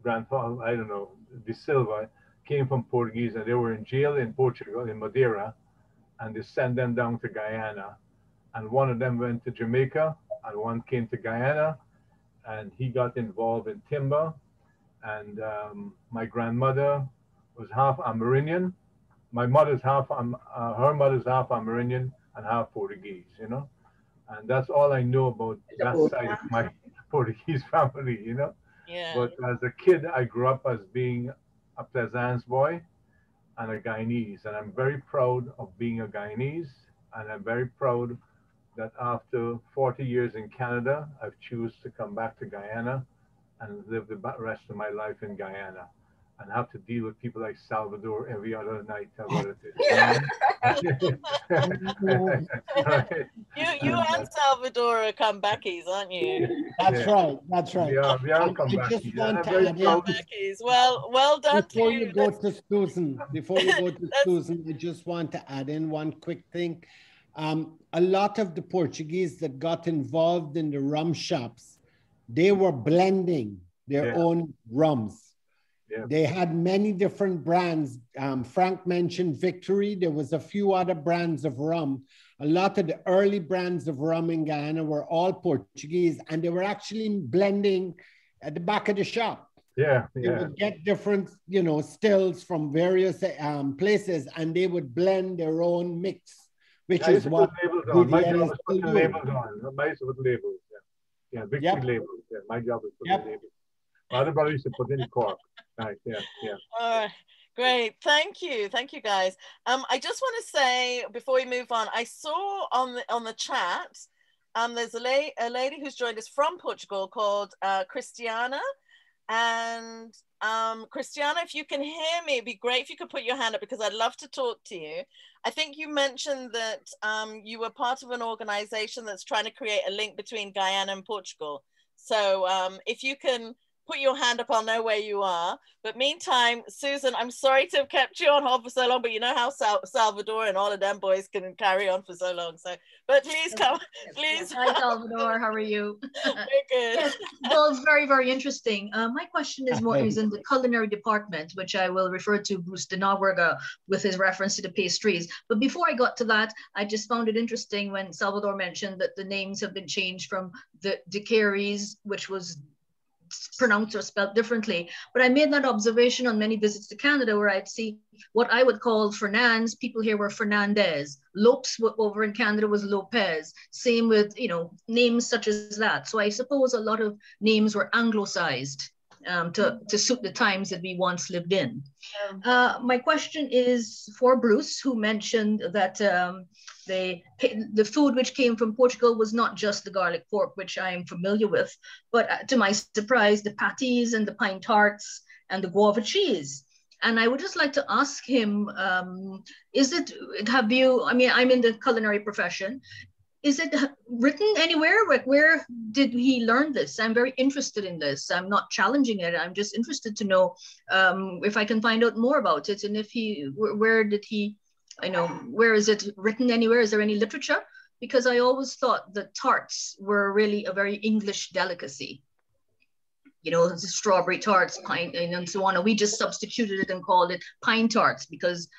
grandfather, I don't know, De Silva, came from Portuguese, and they were in jail in Portugal, in Madeira, and they sent them down to Guyana. And one of them went to Jamaica, and one came to Guyana, and he got involved in timber. And my grandmother was half Amerindian. My mother's half, her mother's half Amerindian and half Portuguese, you know? And that's all I know about that side of my Portuguese family, you know? Yeah. But as a kid, I grew up as being a Plaisance boy and a Guyanese. And I'm very proud of being a Guyanese. And I'm very proud that after 40 years in Canada, I've chosen to come back to Guyana and live the rest of my life in Guyana and have to deal with people like Salvador every other night. What it is. You and Salvador are comebackies, aren't you? That's right. That's right. We are comebackies. Well done. Before you go to Susan, I just want to add in one quick thing. A lot of the Portuguese that got involved in the rum shops, they were blending their own rums. Yeah. They had many different brands. Frank mentioned Victory. There was a few other brands of rum. A lot of the early brands of rum in Guyana were all Portuguese, and they were actually blending at the back of the shop. Yeah, They would get different, stills from various places, and they would blend their own mix, which is what my job is putting labels on. My job with labels. Yeah, Victory labels. Yeah, my job is putting labels. Other brothers used to put in cork. Right, yeah. All right, great. Thank you guys. I just want to say before we move on, I saw on the chat, there's a lady who's joined us from Portugal called Christiana, and Christiana, if you can hear me, it'd be great if you could put your hand up because I'd love to talk to you. I think you mentioned that you were part of an organization that's trying to create a link between Guyana and Portugal. So if you can put your hand up, I'll know where you are. But meantime, Susan, I'm sorry to have kept you on hold for so long, but you know how Salvador and all of them boys can carry on for so long. So, but please come, please. Hi, Salvador, how are you? Very good. Yes, well, it's very, very interesting. My question is in the culinary department, which I will refer to Bruce de Nobrega with his reference to the pastries. But before I got to that, I just found it interesting when Salvador mentioned that the names have been changed from the De Caires, which was pronounced or spelled differently. But I made that observation on many visits to Canada where I'd see what I would call Fernandes. People here were Fernandez. Lopes over in Canada was Lopez. Same with, names such as that. So I suppose a lot of names were anglicized to suit the times that we once lived in. My question is for Bruce, who mentioned that the food which came from Portugal was not just the garlic pork, which I am familiar with, but to my surprise, the patties and the pine tarts and the guava cheese. And I would just like to ask him, I'm in the culinary profession. Is it written anywhere? Like, where did he learn this? I'm very interested in this. I'm not challenging it. I'm just interested to know if I can find out more about it. And where is it written anywhere? Is there any literature? Because I always thought that tarts were really a very English delicacy. The strawberry tarts, pine, and so on. And we just substituted it and called it pine tarts because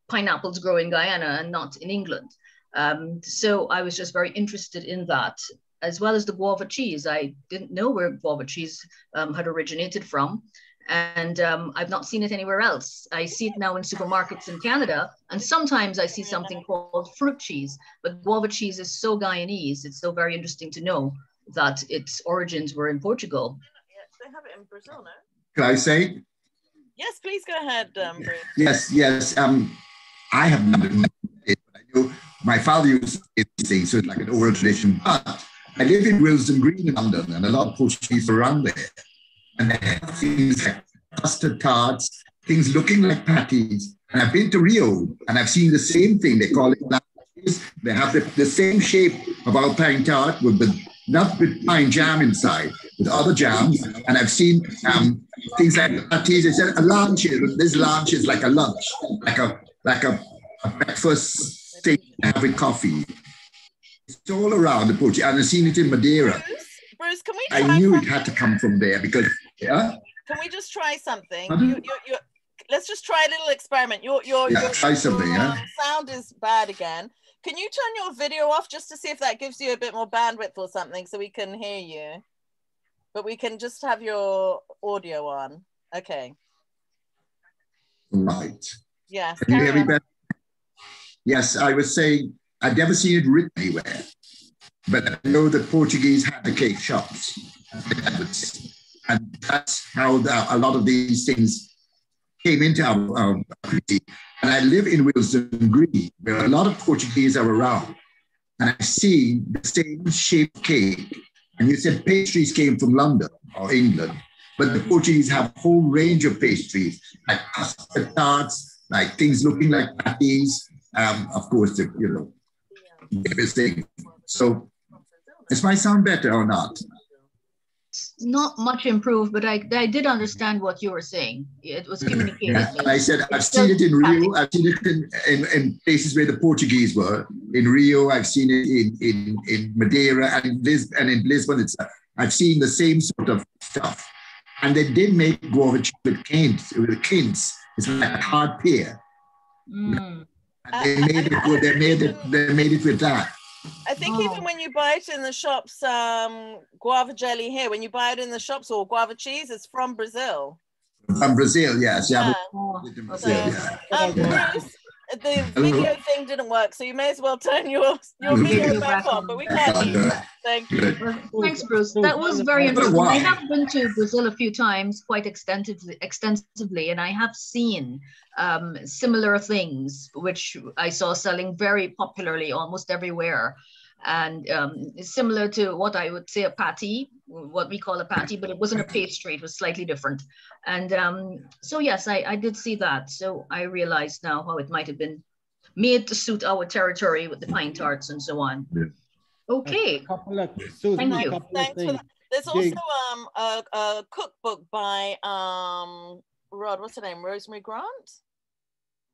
pineapples grow in Guyana and not in England. So I was just very interested in that, as well as the guava cheese. I didn't know where guava cheese had originated from, and I've not seen it anywhere else. I see it now in supermarkets in Canada, and sometimes I see something called fruit cheese, but guava cheese is so Guyanese. It's so very interesting to know that its origins were in Portugal. They have it in Brazil, no? Can I say? Yes, please go ahead, Bruce. Yes. I have not done it, but I know my father used to say, so it's like an oral tradition. But I live in Willesden Green in London, and a lot of Portuguese are around there. And they have things like custard tarts, things looking like patties. And I've been to Rio, and I've seen the same thing. They call it patties. They have the same shape of our pine tart with the not with pine jam inside, with other jams. And I've seen things like lattes. They said a lunch. This lunch is like a lunch, like a breakfast steak with coffee. It's all around the Portuguese, and I've seen it in Madeira. Bruce, can we? I knew it had to come from there because, yeah. Can we just try something? Let's just try a little experiment. Your try something. Sound is bad again. Can you turn your video off just to see if that gives you a bit more bandwidth or something, so we can hear you? But we can just have your audio on. Okay. Right. Yes. Can you hear me better? Yes, I was saying I've never seen it written anywhere, but I know that Portuguese had the cake shops. And that's how a lot of these things came into our community. And I live in Wilson Green, where a lot of Portuguese are around. And I see the same shaped cake. And you said pastries came from London or England, but the Portuguese have a whole range of pastries, like pasta tarts, like things looking like patties. Of course, everything. So, does my sound better or not? Not much improved, but I did understand what you were saying. It was communicated. Yeah. I said I've seen it in Rio. I've seen it in places where the Portuguese were. In Rio, I've seen it in Madeira and in Lisbon. I've seen the same sort of stuff. And they did make guava with quince. It's like a hard pear. And they made it with that. I think even when you buy it in the shops, guava jelly here, when you buy it in the shops, or guava cheese, it's from Brazil. From Brazil, yes. Yeah. Bruce, the video thing didn't work, so you may as well turn your video back on, but we can't hear you. Thank you. Thanks, Bruce. That was very interesting. I have been to Brazil a few times, quite extensively, and I have seen similar things, which I saw selling very popularly almost everywhere. And similar to what I would say a patty, what we call a patty, but it wasn't a pastry, it was slightly different. And so yes, I did see that. So I realized now how it might have been made to suit our territory with the pine tarts and so on. Yeah. Okay. Thank you. Thanks for that. There's also a cookbook by Rod, what's her name? Rosemary Grant?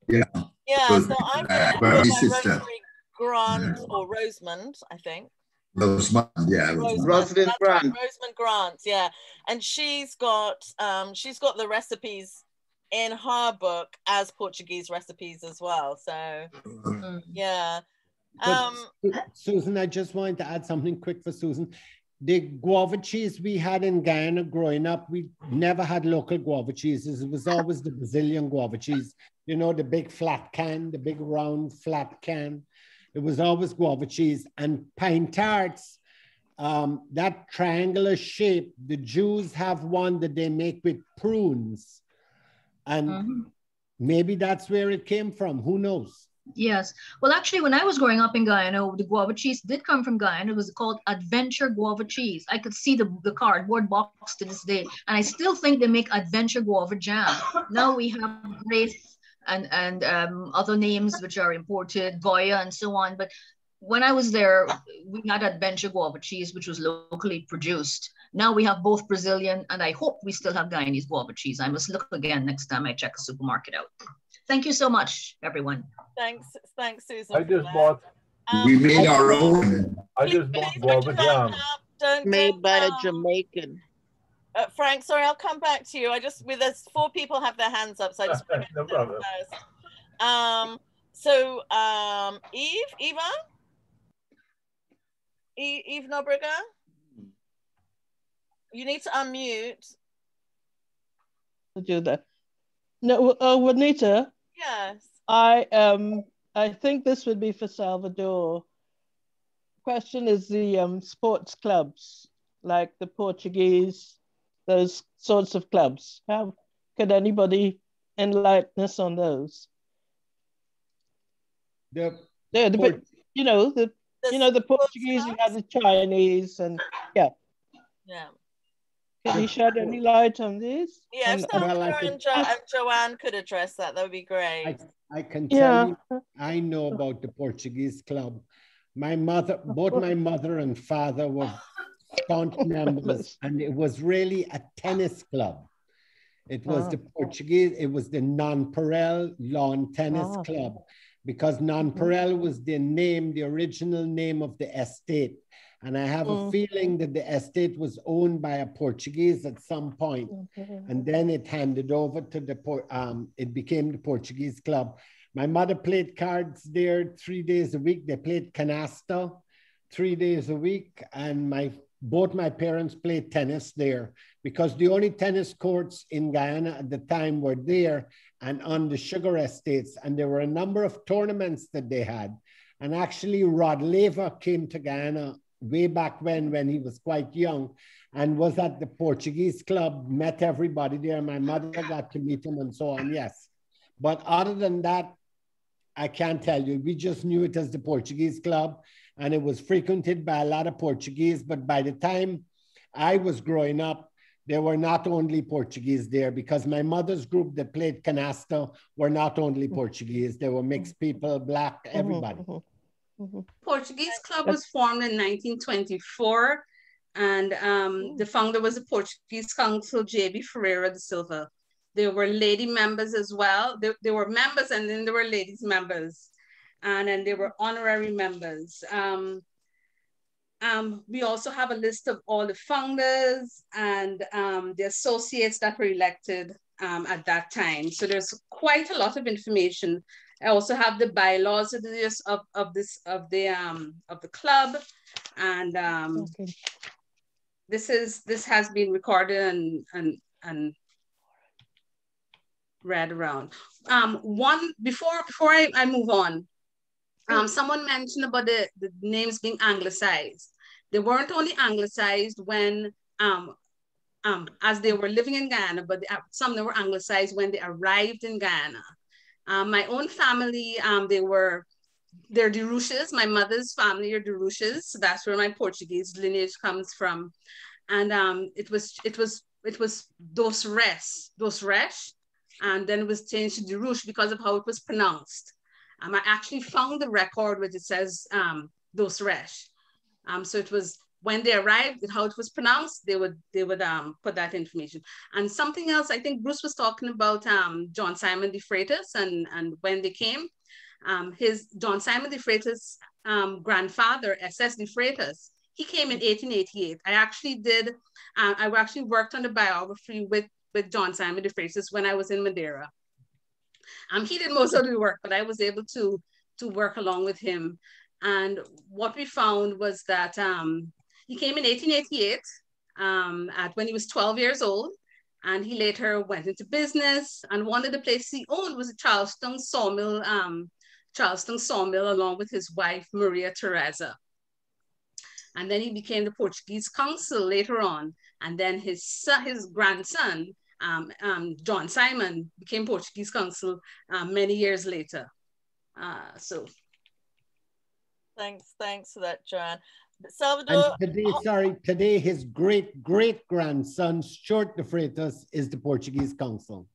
Yeah. Yeah, so I've read it by Rosemary Grant, or Rosamond, I think. Rosamond, yeah. Rosamond Grant. Rosamond Grant, yeah. And she's got the recipes in her book as Portuguese recipes as well. So yeah. Susan, I just wanted to add something quick for Susan. The guava cheese we had in Guyana growing up, we never had local guava cheeses. It was always the Brazilian guava cheese. You know, the big flat can, the big round flat can. It was always guava cheese. And pine tarts, that triangular shape, the Jews have one that they make with prunes. And maybe that's where it came from. Who knows? Yes. Well, actually, when I was growing up in Guyana, the guava cheese did come from Guyana. It was called Adventure Guava Cheese. I could see the cardboard box to this day. And I still think they make Adventure Guava Jam. Now we have Grace and other names which are imported, Goya and so on. But when I was there, we had Adventure Guava Cheese, which was locally produced. Now we have both Brazilian, and I hope we still have Guyanese guava cheese. I must look again next time I check a supermarket out. Thank you so much, everyone. Thanks, Susan. I just bought. We made our own. I just bought guava jam. Made by a Jamaican. Frank, sorry, I'll come back to you. There's 4 people have their hands up, so I just want to no problem. Eve Nobrega, you need to unmute. I'll do that. No, Juanita. Yes. I think this would be for Salvador. Question is the sports clubs, like the Portuguese, those sorts of clubs. How could anybody enlighten us on those? The Portuguese, you have the Chinese, and yeah. Can you shed any light on this? Yeah, if Salvador and Joanne could address that, that would be great. I can tell you, I know about the Portuguese club. Both my mother and father were staunch members, and it was really a tennis club. It was the Portuguese, it was the Nonpareil Lawn Tennis Club, because Nonpareil was the name, the original name of the estate. And I have a feeling that the estate was owned by a Portuguese at some point. And then it handed over to the, it became the Portuguese club. My mother played cards there 3 days a week. They played canasta 3 days a week. And both my parents played tennis there, because the only tennis courts in Guyana at the time were there and on the sugar estates. And there were a number of tournaments that they had. And actually Rod Laver came to Guyana way back when he was quite young, and was at the Portuguese club, met everybody there. My mother got to meet him and so on, yes. But other than that, I can't tell you. We just knew it as the Portuguese club, and it was frequented by a lot of Portuguese. But by the time I was growing up, there were not only Portuguese there, because my mother's group that played canasta were not only Portuguese. There were mixed people, black, everybody. Portuguese club was formed in 1924, and the founder was the Portuguese consul J.B. Ferreira de Silva. There were lady members as well. There were members, and then there were ladies members, and then there were honorary members. We also have a list of all the founders and the associates that were elected at that time. So there's quite a lot of information. I also have the bylaws of the club, and this has been recorded and read around. Before I move on, someone mentioned about the names being anglicized. They weren't only anglicized when as they were living in Guyana, but some of them were anglicized when they arrived in Guyana. My own family, they're De Roches. My mother's family are De Roches, so that's where my Portuguese lineage comes from. And it was Dos Resh, and then it was changed to De Roche because of how it was pronounced. I actually found the record which it says Dos Resh. So it was when they arrived, how it was pronounced, they would put that information. And something else, I think Bruce was talking about John Simon de Freitas and when they came. John Simon de Freitas' grandfather, S.S. de Freitas, he came in 1888. I actually worked on the biography with John Simon de Freitas when I was in Madeira. He did most of the work, but I was able to work along with him. And what we found was that he came in 1888 when he was 12 years old, and he later went into business. And one of the places he owned was a Charleston sawmill along with his wife, Maria Teresa. And then he became the Portuguese consul later on. And then his grandson, John Simon, became Portuguese consul many years later. Thanks for that, Joanne. Salvador. And today his great-grandson, Stuart de Freitas, is the Portuguese consul.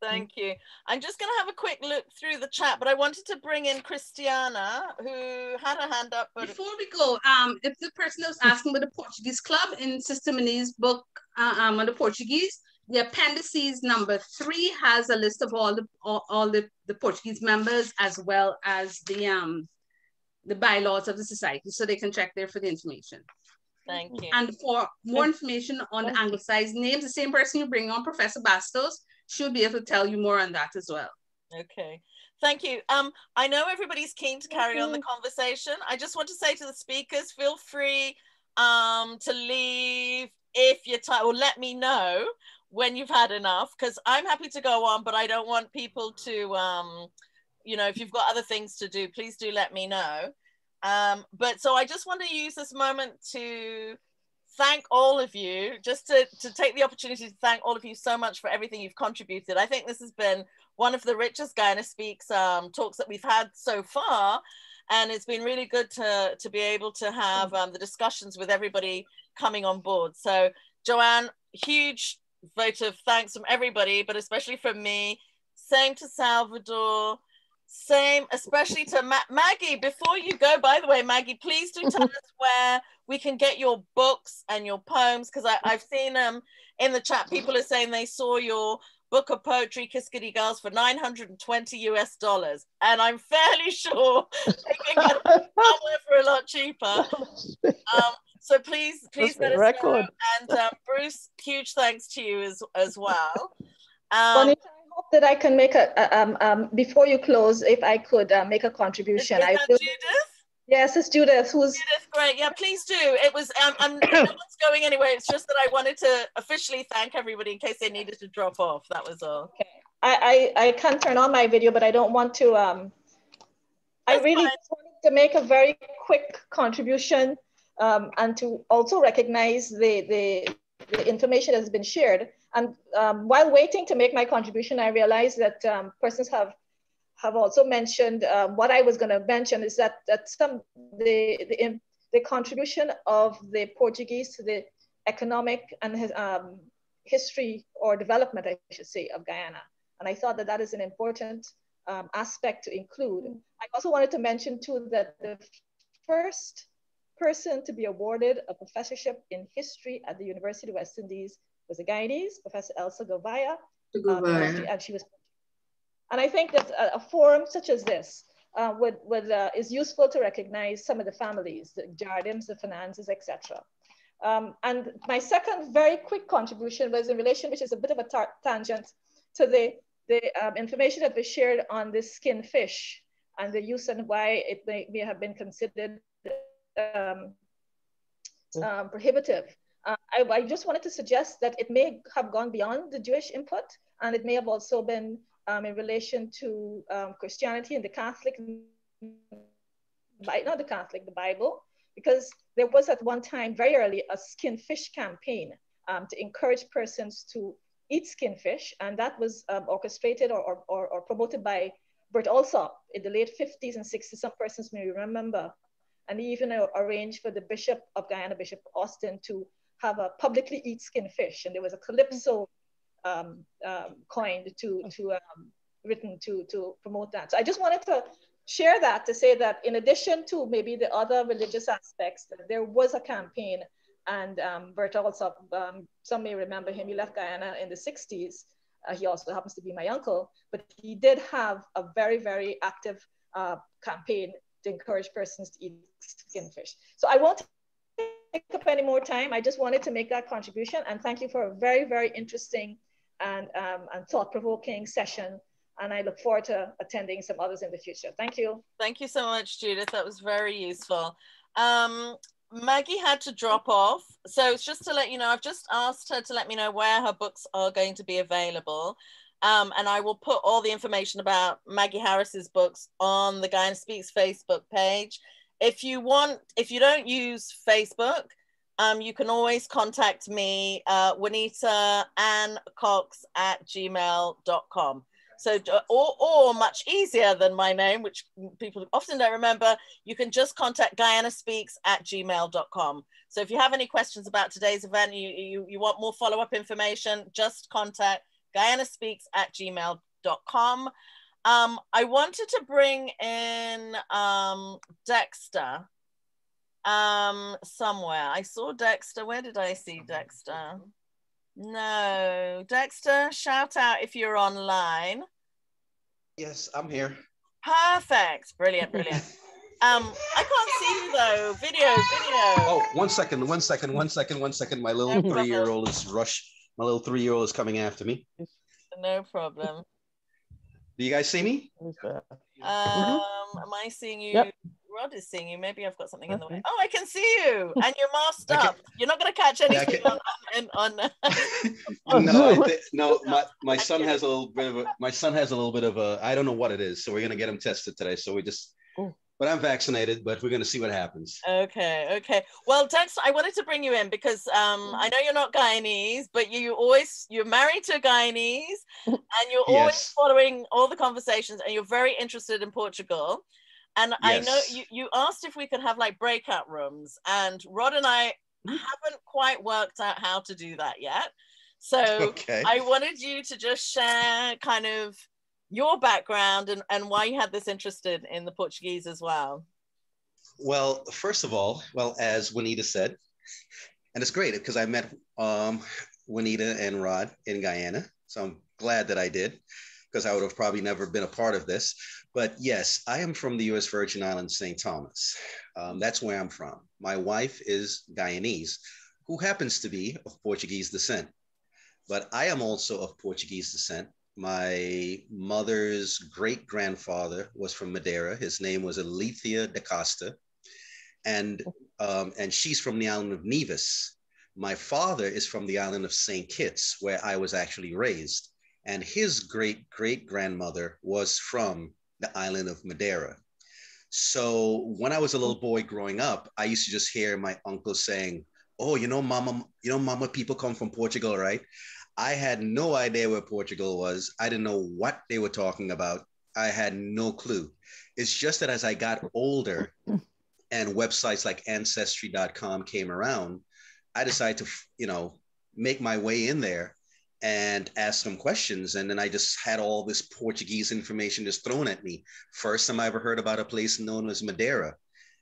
Thank you. I'm just going to have a quick look through the chat, but I wanted to bring in Christiana, who had her hand up. But before we go, if the person that was asking about the Portuguese club in Sister Monique's book on the Portuguese, the appendices number 3 has a list of all the Portuguese members, as well as the bylaws of the society, so they can check there for the information. Thank you. And for more information on the anglicized names, the same person you bring on, Professor Bastos, she'll be able to tell you more on that as well. Okay, thank you. I know everybody's keen to carry on the conversation. I just want to say to the speakers, feel free to leave if you're tired, or let me know when you've had enough, because I'm happy to go on, but I don't want people to, if you've got other things to do, please do let me know. But so I just want to use this moment to thank all of you, just to take the opportunity to thank all of you so much for everything you've contributed. I think this has been one of the richest Guyana Speaks talks that we've had so far. And it's been really good to be able to have the discussions with everybody coming on board. So Joanne, huge vote of thanks from everybody, but especially from me. Same to Salvador. Same, especially to Maggie. Before you go, by the way, Maggie, please do tell us where we can get your books and your poems, because I've seen in the chat, people are saying they saw your book of poetry, Kiskadee Girls, for $920 and I'm fairly sure they can get it somewhere for a lot cheaper. So please let us know. And Bruce, huge thanks to you as well. Bonita, I hope that I can make a before you close, if I could make a contribution. Is that Judith? Yes, it's Judith. Judith, great. Yeah, please do. It was no one's going anywhere. It's just that I wanted to officially thank everybody in case they needed to drop off. That was all. Okay. I can't turn on my video, but I don't want to. I really just wanted to make a very quick contribution and to also recognize the information that has been shared. And while waiting to make my contribution, I realized that persons have also mentioned what I was going to mention is that the contribution of the Portuguese to the economic and history or development, I should say, of Guyana. And I thought that that is an important aspect to include. I also wanted to mention too that the first person to be awarded a professorship in history at the University of the West Indies was a Guyanese, Professor Elsa Govaya, and she was. And I think that a forum such as this is useful to recognize some of the families, the Jardims, the finances, etc. And my second very quick contribution was in relation, which is a bit of a tangent, to the information that was shared on the skin fish and the use and why it may have been considered prohibitive. I just wanted to suggest that it may have gone beyond the Jewish input, and it may have also been in relation to Christianity and the Catholic, not the Catholic, the Bible, because there was at one time very early a skin fish campaign to encourage persons to eat skin fish, and that was orchestrated or promoted by Bert Alsop in the late 50s and 60s. Some persons may remember, and he even arranged for the Bishop of Guyana, Bishop Austin, to have a publicly eat skin fish, and there was a calypso coined written to promote that. So I just wanted to share that to say that in addition to maybe the other religious aspects, there was a campaign, and Bert Alsop, some may remember him, he left Guyana in the 60s. He also happens to be my uncle, but he did have a very, very active campaign to encourage persons to eat skin fish. So I won't take up any more time. I just wanted to make that contribution, and thank you for a very, very interesting and thought-provoking session. And I look forward to attending some others in the future. Thank you. Thank you so much, Judith. That was very useful. Maggie had to drop off. So it's just to let you know, I've just asked her to let me know where her books are going to be available. And I will put all the information about Maggie Harris's books on the Guyana Speaks Facebook page. If you don't use Facebook, you can always contact me, juanita.anncox@gmail.com. So, or much easier than my name, which people often don't remember, you can just contact guyanaspeaks@gmail.com. So if you have any questions about today's event, you want more follow-up information, just contact guyanaspeaks@gmail.com. I wanted to bring in Dexter somewhere. I saw Dexter. Where did I see Dexter? No, Dexter, shout out if you're online. Yes, I'm here. Perfect. Brilliant, brilliant. I can't see you though. Video. Oh, one second. My little three-year-old is My little 3-year-old is coming after me. No problem. Do you guys see me? Am I seeing you? Yep. Rod is seeing you. Maybe I've got something in the way. Oh, I can see you, and you're masked up. You're not going to catch anything No, my son has a little bit of a. I don't know what it is, so we're going to get him tested today. So we just. But I'm vaccinated, but we're going to see what happens. Okay. Well, Dexter, I wanted to bring you in because I know you're not Guyanese, but you're married to a Guyanese, and you're always following all the conversations, and you're very interested in Portugal. And I know you asked if we could have like breakout rooms, and Rod and I haven't quite worked out how to do that yet. So I wanted you to just share kind of your background and why you had this interest in the Portuguese as well. Well, first of all, as Juanita said, and it's great because I met Juanita and Rod in Guyana. So I'm glad that I did, because I would have probably never been a part of this. But yes, I am from the U.S. Virgin Islands, St. Thomas. That's where I'm from. My wife is Guyanese, who happens to be of Portuguese descent. But I am also of Portuguese descent. My mother's great-grandfather was from Madeira. His name was Alethea da Costa. And she's from the island of Nevis. My father is from the island of St. Kitts, where I was actually raised. And his great-great-grandmother was from the island of Madeira. So when I was a little boy growing up, I used to just hear my uncle saying, "Oh, mama, people come from Portugal, right?" I had no idea where Portugal was. I didn't know what they were talking about. I had no clue. It's just that as I got older and websites like Ancestry.com came around, I decided to, make my way in there and ask some questions. And then I just had all this Portuguese information just thrown at me. First time I ever heard about a place known as Madeira.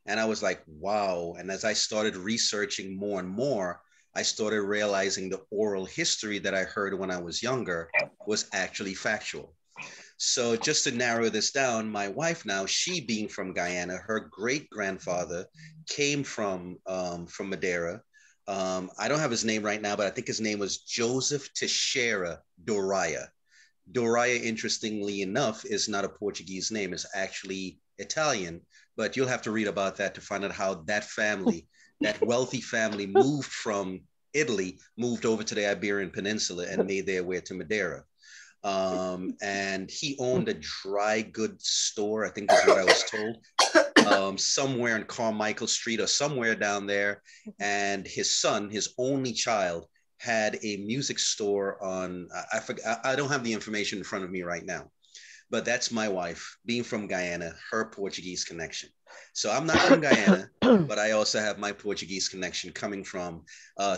And I was like, wow. And as I started researching more and more, I started realizing the oral history that I heard when I was younger was actually factual. So just to narrow this down, my wife now, she being from Guyana, her great-grandfather came from Madeira. I don't have his name right now, but I think his name was Joseph Teixeira Doraya. Doraya, interestingly enough, is not a Portuguese name. It's actually Italian, but you'll have to read about that to find out how that family, that wealthy family, moved from Italy, moved over to the Iberian Peninsula and made their way to Madeira. And he owned a dry goods store, I think is what I was told, somewhere in Carmichael Street or somewhere down there. And his son, his only child, had a music store on, I don't have the information in front of me right now, but that's my wife, being from Guyana, her Portuguese connection. So I'm not from Guyana, but I also have my Portuguese connection coming from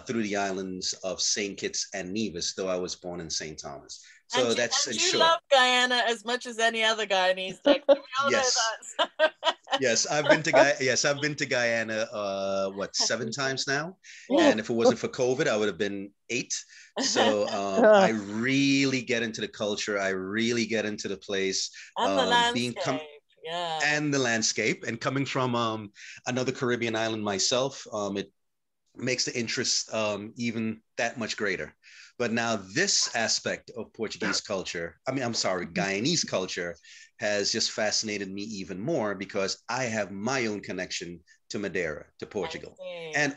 through the islands of St. Kitts and Nevis, though I was born in St. Thomas. So that's in short. You love Guyana as much as any other Guyanese. We all know that. Yes, I've been to Guyana, 7 times now? Yeah. And if it wasn't for COVID, I would have been 8. So I really get into the culture. I really get into the place. And the landscape. And the landscape. And coming from another Caribbean island myself, it makes the interest even that much greater. But now this aspect of Portuguese culture, Guyanese culture, has just fascinated me even more because I have my own connection to Madeira, to Portugal. And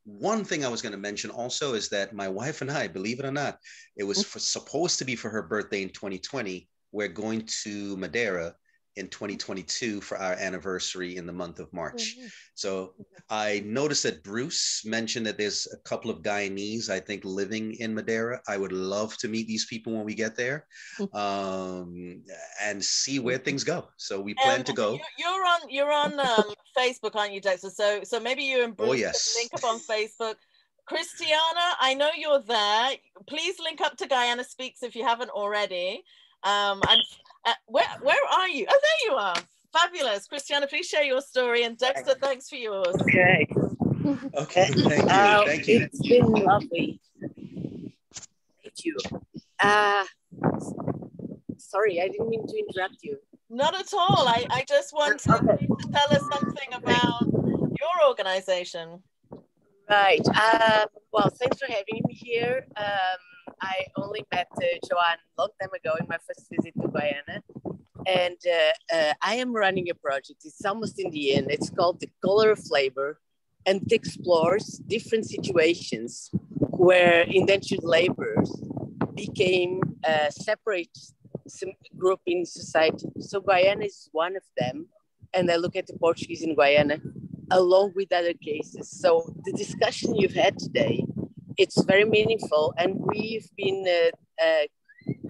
one thing I was going to mention also is that my wife and I, believe it or not, it was supposed to be for her birthday in 2020. We're going to Madeira in 2022 for our anniversary in the month of March. So I noticed that Bruce mentioned that there's a couple of Guyanese, I think, living in Madeira. I would love to meet these people when we get there and see where things go. So we plan to go. You're on Facebook, aren't you, Dexter? So maybe you and Bruce can link up on Facebook. Christiana, I know you're there. Please link up to Guyana Speaks if you haven't already. Where are you? Oh, there you are. Fabulous. Christiana, please share your story. And Dexter, thanks for yours. Okay. Thank you. It's been lovely. Thank you. Sorry, I didn't mean to interrupt you. Not at all. I just wanted you to tell us something about your organization. Right. Well, thanks for having me here. I only met Joanne a long time ago in my first visit to Guyana. And I am running a project. It's almost in the end. It's called The Color of Labor, and it explores different situations where indentured laborers became a separate group in society. So Guyana is one of them. And I look at the Portuguese in Guyana along with other cases. So the discussion you've had today, it's very meaningful. And we've been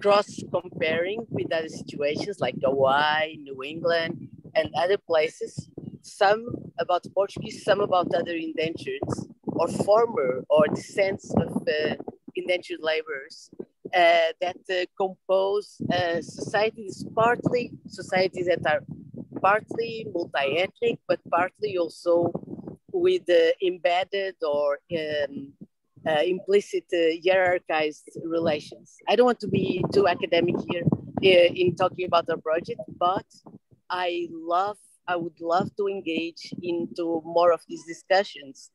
cross-comparing with other situations like Hawaii, New England, and other places, some about Portuguese, some about other indentures or former or descents of indentured laborers. that compose societies that are partly multi-ethnic, but partly also with embedded or implicit hierarchized relations. I don't want to be too academic here in talking about our project, but I would love to engage into more of these discussions.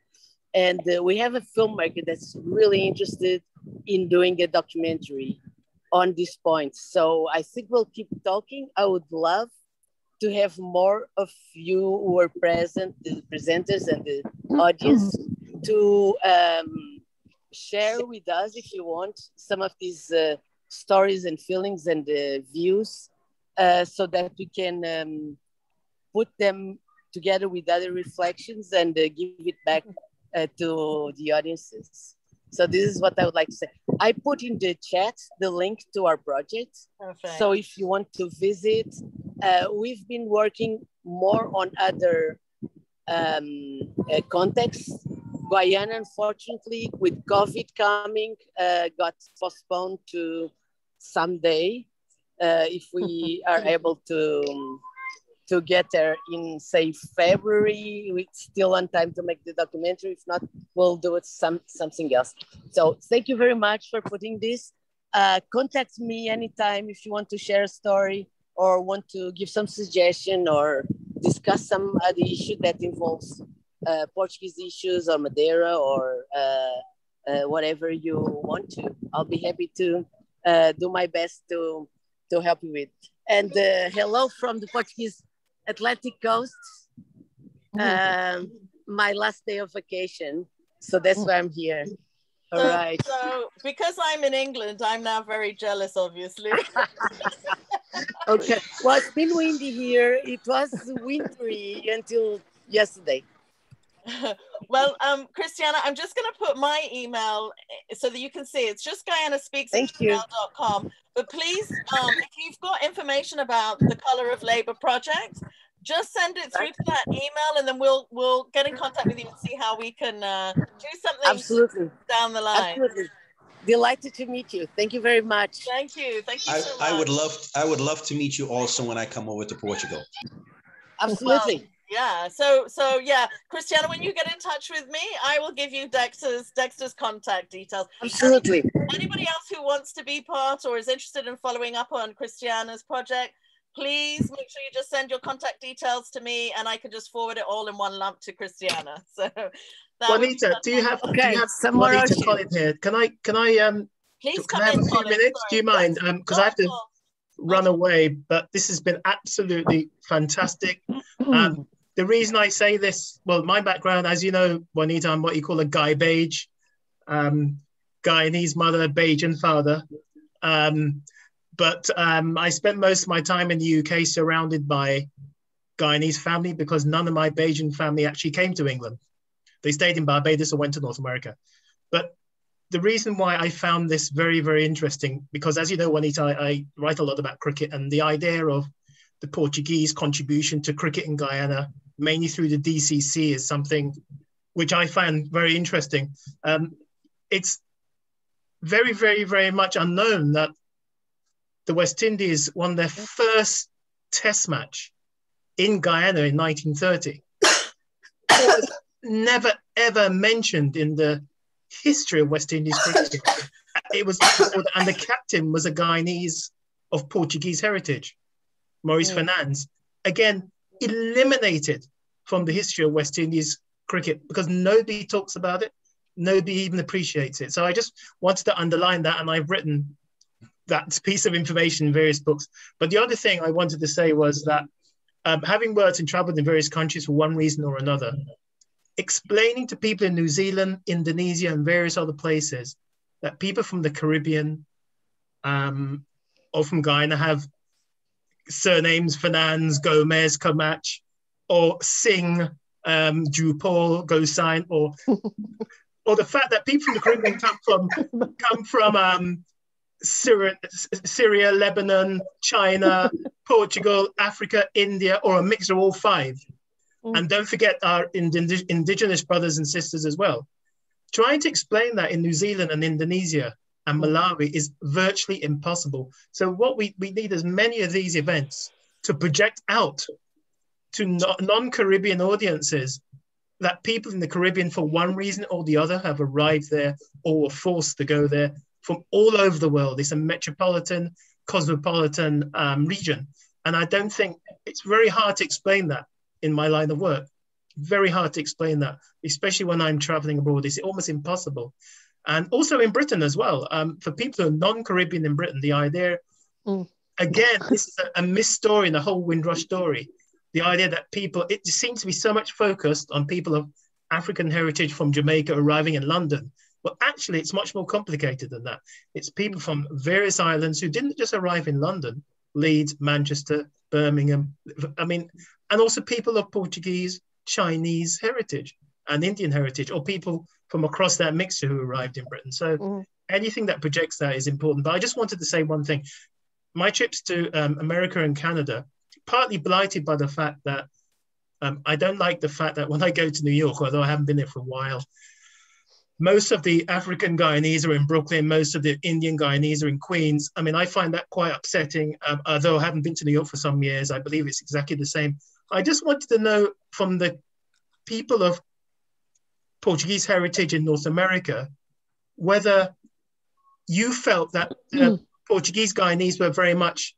And we have a filmmaker that's really interested in doing a documentary on these points. So I think we'll keep talking. I would love to have more of you who are present, the presenters and the audience, to share with us, if you want, some of these stories and feelings and views, so that we can put them together with other reflections and give it back to the audiences. So this is what I would like to say. I put in the chat the link to our project. Perfect. So if you want to visit, we've been working more on other contexts. Guyana, unfortunately, with COVID coming, got postponed to someday, if we are able to get there in, say, February. We're still on time to make the documentary. If not, we'll do it something else. So thank you very much for putting this. Contact me anytime if you want to share a story or want to give some suggestion or discuss some other issue that involves Portuguese issues or Madeira or whatever you want to. I'll be happy to do my best to help you with. And hello from the Portuguese Atlantic coast. My last day of vacation, so that's why I'm here. All right. So because I'm in England, I'm now very jealous, obviously. Okay. Well, it's been windy here. It was wintry until yesterday. Well, Christiana, I'm just going to put my email so that you can see. It's just GuyanaSpeaks@gmail.com. But please, if you've got information about the Color of Labour project, just send it through to that email, and then we'll get in contact with you and see how we can do something. Absolutely. Down the line. Absolutely. Delighted to meet you. Thank you very much. Thank you. Thank you so much. I would love to meet you also when I come over to Portugal. Absolutely. Well, yeah. So yeah, Christiana, when you get in touch with me, I will give you Dexter's contact details. Absolutely. Anybody else who wants to be part or is interested in following up on Christiana's project, please make sure you just send your contact details to me, and I can just forward it all in one lump to Christiana. So, Juanita, do you have Juanita Collins here? Can I please can I have a few minutes? Do you mind? Because I have to run away, but this has been absolutely fantastic. The reason I say this, well, my background, as you know, Juanita, I'm what you call a Guy Beige, Guyanese mother, Bajan father. But I spent most of my time in the UK surrounded by Guyanese family because none of my Bajan family actually came to England. They stayed in Barbados or went to North America. But the reason why I found this very, very interesting, because as you know, Juanita, I write a lot about cricket, and the idea of the Portuguese contribution to cricket in Guyana, mainly through the DCC, is something which I find very interesting. It's very, very, very much unknown that the West Indies won their first test match in Guyana in 1930. It was never, ever mentioned in the history of West Indies cricket. It was, and the captain was a Guyanese of Portuguese heritage, Maurice Fernandes. Again, eliminated from the history of West Indies cricket because nobody talks about it, nobody even appreciates it. So I just wanted to underline that, and I've written that piece of information in various books. But the other thing I wanted to say was that having worked and traveled in various countries for one reason or another, explaining to people in New Zealand, Indonesia, and various other places that people from the Caribbean or from Guyana have surnames Fernandes, Gomez, Camacho, or Singh, Drupal, Gosain, or the fact that people from the Caribbean come from Syria, Lebanon, China, Portugal, Africa, India, or a mix of all five. And don't forget our indigenous brothers and sisters as well. Trying to explain that in New Zealand and Indonesia and Malawi is virtually impossible. So what we need as many of these events to project out to non-Caribbean audiences that people in the Caribbean, for one reason or the other, have arrived there or were forced to go there from all over the world. It's a metropolitan, cosmopolitan region. And I don't think, it's very hard to explain that in my line of work. Very hard to explain that, especially when I'm traveling abroad. It's almost impossible. And also in Britain as well. For people who are non-Caribbean in Britain, the idea, again, this is a missed story in the whole Windrush story. The idea that people, it seems to be so much focused on people of African heritage from Jamaica arriving in London. But actually, it's much more complicated than that. It's people from various islands who didn't just arrive in London, Leeds, Manchester, Birmingham. I mean, and also people of Portuguese, Chinese heritage and Indian heritage, or people from across that mixture who arrived in Britain. So anything that projects that is important. But I just wanted to say one thing. My trips to America and Canada, partly blighted by the fact that I don't like the fact that when I go to New York, although I haven't been there for a while, most of the African Guyanese are in Brooklyn, most of the Indian Guyanese are in Queens. I mean, I find that quite upsetting, although I haven't been to New York for some years. I believe it's exactly the same. I just wanted to know from the people of Portuguese heritage in North America, whether you felt that Portuguese Guyanese were very much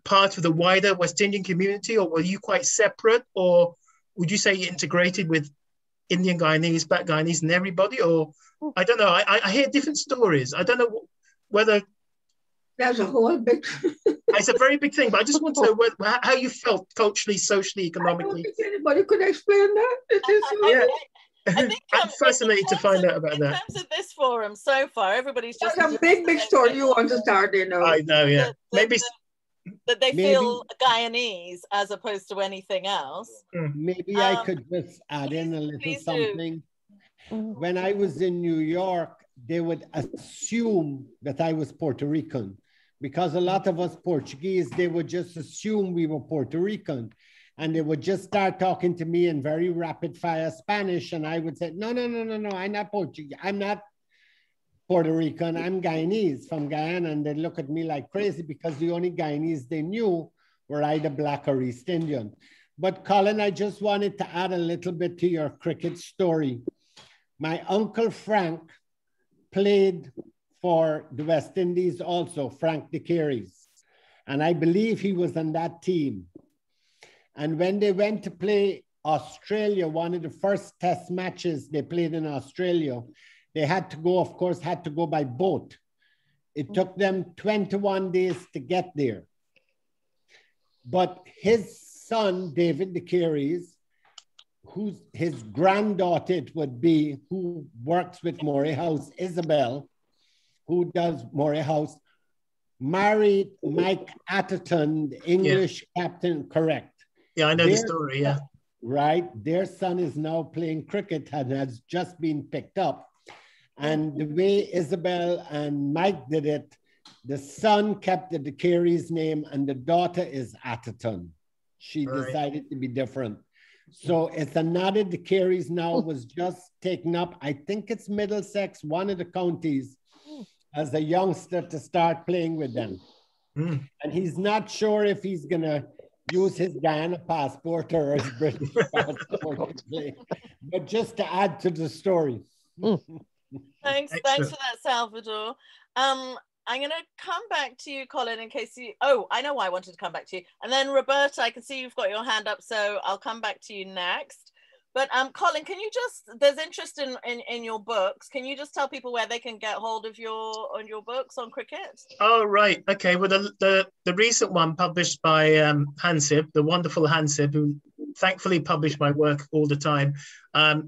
part of the wider West Indian community, or were you quite separate, or would you say you integrated with Indian Guyanese, Black Guyanese, and everybody? Or I don't know. I hear different stories. I don't know whether there's a whole big. It's a very big thing, but I just want to know how you felt culturally, socially, economically. I don't think anybody could explain that. It is I think I'm fascinated to find out about that. In terms of this forum so far, everybody's just a big story you want to start, you know. I know, yeah. Maybe that they feel Guyanese as opposed to anything else. Maybe I could just add in a little something. When I was in New York, they would assume that I was Puerto Rican, because a lot of us Portuguese, they would just assume we were Puerto Rican. And they would just start talking to me in very rapid fire Spanish. And I would say, no, I'm not Portuguese. I'm not Puerto Rican, I'm Guyanese from Guyana. And they'd look at me like crazy because the only Guyanese they knew were either Black or East Indian. But Colin, I just wanted to add a little bit to your cricket story. My uncle Frank played for the West Indies also, Frank De Caires. And I believe he was on that team. And when they went to play Australia, one of the first test matches they played in Australia, they had to go, of course, had to go by boat. It took them 21 days to get there. But his son, David De Caires, who's his granddaughter it would be, who works with Moray House, Isabel, who does Moray House, married Mike Atherton, the English captain, correct. Yeah, I know the story, yeah. Right, their son is now playing cricket and has just been picked up. And the way Isabel and Mike did it, the son kept the De Caires name and the daughter is Atherton. She decided to be different. So it's another De Caires now was just taken up. I think it's Middlesex, one of the counties, as a youngster to start playing with them. And he's not sure if he's gonna use his Guyana passport or his British passport to play. But just to add to the story. Thanks for that, Salvador. I'm going to come back to you, Colin, in case you... Oh, I know why I wanted to come back to you. And then Roberta, I can see you've got your hand up, so I'll come back to you next. But Colin, can you just... There's interest in your books. Can you just tell people where they can get hold of your books on cricket? Oh, right. Okay. Well, the recent one published by Hansib, the wonderful Hansib, who thankfully published my work all the time,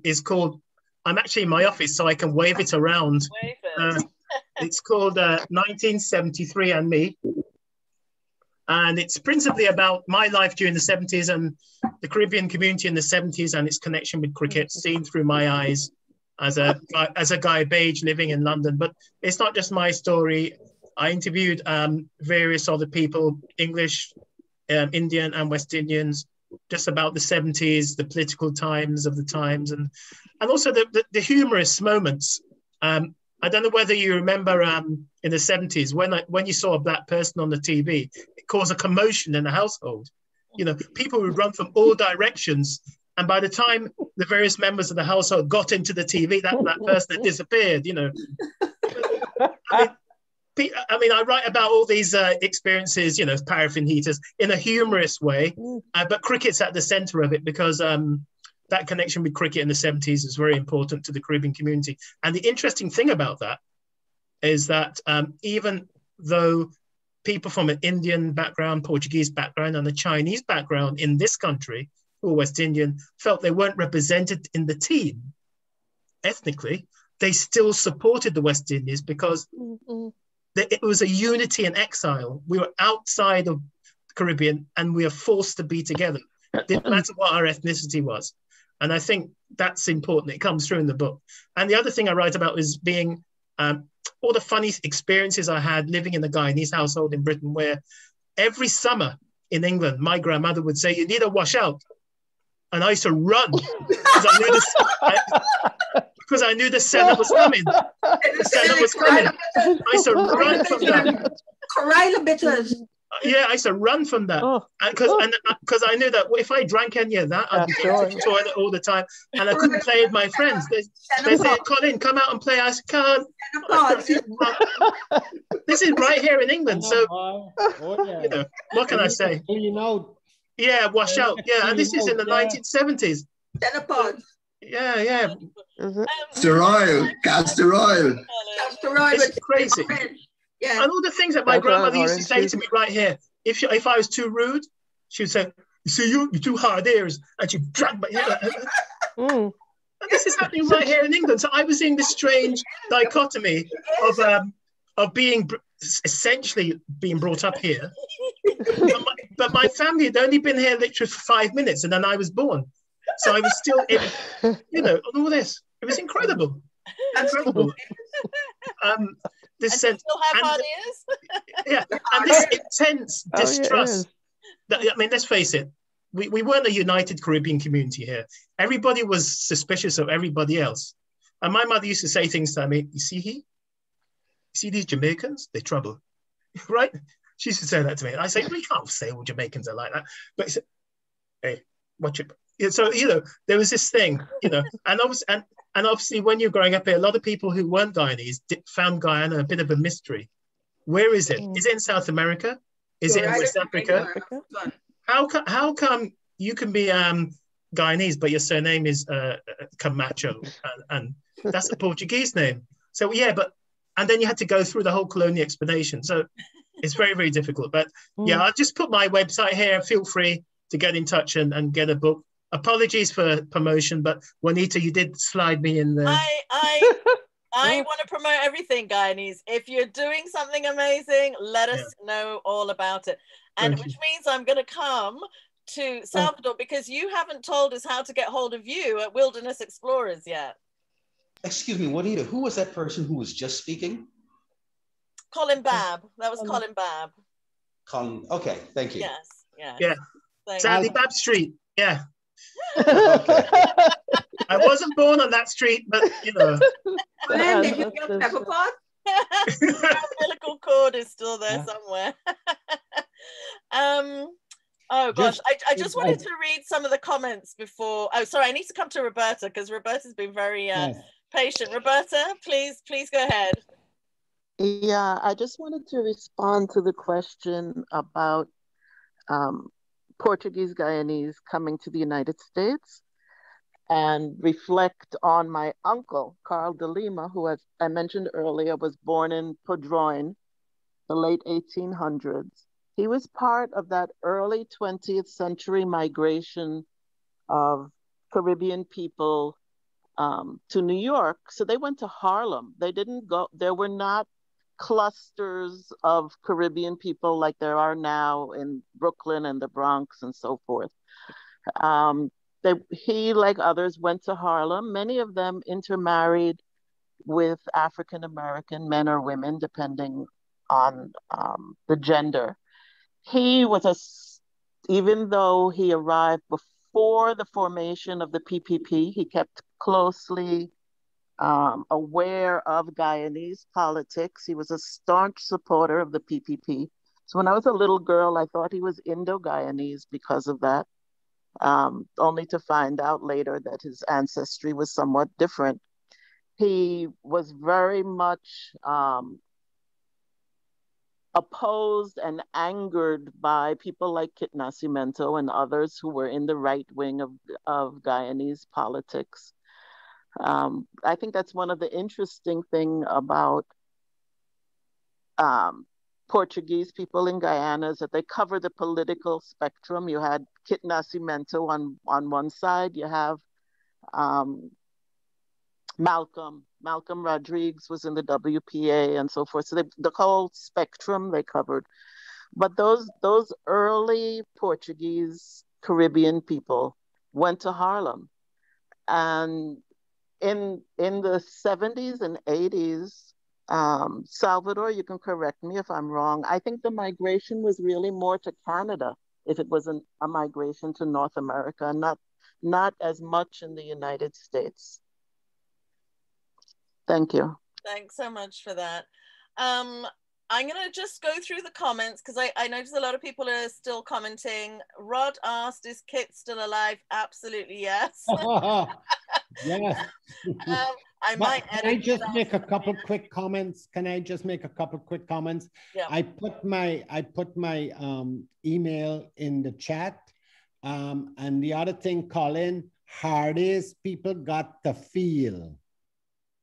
is called... I'm actually in my office, so I can wave it around. Wave it. It's called 1973 and Me. And it's principally about my life during the 70s and the Caribbean community in the 70s and its connection with cricket, seen through my eyes as a guy beige living in London. But it's not just my story. I interviewed various other people, English, Indian and West Indians, just about the 70s, the political times of the times, and also the humorous moments. I don't know whether you remember in the 70s when you saw a black person on the TV, it caused a commotion in the household. You know, people would run from all directions. And by the time the various members of the household got into the TV, that black person had disappeared, you know. I mean, I write about all these experiences, you know, paraffin heaters in a humorous way, but cricket's at the center of it because that connection with cricket in the 70s is very important to the Caribbean community. And the interesting thing about that is that even though people from an Indian background, Portuguese background, and a Chinese background in this country, who are West Indian, felt they weren't represented in the team ethnically, they still supported the West Indies because it was a unity in exile. We were outside of the Caribbean and we were forced to be together. It didn't matter what our ethnicity was. And I think that's important. It comes through in the book. And the other thing I write about is being all the funny experiences I had living in the Guyanese household in Britain, where every summer in England, my grandmother would say, "You need a washout." And I used to run because I knew the Senna was coming. The Senna was coming. I used to run from that. Corral bitters. Yeah, I used to run from that because I knew that if I drank any of that, I'd be going to the toilet all the time, and I couldn't play with my friends. They say, "Colin, come out and play." I said, "Can't." This is right here in England, so you know, what can I say? Yeah, wash out. Yeah, and this is in the 1970s. Yeah, yeah. Castor oil, castor oil. Castor oil. It's crazy. Yeah. And all the things that my grandmother used to say to me right here. If I was too rude, she would say, "You see, you're too hard ears," and she'd drag my hair. And this is happening right here in England. So I was in this strange dichotomy of being essentially being brought up here. But my family had only been here literally for 5 minutes, and then I was born. So I was still in, you know, on all this. It was incredible. Incredible. This sense, still have hard ears? Yeah, and this intense distrust. I mean, let's face it, we weren't a united Caribbean community here. Everybody was suspicious of everybody else. And my mother used to say things to me, "You see these Jamaicans? They're trouble." Right? She used to say that to me. And I say, "We can't say all Jamaicans are like that." But he said, "Hey, watch it." So, you know, there was this thing, you know, and obviously when you're growing up here, a lot of people who weren't Guyanese found Guyana a bit of a mystery. Where is it? Is it in South America? Is it in West Africa? How come you can be Guyanese, but your surname is Camacho, and that's a Portuguese name? So yeah, and then you had to go through the whole colonial explanation. So it's very, very difficult. But yeah, I'll just put my website here. Feel free to get in touch and get a book. Apologies for promotion, but Juanita, you did slide me in there. I want to promote everything, Guyanese. If you're doing something amazing, let us know all about it. And which means I'm going to come to Salvador because you haven't told us how to get hold of you at Wilderness Explorers yet. Excuse me, Juanita, who was that person who was just speaking? Colin Babb. That was Colin Babb. Okay, thank you. Yes, yeah. Sandy Babb Street, yeah. Okay. I wasn't born on that street, but you know. Colin, did you get pepper pot? The umbilical cord is still there somewhere. Oh gosh, I just wanted to read some of the comments before. Oh, sorry, I need to come to Roberta because Roberta's been very patient. Roberta, please go ahead. Yeah, I just wanted to respond to the question about Portuguese Guyanese coming to the United States and reflect on my uncle, Carl de Lima, who, as I mentioned earlier, was born in Podroin, the late 1800s. He was part of that early 20th century migration of Caribbean people to New York. So they went to Harlem. They didn't go, there were not clusters of Caribbean people like there are now in Brooklyn and the Bronx and so forth. He, like others, went to Harlem. Many of them intermarried with African-American men or women, depending on the gender. He was even though he arrived before the formation of the PPP, he kept closely aware of Guyanese politics. He was a staunch supporter of the PPP. So when I was a little girl, I thought he was Indo-Guyanese because of that, only to find out later that his ancestry was somewhat different. He was very much opposed and angered by people like Kit Nascimento and others who were in the right wing of Guyanese politics. I think that's one of the interesting things about Portuguese people in Guyana is that they cover the political spectrum. You had Kit Nascimento on one side, you have Malcolm Rodrigues was in the WPA and so forth. So the whole spectrum they covered. But those early Portuguese Caribbean people went to Harlem. And in the 70s and 80s, Salvador, you can correct me if I'm wrong, I think the migration was really more to Canada if it was a migration to North America, not as much in the United States. Thank you. Thanks so much for that. I'm going to just go through the comments because I notice a lot of people are still commenting. Rod asked, is Kit still alive? Absolutely, yes. Yes. I might edit. Can I just make a couple quick comments? Yeah. I put my email in the chat. And the other thing, Colin, hardest people got the feel.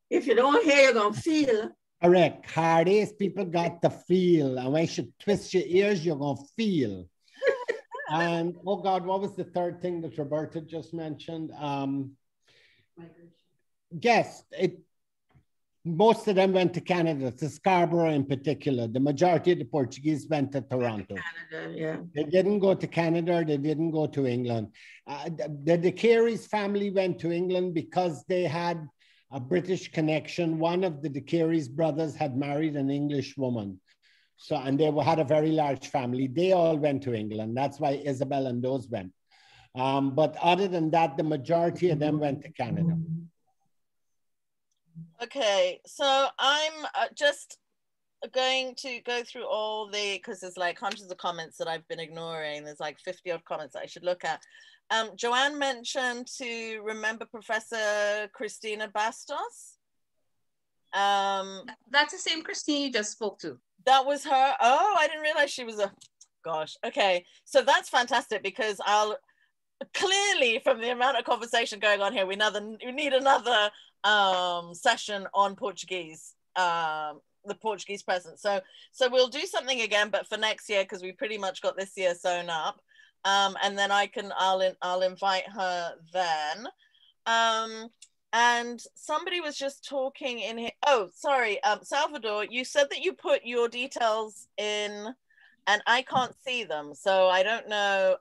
If you don't hear, you're going to feel. Correct. Hardest people got the feel. And when you should twist your ears, you're going to feel. And, oh God, what was the third thing that Roberta just mentioned? Yes, most of them went to Canada, to Scarborough in particular. The majority of the Portuguese went to Toronto. Canada, yeah. They didn't go to Canada, they didn't go to England. The De Caires family went to England because they had a British connection. One of the De Caires brothers had married an English woman. So, and they had a very large family. They all went to England. That's why Isabel and those went. But other than that, the majority of them went to Canada. Okay, so I'm just going to go through all the, because there's like hundreds of comments that I've been ignoring. There's like 50 odd comments that I should look at. Joanne mentioned to remember Professor Cristina Bastos. That's the same Christine you just spoke to. That was her. Oh, I didn't realize she was a, gosh. Okay, so that's fantastic because I'll clearly from the amount of conversation going on here, we need another session on Portuguese, the Portuguese presence. So we'll do something again, but for next year, because we pretty much got this year sewn up. And then I'll invite her then. And somebody was just talking in here. Oh, sorry, Salvador, you said that you put your details in and I can't see them. So I don't know,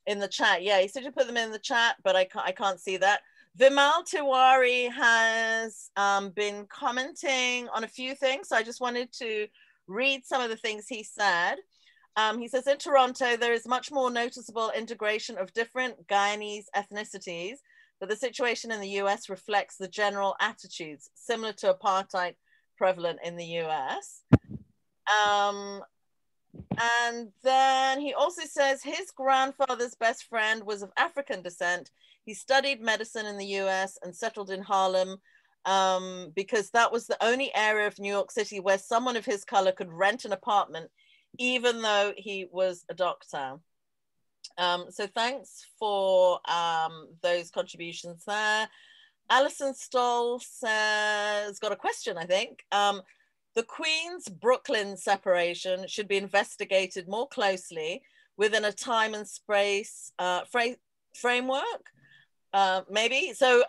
in the chat. Yeah, you said you put them in the chat, but I can't see that. Vimal Tiwari has been commenting on a few things. So I just wanted to read some of the things he said. He says, in Toronto, there is much more noticeable integration of different Guyanese ethnicities, but the situation in the US reflects the general attitudes similar to apartheid prevalent in the US. And then he also says his grandfather's best friend was of African descent. He studied medicine in the US and settled in Harlem because that was the only area of New York City where someone of his color could rent an apartment, even though he was a doctor. So thanks for those contributions there. Alison Stoll says, got a question, I think. The Queens-Brooklyn separation should be investigated more closely within a time and space framework, maybe. So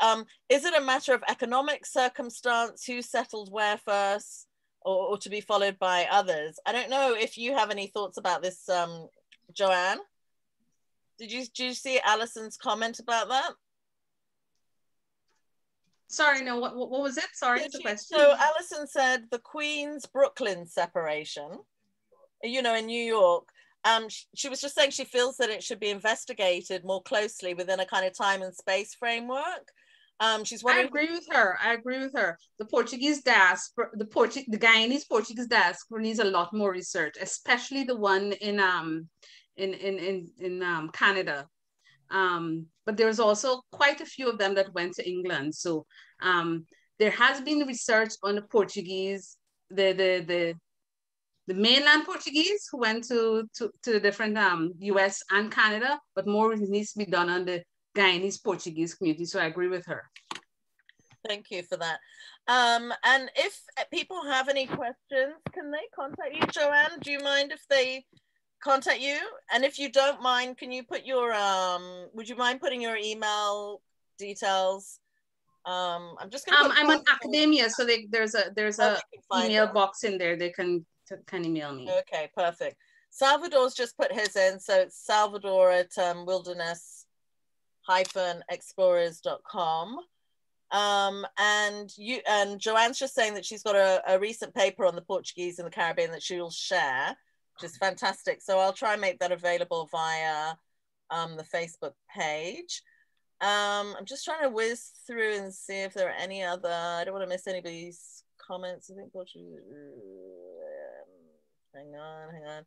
is it a matter of economic circumstance, who settled where first, or to be followed by others? I don't know if you have any thoughts about this, Joanne. Did you see Alison's comment about that? Sorry, no, what was it? Sorry, the question. So Alison said the Queens-Brooklyn separation, you know, in New York, she was just saying she feels that it should be investigated more closely within a kind of time and space framework. She's wondering. I agree with her. I agree with her. The Portuguese diaspora, the Guyanese Portuguese diaspora needs a lot more research, especially the one in Canada. But there's also quite a few of them that went to England. So there has been research on the Portuguese, the mainland Portuguese who went to the different US and Canada, but more needs to be done on the Guyanese Portuguese community. So I agree with her. Thank you for that. And if people have any questions, can they contact you, Joanne? Do you mind if they contact you? And if you don't mind, can you put your, would you mind putting your email details? I'm just gonna I'm on academia, so there's a email box in there. They can email me. Okay, perfect. Salvador's just put his in, so it's Salvador at wilderness-explorers.com. And Joanne's just saying that she's got a recent paper on the Portuguese in the Caribbean that she will share, which is fantastic. So I'll try and make that available via the Facebook page. I'm just trying to whiz through and see if there are any other, I don't want to miss anybody's comments. I think Portuguese, hang on.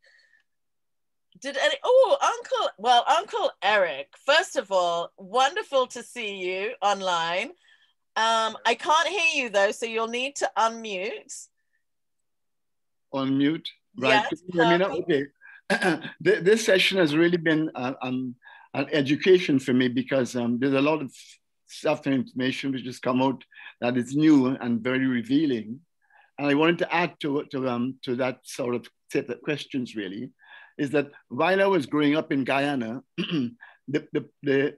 Did any, Uncle Eric, first of all, wonderful to see you online. I can't hear you though, so you'll need to unmute. Unmute, right? Yes, okay. This session has really been an education for me because there's a lot of stuff and information which has come out that is new and very revealing. And I wanted to add to that sort of set of questions really, is that while I was growing up in Guyana,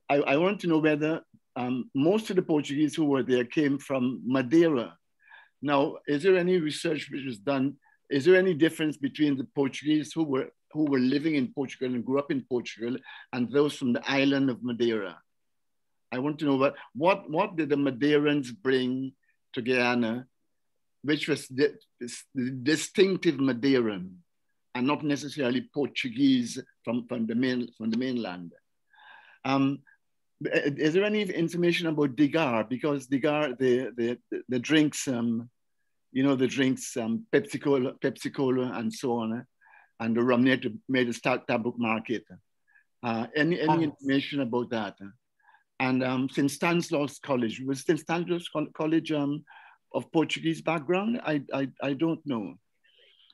I wanted to know whether most of the Portuguese who were there came from Madeira. Now, is there any research which was done? Is there any difference between the Portuguese who were living in Portugal and grew up in Portugal and those from the island of Madeira? I want to know what did the Madeirans bring to Guyana, which was the distinctive Madeiran and not necessarily Portuguese from the mainland. Is there any information about Digar? Because Digar, the drinks, the drinks, Pepsi Cola and so on, and the rum made a tabuk market. Any information about that? And St. Stanislaus College, was St. Stanislaus College of Portuguese background? I don't know.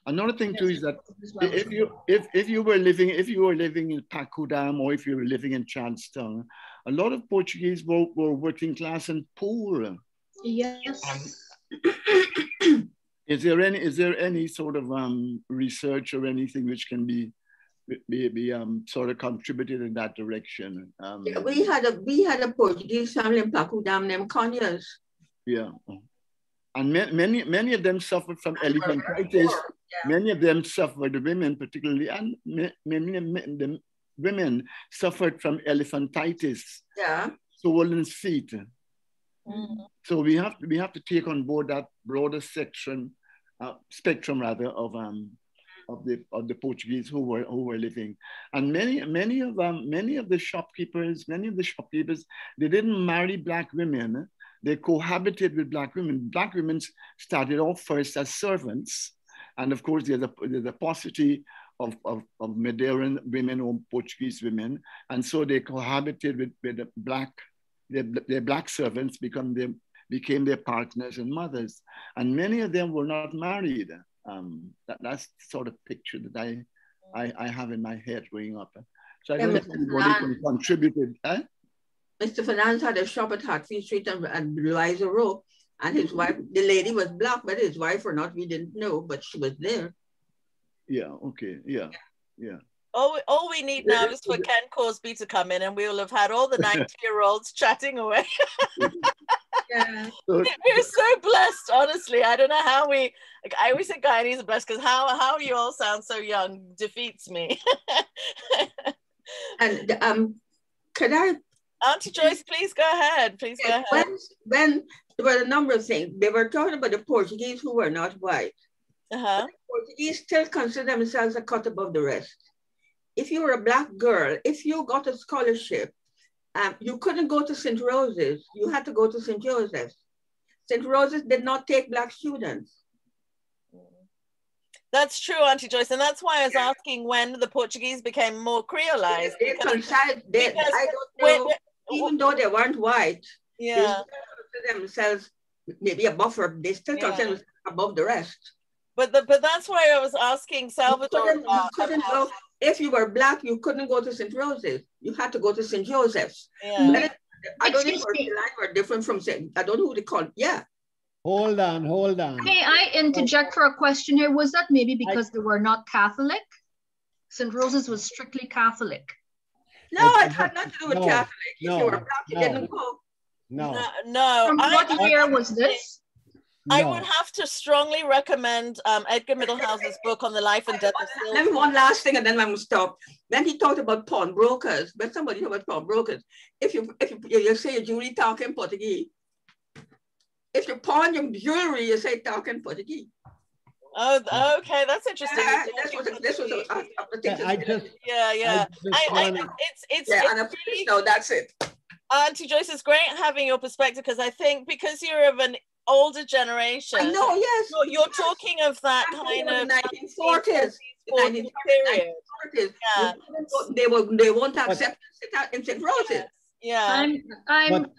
Another thing too is that if you were living in Pacudam or if you were living in Charlestown, a lot of Portuguese were working class and poor. Yes. Is there any sort of research or anything which can be sort of contributed in that direction? Yeah, we had a Portuguese family in Pacudam named Conyers. Yeah. And many of them suffered from elephantitis. Yeah. Many of them suffered, the women particularly, and many of the women suffered from elephantitis. Yeah. Swollen feet. So we have to take on board that broader spectrum rather of the Portuguese who were living, and many of the shopkeepers, they didn't marry black women. They cohabited with black women. Black women started off first as servants. And of course, there's a paucity of Madeiran women or Portuguese women. And so they cohabited with the their black servants became their partners and mothers. And many of them were not married. That's the sort of picture that I have in my head growing up. So I don't know if anybody can contribute it. Mr. Fernandez had a shop at Hartfield Street and Louisa Row, and his wife, the lady was black, but his wife or not, we didn't know, but she was there. Yeah, okay, yeah. All we need now is for Ken Cosby to come in and we will have had all the 90-year-olds chatting away. Yeah. We're so blessed, honestly. I don't know how I always say Guyanese are blessed because how you all sound so young defeats me. And could I... Auntie Joyce, please go ahead. Please go ahead. When there were a number of things. They were talking about the Portuguese who were not white. The Portuguese still consider themselves a cut above the rest. If you were a black girl, if you got a scholarship you couldn't go to St. Rose's. You had to go to St. Joseph's. St. Rose's did not take Black students. That's true, Auntie Joyce, and that's why I was asking when the Portuguese became more creolized. Even though they weren't white, yeah, they still consider themselves maybe a buffer. They still consider themselves above the rest. But that's why I was asking Salvador. If you were Black, you couldn't go to St. Rose's. You had to go to St. Joseph's. Yeah. I don't think we're different from St. I don't know who they call it. Yeah. Hold on. May I interject for a question here? Was that maybe because they were not Catholic? St. Rose's was strictly Catholic. No, it had nothing to do with Catholic. If you were Black, you didn't go. No. From what year was this? I would have to strongly recommend Edgar Middlehouse's book on the life and death of Sylvia. Let me one last thing and then I'm going to stop. Then he talked about pawnbrokers. But somebody know about pawnbrokers. If you say you're jewelry talking Portuguese, if you pawn your jewelry, you say talking Portuguese. Oh, okay, that's interesting. This was no, that's it. Auntie Joyce, it's great having your perspective because I think because you're of an older generation. I know, yes. You're talking of that kind of 1940s. period. Yeah. They won't accept it in St. Rose's. Yeah.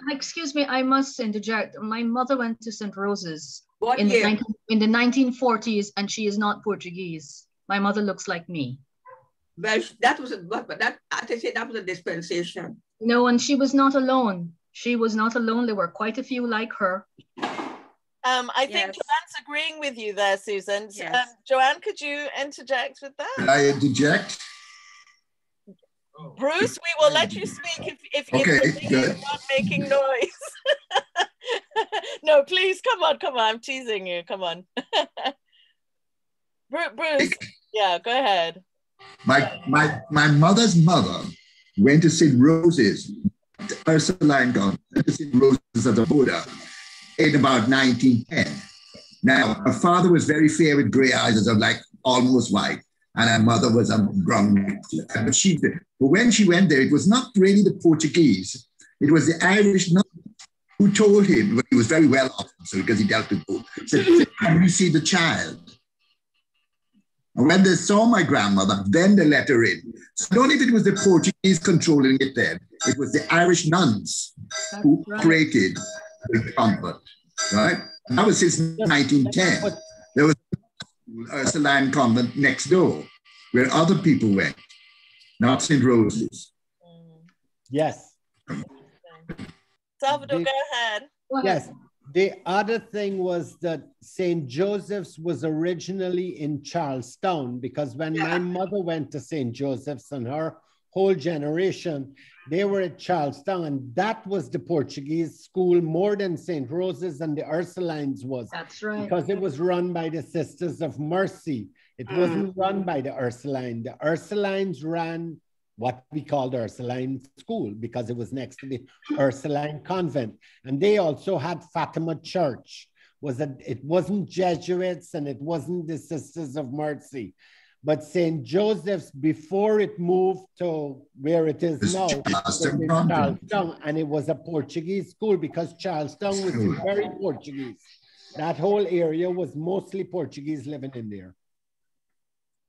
Excuse me, I must interject. My mother went to St. Rose's in the 1940s, and she is not Portuguese. My mother looks like me. Well, that was a dispensation. No, and she was not alone. She was not alone. There were quite a few like her. I think Joanne's agreeing with you there, Susan. Yes. Joanne, could you interject with that? Can I interject? Bruce, we will let you speak if you're not making noise. No, please, come on. I'm teasing you. Come on. Bruce, yeah, go ahead. My mother's mother went to St. Rose's, Ursuline Convent, to St. Rose's of the Buddha in about 1910. Now, her father was very fair with gray eyes, like almost white, and her mother was a brown. But when she went there, it was not really the Portuguese. It was the Irish nun who told him, but he was very well off, so because he dealt with both, said, "Can you see the child?" And when they saw my grandmother, then they let her in. So I don't know if it was the Portuguese controlling it then. It was the Irish nuns who created the convent, right? And that was since 1910. There was Ursuline Convent next door where other people went, not St. Rose's. Yes. Salvador, go ahead. Yes. The other thing was that St. Joseph's was originally in Charlestown because when my mother went to St. Joseph's and her whole generation, they were at Charlestown, and that was the Portuguese school more than St. Rose's and the Ursulines was. That's right. Because it was run by the Sisters of Mercy. It wasn't run by the Ursuline. The Ursulines ran what we called Ursuline School because it was next to the Ursuline Convent. And they also had Fatima Church. It wasn't Jesuits and it wasn't the Sisters of Mercy. But St. Joseph's, before it moved to where it is now, was in Charlestown, and it was a Portuguese school because Charlestown was very Portuguese. That whole area was mostly Portuguese living in there.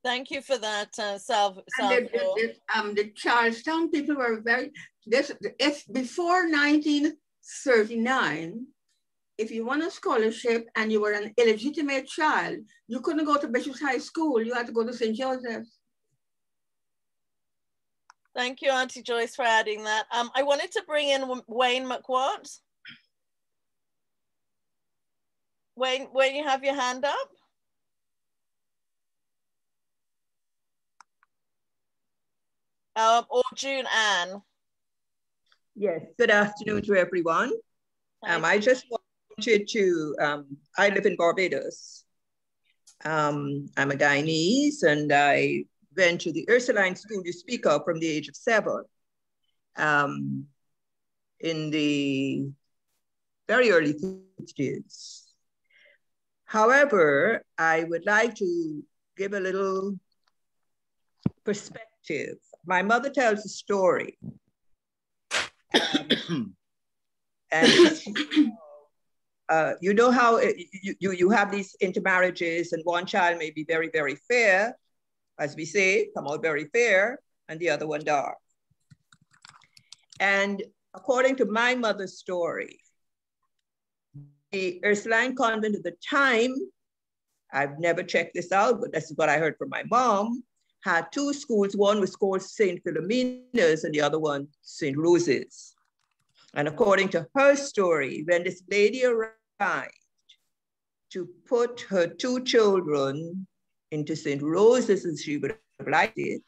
Thank you for that, Salvador. The Charlestown people were before 1939, if you won a scholarship and you were an illegitimate child, you couldn't go to Bishop's High School. You had to go to St. Joseph's. Thank you, Auntie Joyce, for adding that. I wanted to bring in Wayne McWatt. Wayne, you have your hand up? Or June Ann. Yes, good afternoon to everyone. I just wanted to, I live in Barbados. I'm a Guyanese and I went to the Ursuline school you speak of from the age of 7 in the very early 50s. However, I would like to give a little perspective. My mother tells a story And you know how you have these intermarriages, and one child may be very, very fair, as we say, come out very fair, and the other one dark. And according to my mother's story, the Ursuline convent at the time, I've never checked this out, but this is what I heard from my mom, had two schools. One was called St. Philomena's and the other one St. Rose's. And according to her story, when this lady arrived to put her two children into St. Rose's, as she would have liked it,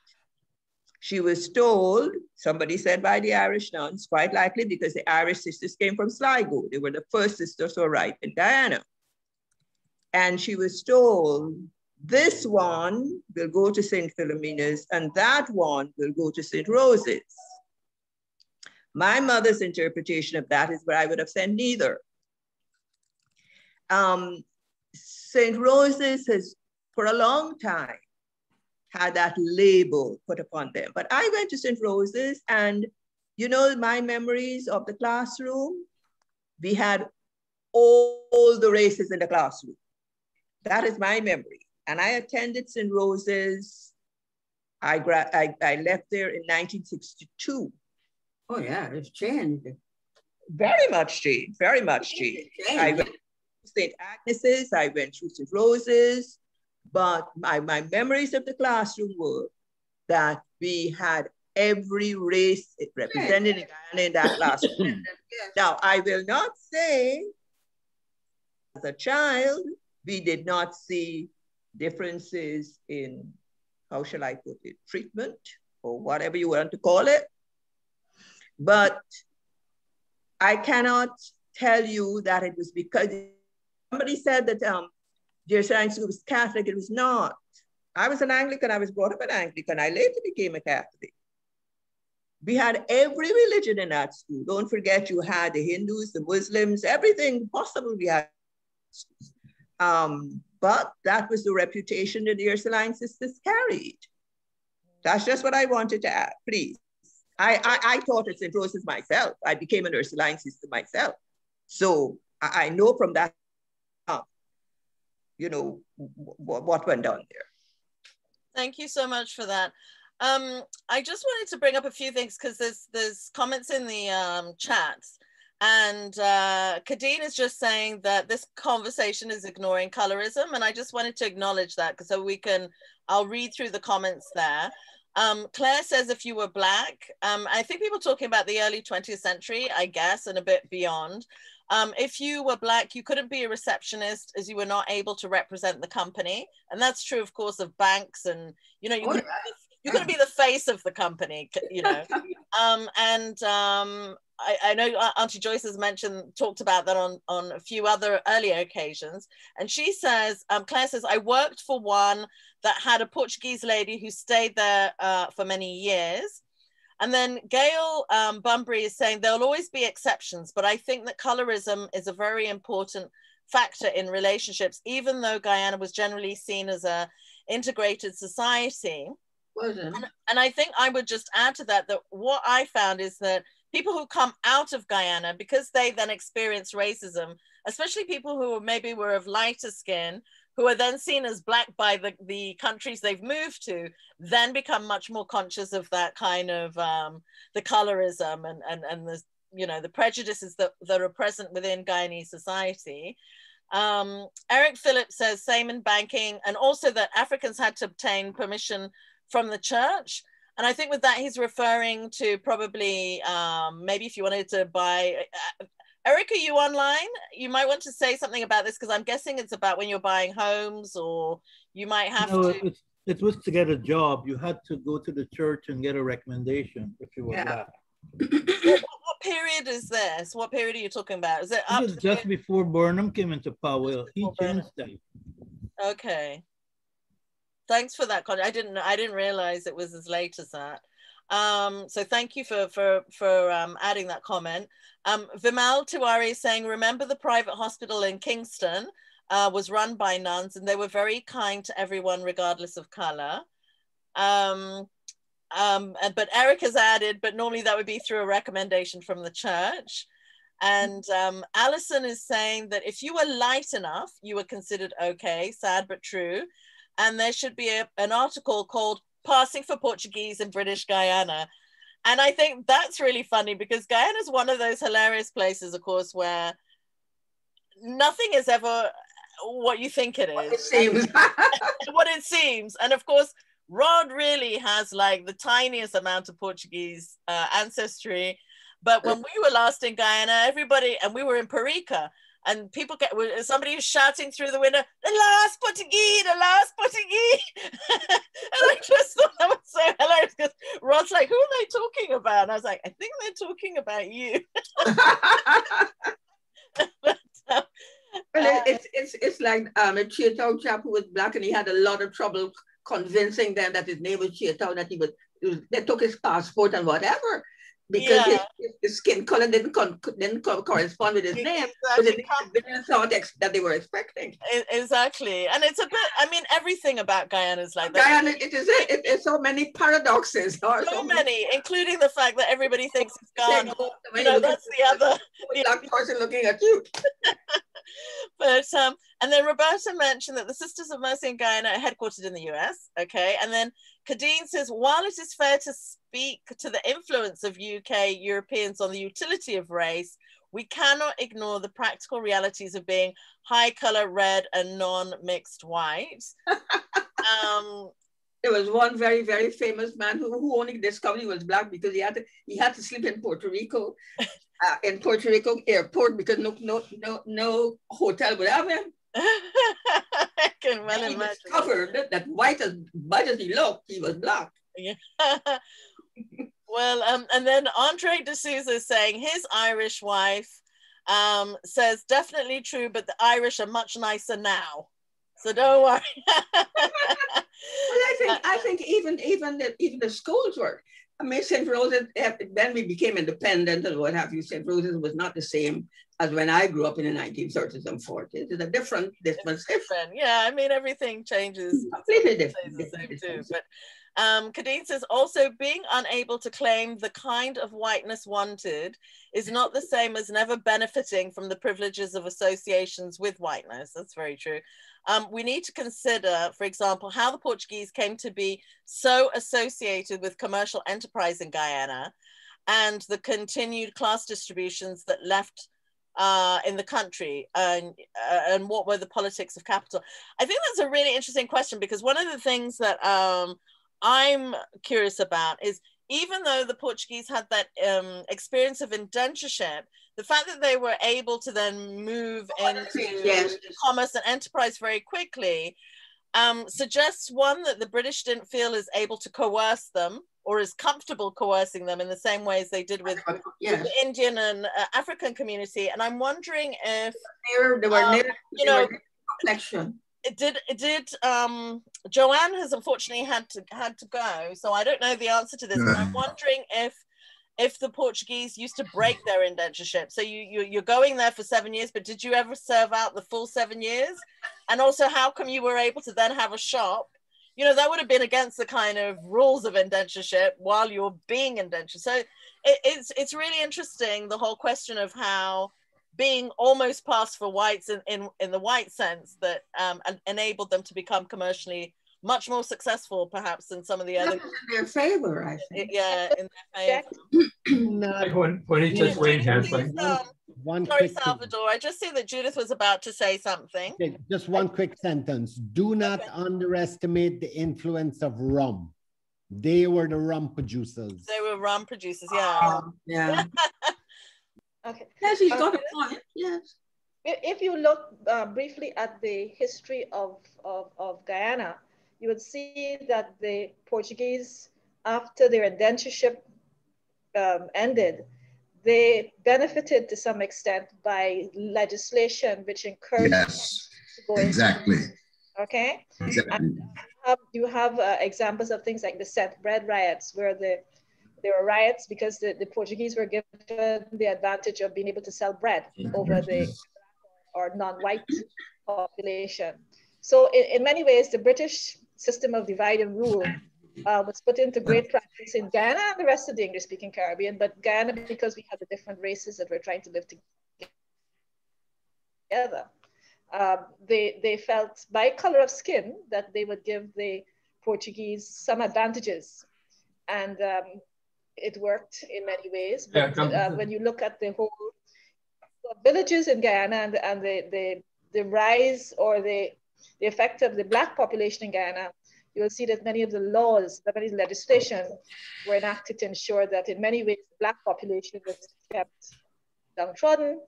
she was told, somebody said by the Irish nuns, quite likely because the Irish sisters came from Sligo. They were the first sisters who arrived in Guyana. And she was told, this one will go to St. Philomena's and that one will go to St. Rose's. My mother's interpretation of that is where I would have sent neither. St. Rose's has, for a long time, had that label put upon them. But I went to St. Rose's, and you know my memories of the classroom? We had all the races in the classroom. That is my memory. And I attended St. Rose's. I left there in 1962. Oh yeah, it's changed. Very much changed, very much changed. I went to St. Agnes's, I went to St. Rose's, but my memories of the classroom were that we had every race represented in Guyana in that classroom. Now, I will not say, as a child, we did not see differences in, how shall I put it, treatment, or whatever you want to call it. But I cannot tell you that it was because somebody said that dear science was Catholic. It was not. I was an Anglican. I was brought up an Anglican. I later became a Catholic. We had every religion in that school. Don't forget, you had the Hindus, the Muslims, everything possible we had. But that was the reputation that the Ursuline sisters carried. That's just what I wanted to add, please. I taught at St. Rose's myself. I became an Ursuline sister myself. So I know from that, you know, what went on there. Thank you so much for that. I just wanted to bring up a few things because there's comments in the chats. And Kadeen is just saying that this conversation is ignoring colorism. And I just wanted to acknowledge that because so we can, I'll read through the comments there. Claire says, if you were Black, I think people talking about the early 20th century, I guess, and a bit beyond. If you were Black, you couldn't be a receptionist as you were not able to represent the company. And that's true, of course, of banks. And, you know, you couldn't be the face of the company, you know. I know Auntie Joyce has talked about that on a few other earlier occasions. And she says, Claire says, I worked for one that had a Portuguese lady who stayed there for many years. And then Gail Bunbury is saying there'll always be exceptions, but I think that colorism is a very important factor in relationships, even though Guyana was generally seen as a integrated society. And I think I would just add to that, that what I found is that people who come out of Guyana, because they then experience racism, especially people who maybe were of lighter skin, who are then seen as Black by the countries they've moved to, then become much more conscious of that kind of the colorism and the, you know, the prejudices that are present within Guyanese society. Eric Phillips says same in banking, and also that Africans had to obtain permission from the church. And I think with that, he's referring to probably, maybe if you wanted to buy, Eric, are you online? You might want to say something about this, because I'm guessing it's about when you're buying homes, or you might have to. It was to get a job. You had to go to the church and get a recommendation if you were Black. What period is this? What period are you talking about? Is it up to just before Burnham came into power? He changed that. Okay. Thanks for that, Connie. I didn't realize it was as late as that. So thank you for adding that comment. Vimal Tiwari is saying, remember the private hospital in Kingston was run by nuns, and they were very kind to everyone regardless of color. But Eric has added, but normally that would be through a recommendation from the church. And Alison is saying that if you were light enough, you were considered okay, sad but true. And there should be an article called Passing for Portuguese in British Guyana. And I think that's really funny because Guyana is one of those hilarious places, of course, where nothing is ever what you think it is. What it seems. What it seems. And of course, Rod really has like the tiniest amount of Portuguese ancestry. But when we were last in Guyana, everybody, and we were in Perica, and somebody was shouting through the window, the last Portuguese, the last Portuguese. And I just thought that was so hilarious because Rod's like, who are they talking about? And I was like, I think they're talking about you. But, well, it's like a Cheetown chap who was black and he had a lot of trouble convincing them that his name was Cheetown, that they took his passport and whatever. Because his skin color didn't correspond with his name, but they didn't thought that they were expecting. Exactly, and it's a bit. I mean, everything about Guyana is like that. Guyana, it's so many paradoxes. So many, including the fact that everybody thinks it's Ghana. You know, that's the other black person looking at you. But and then Roberta mentioned that the Sisters of Mercy in Guyana are headquartered in the US. Okay, and then Kadeen says, while it is fair to speak to the influence of UK Europeans on the utility of race, we cannot ignore the practical realities of being high color, red, and non-mixed white. There was one very, very famous man who only discovered he was black because he had to sleep in Puerto Rico airport because no hotel would have him. I can well imagine. He discovered that white as he looked, he was black. Yeah. Well, and then Andre de Souza is saying his Irish wife says definitely true, but the Irish are much nicer now. So don't worry. Well, I think even the schools were. I mean, St. Rose's, then we became independent and what have you. St. Rose's was not the same as when I grew up in the 1930s and 40s. It's a different. Yeah, I mean, everything changes. Completely different. Too. But Kadeen says, also being unable to claim the kind of whiteness wanted is not the same as never benefiting from the privileges of associations with whiteness. That's very true. We need to consider, for example, how the Portuguese came to be so associated with commercial enterprise in Guyana and the continued class distributions that left in the country, and what were the politics of capital. I think that's a really interesting question because one of the things that I'm curious about is even though the Portuguese had that experience of indentureship, the fact that they were able to then move into commerce and enterprise very quickly suggests, one, that the British didn't feel as able to coerce them or as comfortable coercing them in the same way as they did with the Indian and African community. And I'm wondering if, Joanne has unfortunately had to go, so I don't know the answer to this, but I'm wondering if the Portuguese used to break their indentureship. So you're going there for 7 years, but did you ever serve out the full 7 years? And also, how come you were able to then have a shop? You know, that would have been against the kind of rules of indentureship while you're being indentured. So it's really interesting, the whole question of how being almost passed for whites in the white sense that enabled them to become commercially much more successful perhaps than some of the other. In their favor, I think. Yeah, in their favor. Sorry, Salvador, I just see that Judith was about to say something. Okay, just one quick sentence. Do not underestimate the influence of rum. They were the rum producers. They were rum producers, yeah. Yeah. Okay. Yes, he's got a point. Yes. If you look briefly at the history of Guyana, you would see that the Portuguese, after their indentureship ended, they benefited to some extent by legislation which encouraged to go exactly. Okay. Exactly. And you have examples of things like the Set Bread riots, where there were riots because the Portuguese were given the advantage of being able to sell bread over the or non-white population. So in many ways, the British system of divide and rule was put into great practice in Guyana and the rest of the English-speaking Caribbean. But Guyana, because we had the different races that were trying to live together, they felt by color of skin that they would give the Portuguese some advantages. And it worked in many ways. But when you look at the whole villages in Guyana and the rise or the effect of the Black population in Guyana, you will see that many of the laws, many legislation were enacted to ensure that in many ways the Black population was kept downtrodden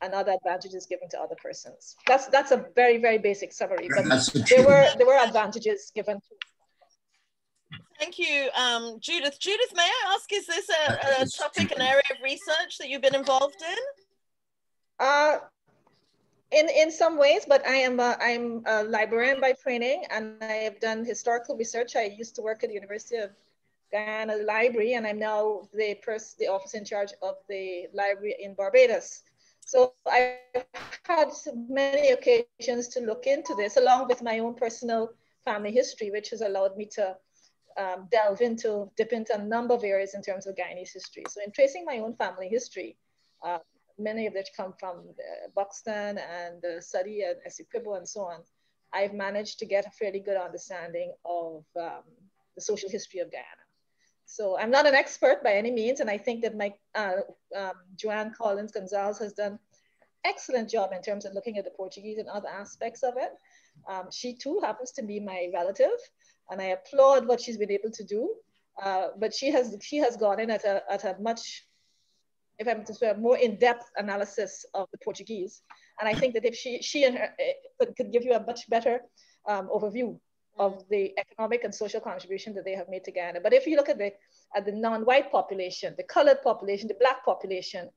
and other advantages given to other persons. That's a very, very basic summary, but there were advantages given to. Thank you, Judith. Judith, may I ask, is this a topic, an area of research that you've been involved in? In some ways, but I'm a librarian by training, and I have done historical research. I used to work at the University of Guyana Library, and I'm now the officer in charge of the library in Barbados. So I've had many occasions to look into this, along with my own personal family history, which has allowed me to dip into a number of areas in terms of Guyanese history. So in tracing my own family history, many of which come from Buxton and Sadi and Essequibo and so on, I've managed to get a fairly good understanding of the social history of Guyana. So I'm not an expert by any means, and I think that my Joanne Collins-Gonsalves has done an excellent job in terms of looking at the Portuguese and other aspects of it. She too happens to be my relative, and I applaud what she's been able to do. But she has gone in at a much, if I'm to say, a more in-depth analysis of the Portuguese. And I think that if she and her could give you a much better overview of the economic and social contribution that they have made to Guyana. But if you look at the non-white population, the colored population, the Black population,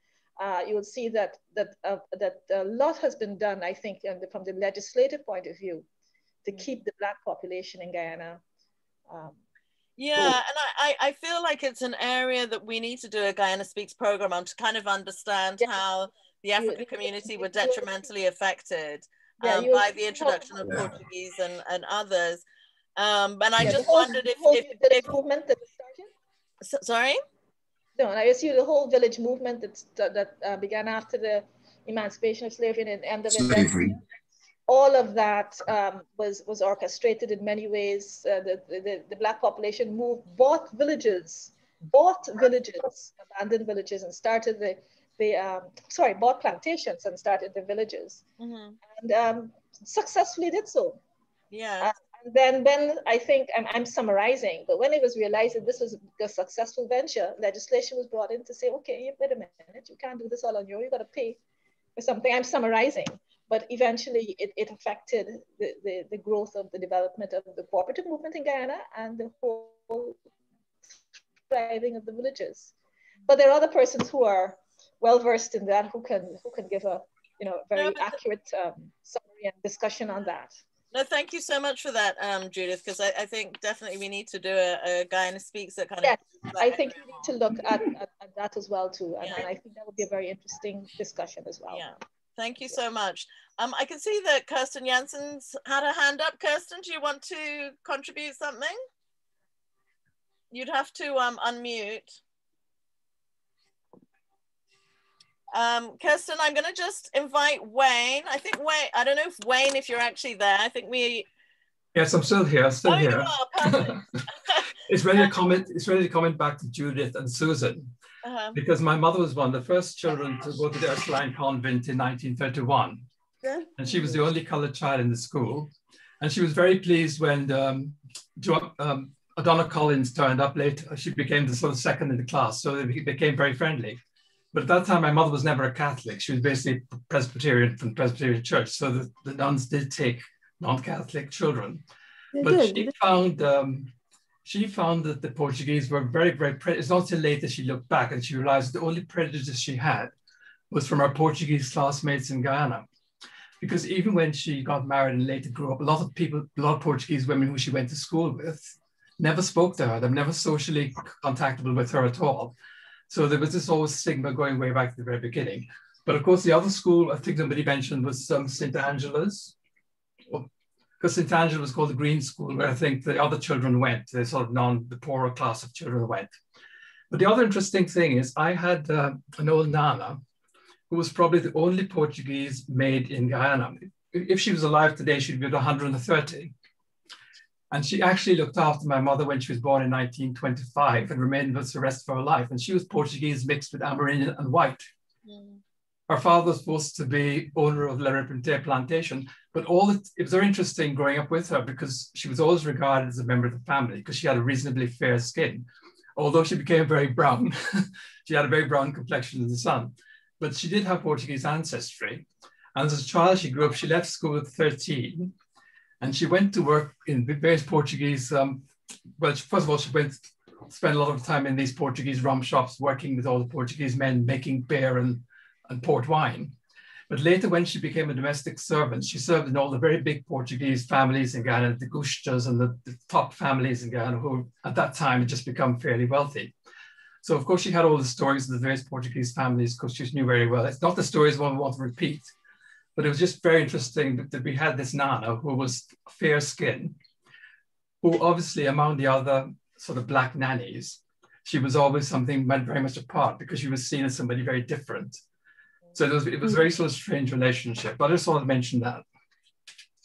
you will see that a lot has been done, I think, from the legislative point of view, to keep the Black population in Guyana. Yeah, and I feel like it's an area that we need to do a Guyana Speaks program on, to kind of understand how the African community were detrimentally affected by the introduction of Portuguese and others. And I just wondered if movement that started. Sorry? No, and I see the whole village movement that began after the emancipation of slavery and the end of slavery. All of that was orchestrated in many ways. The Black population bought villages, abandoned villages, and started bought plantations and started the villages, and successfully did so. Yeah. And then I think I'm summarizing, but when it was realized that this was a successful venture, legislation was brought in to say, okay, wait a minute, you can't do this all on your own, you got to pay for something. I'm summarizing. But eventually it affected the growth of the development of the cooperative movement in Guyana and the whole thriving of the villages. But there are other persons who are well versed in that who can give a very accurate summary and discussion on that. No, thank you so much for that, Judith, because I think definitely we need to do a Guyana Speaks that kind of. I think we need to look at that as well too, and I think that would be a very interesting discussion as well. Yeah. Thank you so much. I can see that Kirsten Jansen's had her hand up. Kirsten, do you want to contribute something? You'd have to unmute. Kirsten, I'm going to just invite Wayne. I think Wayne, I don't know if Wayne, if you're actually there. I think we... Yes, I'm still here, here. You are, perfect. It's ready to comment back to Judith and Susan. Because my mother was one of the first children to go to the Ursuline convent in 1931. Yeah. And she was the only colored child in the school. And she was very pleased when Donna Collins turned up late. She became the sort of second in the class, so they became very friendly. But at that time, my mother was never a Catholic. She was basically Presbyterian from the Presbyterian Church. So the nuns did take non-Catholic children. She found that the Portuguese were very, very prejudiced. It's not until later she looked back and she realized the only prejudice she had was from her Portuguese classmates in Guyana. Because even when she got married and later grew up, a lot of Portuguese women who she went to school with never spoke to her. They were never socially contactable with her at all. So there was this always stigma going way back to the very beginning. But of course, the other school I think somebody mentioned was St. Angela's. because St. Angela was called the Green School, where I think the other children went, the sort of the poorer class of children went. But the other interesting thing is I had an old Nana who was probably the only Portuguese maid in Guyana. If she was alive today, she'd be about 130. And she actually looked after my mother when she was born in 1925 and remained with us the rest of her life. And she was Portuguese mixed with Amerindian and white. Mm. Her father was supposed to be owner of La Repente plantation, but it was very interesting growing up with her because she was always regarded as a member of the family because she had a reasonably fair skin. Although she became very brown, she had a very brown complexion in the sun, but she did have Portuguese ancestry. And as a child, she grew up, she left school at 13 and she went to work in various Portuguese, well, first of all, she spent a lot of time in these Portuguese rum shops, working with all the Portuguese men, making beer and port wine. But later when she became a domestic servant, she served in all the very big Portuguese families in Guyana, the Gustas and the top families in Guyana, who at that time had just become fairly wealthy. So of course she had all the stories of the various Portuguese families because she knew very well. It's not the stories one want to repeat, but it was just very interesting that we had this Nana who was fair skinned, who obviously among the other sort of black nannies, she was always something very much apart because she was seen as somebody very different. So it was a very sort of strange relationship, but I just wanted to mention that.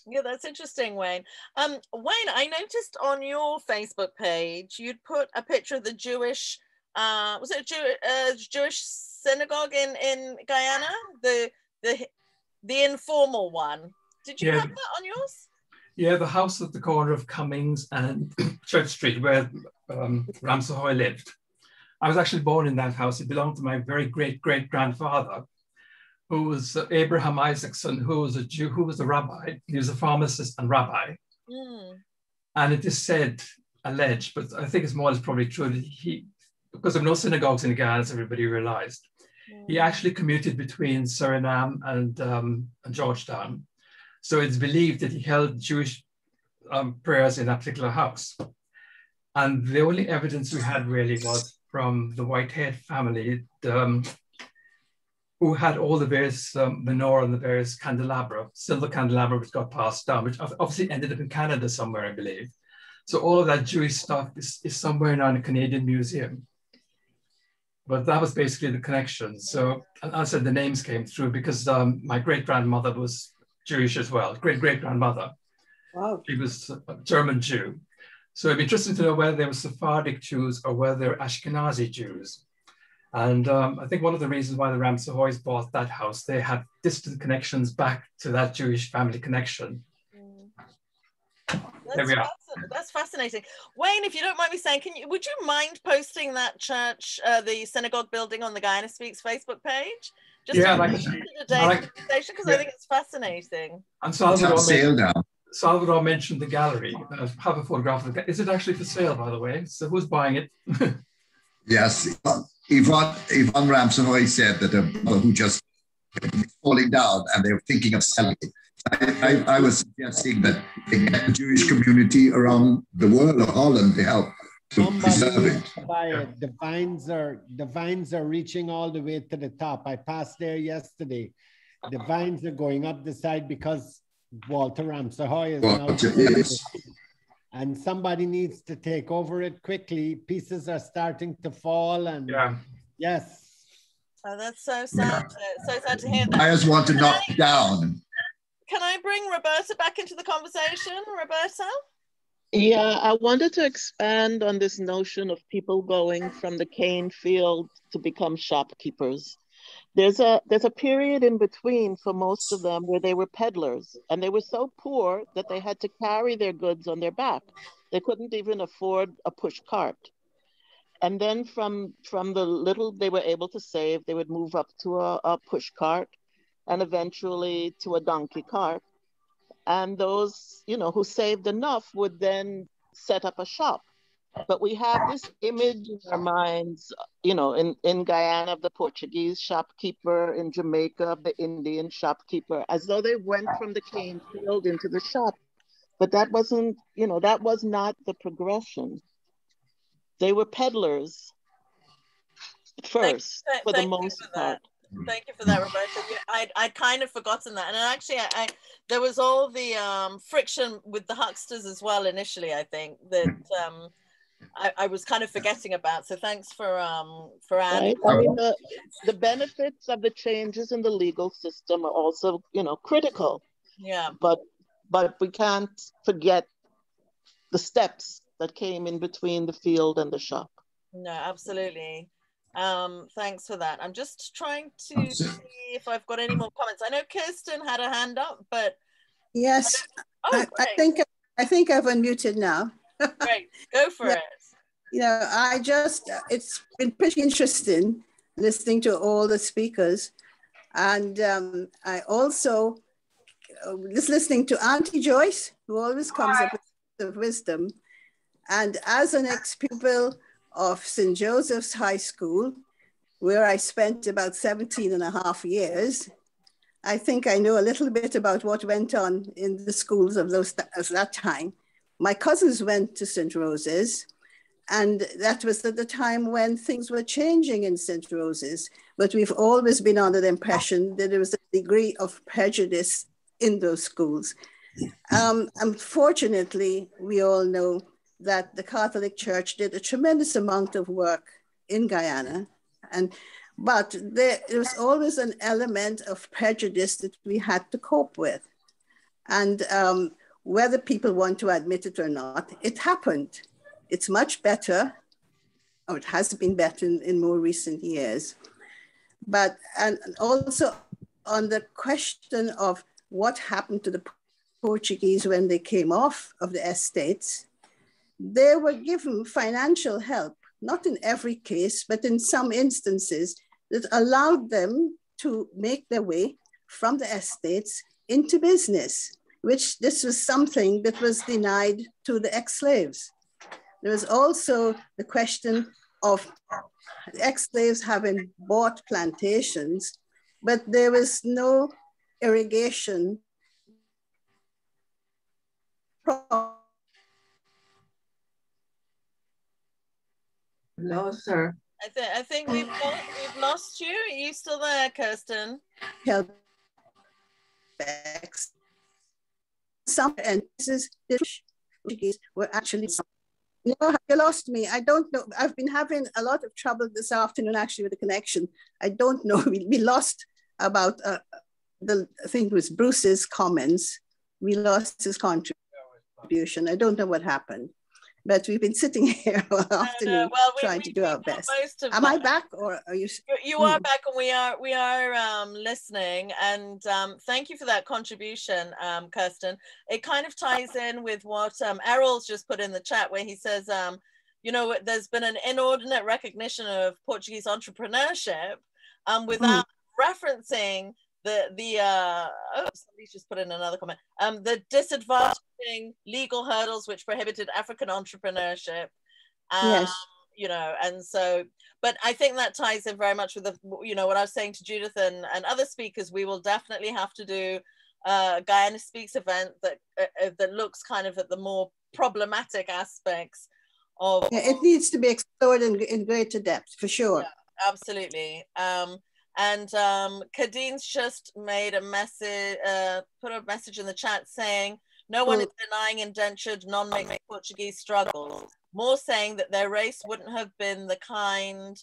Yeah, that's interesting, Wayne. Wayne, I noticed on your Facebook page, you'd put a picture of the Jewish, was it a Jewish synagogue in Guyana? The informal one. Did you have that on yours? Yeah, the house at the corner of Cummings and Church Street where Ramsahoy lived. I was actually born in that house. It belonged to my very great-great-grandfather, who was Abraham Isaacson, who was a Jew, who was a rabbi. He was a pharmacist and rabbi. Mm. And it is said, alleged, but I think it's more or less probably true that he, because of no synagogues in Guyana, as everybody realized, he actually commuted between Suriname and Georgetown. So it's believed that he held Jewish prayers in that particular house. And the only evidence we had really was from the Whitehead family, who had all the various menorah and the various candelabra, silver candelabra, which got passed down, which obviously ended up in Canada somewhere, I believe. So all of that Jewish stuff is somewhere now in a Canadian museum. But that was basically the connection. So I said the names came through because my great-grandmother was Jewish as well, great-great-grandmother. Wow. She was a German Jew. So it'd be interesting to know whether they were Sephardic Jews or whether they were Ashkenazi Jews. And I think one of the reasons why the Ramsahoys bought that house, they had distant connections back to that Jewish family connection. There we are. That's fascinating. Wayne, if you don't mind me saying, would you mind posting that church, the synagogue building on the Guyana Speaks Facebook page? Just yeah, because I think it's fascinating. And Salvador mentioned the gallery. I have a photograph of it. Is it actually for sale, by the way? So who's buying it? Yes. Yvonne Ramsahoy said that a mother who just falling down and they were thinking of selling it. I was suggesting that they get the Jewish community around the world or Holland to help to preserve it. Buy it. The vines are reaching all the way to the top. I passed there yesterday. The vines are going up the side because Walter Ramsahoy is now. And somebody needs to take over it quickly. Pieces are starting to fall, and yes. Oh, that's so sad. So sad to hear that. I just want to knock it down. Can I bring Roberta back into the conversation, Roberta? Yeah, I wanted to expand on this notion of people going from the cane field to become shopkeepers. There's a period in between for most of them where they were peddlers, and they were so poor that they had to carry their goods on their back. They couldn't even afford a push cart. And then from the little they were able to save, they would move up to a push cart and eventually to a donkey cart. And those, who saved enough would then set up a shop. But we have this image in our minds, in Guyana of the Portuguese shopkeeper, in Jamaica of the Indian shopkeeper, as though they went from the cane field into the shop. But that wasn't, that was not the progression. They were peddlers first, for the most part. Thank you for that, Roberta. Yeah, I'd kind of forgotten that. And actually, there was all the friction with the hucksters as well initially, I think, that I was kind of forgetting about. So thanks for adding. Right. I mean, the benefits of the changes in the legal system are also, you know, critical. Yeah. But we can't forget the steps that came in between the field and the shop. No, absolutely. Thanks for that. I'm just trying to see if I've got any more comments. I know Kirsten had a hand up, but yes, I think I've unmuted now. Great, go for it. You know, it's been pretty interesting listening to all the speakers, and I also just listening to Auntie Joyce, who always comes up with wisdom, and as an ex-pupil of St. Joseph's High School, where I spent about 17.5 years, I think I know a little bit about what went on in the schools of that time. My cousins went to St. Rose's, and that was at the time when things were changing in St. Rose's, but we've always been under the impression that there was a degree of prejudice in those schools. Unfortunately, we all know that the Catholic Church did a tremendous amount of work in Guyana, but there was always an element of prejudice that we had to cope with. And whether people want to admit it or not, it happened. It's much better, or it has been better in more recent years. But, and also on the question of what happened to the Portuguese when they came off of the estates, they were given financial help, not in every case, but in some instances that allowed them to make their way from the estates into business, which this was something that was denied to the ex-slaves. There was also the question of ex-slaves having bought plantations, but there was no irrigation Lost her. I think we've lost you. Are you still there, Kirsten? Some entities were actually. No, you lost me. I don't know. I've been having a lot of trouble this afternoon actually with the connection. I don't know. We lost about I think it was Bruce's comments. We lost his contribution. I don't know what happened, but we've been sitting here all afternoon trying to do our best. Am I back, or are you? You are back, and we are listening. And thank you for that contribution, Kirsten. It kind of ties in with what Errol's just put in the chat, where he says, you know, there's been an inordinate recognition of Portuguese entrepreneurship without referencing somebody's just put in another comment, the disadvantaging legal hurdles which prohibited African entrepreneurship. Yes. You know, and so, but I think that ties in very much with the, you know, what I was saying to Judith and other speakers. We will definitely have to do a Guyana Speaks event that looks kind of at the more problematic aspects of. Yeah, it needs to be explored in greater depth, for sure. Yeah, absolutely. And Kadine's just made a message, put a message in the chat saying, no one is denying indentured non-mixed Portuguese struggles, more saying that their race wouldn't have been the kind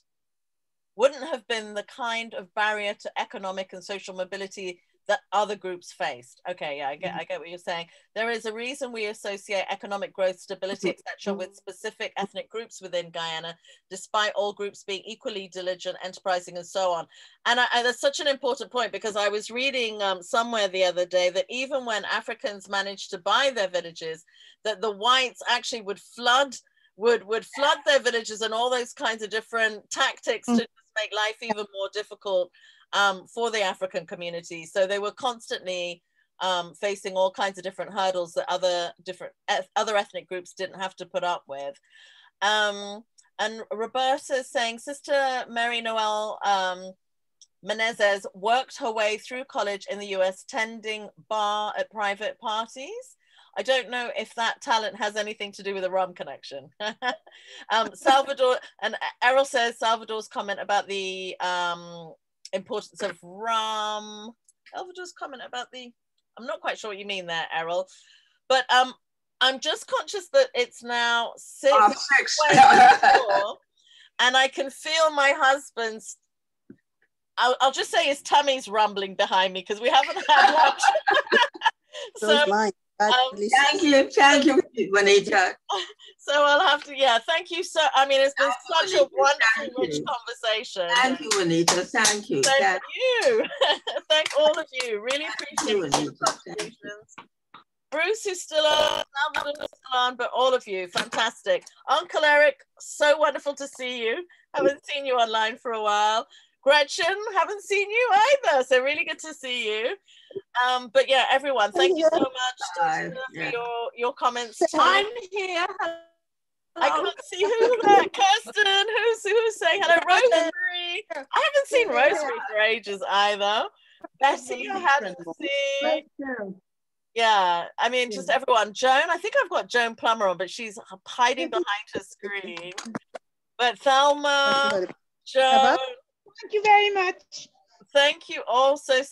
of barrier to economic and social mobility that other groups faced. Okay, yeah, I get what you're saying. There is a reason we associate economic growth, stability, etc., with specific ethnic groups within Guyana, despite all groups being equally diligent, enterprising, and so on. And that's such an important point, because I was reading somewhere the other day that even when Africans managed to buy their villages, that the whites actually would flood their villages and all those kinds of different tactics to just make life even more difficult for the African community. So they were constantly facing all kinds of different hurdles that other ethnic groups didn't have to put up with. And Roberta is saying, Sister Mary Noel Menezes worked her way through college in the US, tending bar at private parties. I don't know if that talent has anything to do with a rum connection. Salvador, and Errol says Salvador's comment about the importance of rum. Salvador's comment about the, I'm not quite sure what you mean there, Errol, but I'm just conscious that it's now 6:24, and I can feel my husband's, I'll just say his tummy's rumbling behind me because we haven't had lunch. So mine. Thank you, Juanita. So I'll have to, thank you. So, I mean, it's been such a wonderful, rich conversation. Thank you, Juanita. Thank you. Thank you. Thank all of you. Really appreciate your contributions. Bruce, who's still on, Salvador is still on, but all of you, fantastic. Uncle Eric, so wonderful to see you. Haven't seen you online for a while. Gretchen, haven't seen you either, so really good to see you. But yeah, everyone, thank you so much for your comments. I'm here. I can't see who there. Kirsten, who's saying hello? Rosemary. I haven't seen Rosemary for ages either. Betty, I haven't seen. Yeah, I mean, just everyone. Joan, I think I've got Joan Plummer on, but she's hiding behind her screen. But Thelma, Joan. Thank you very much. Thank you all so much.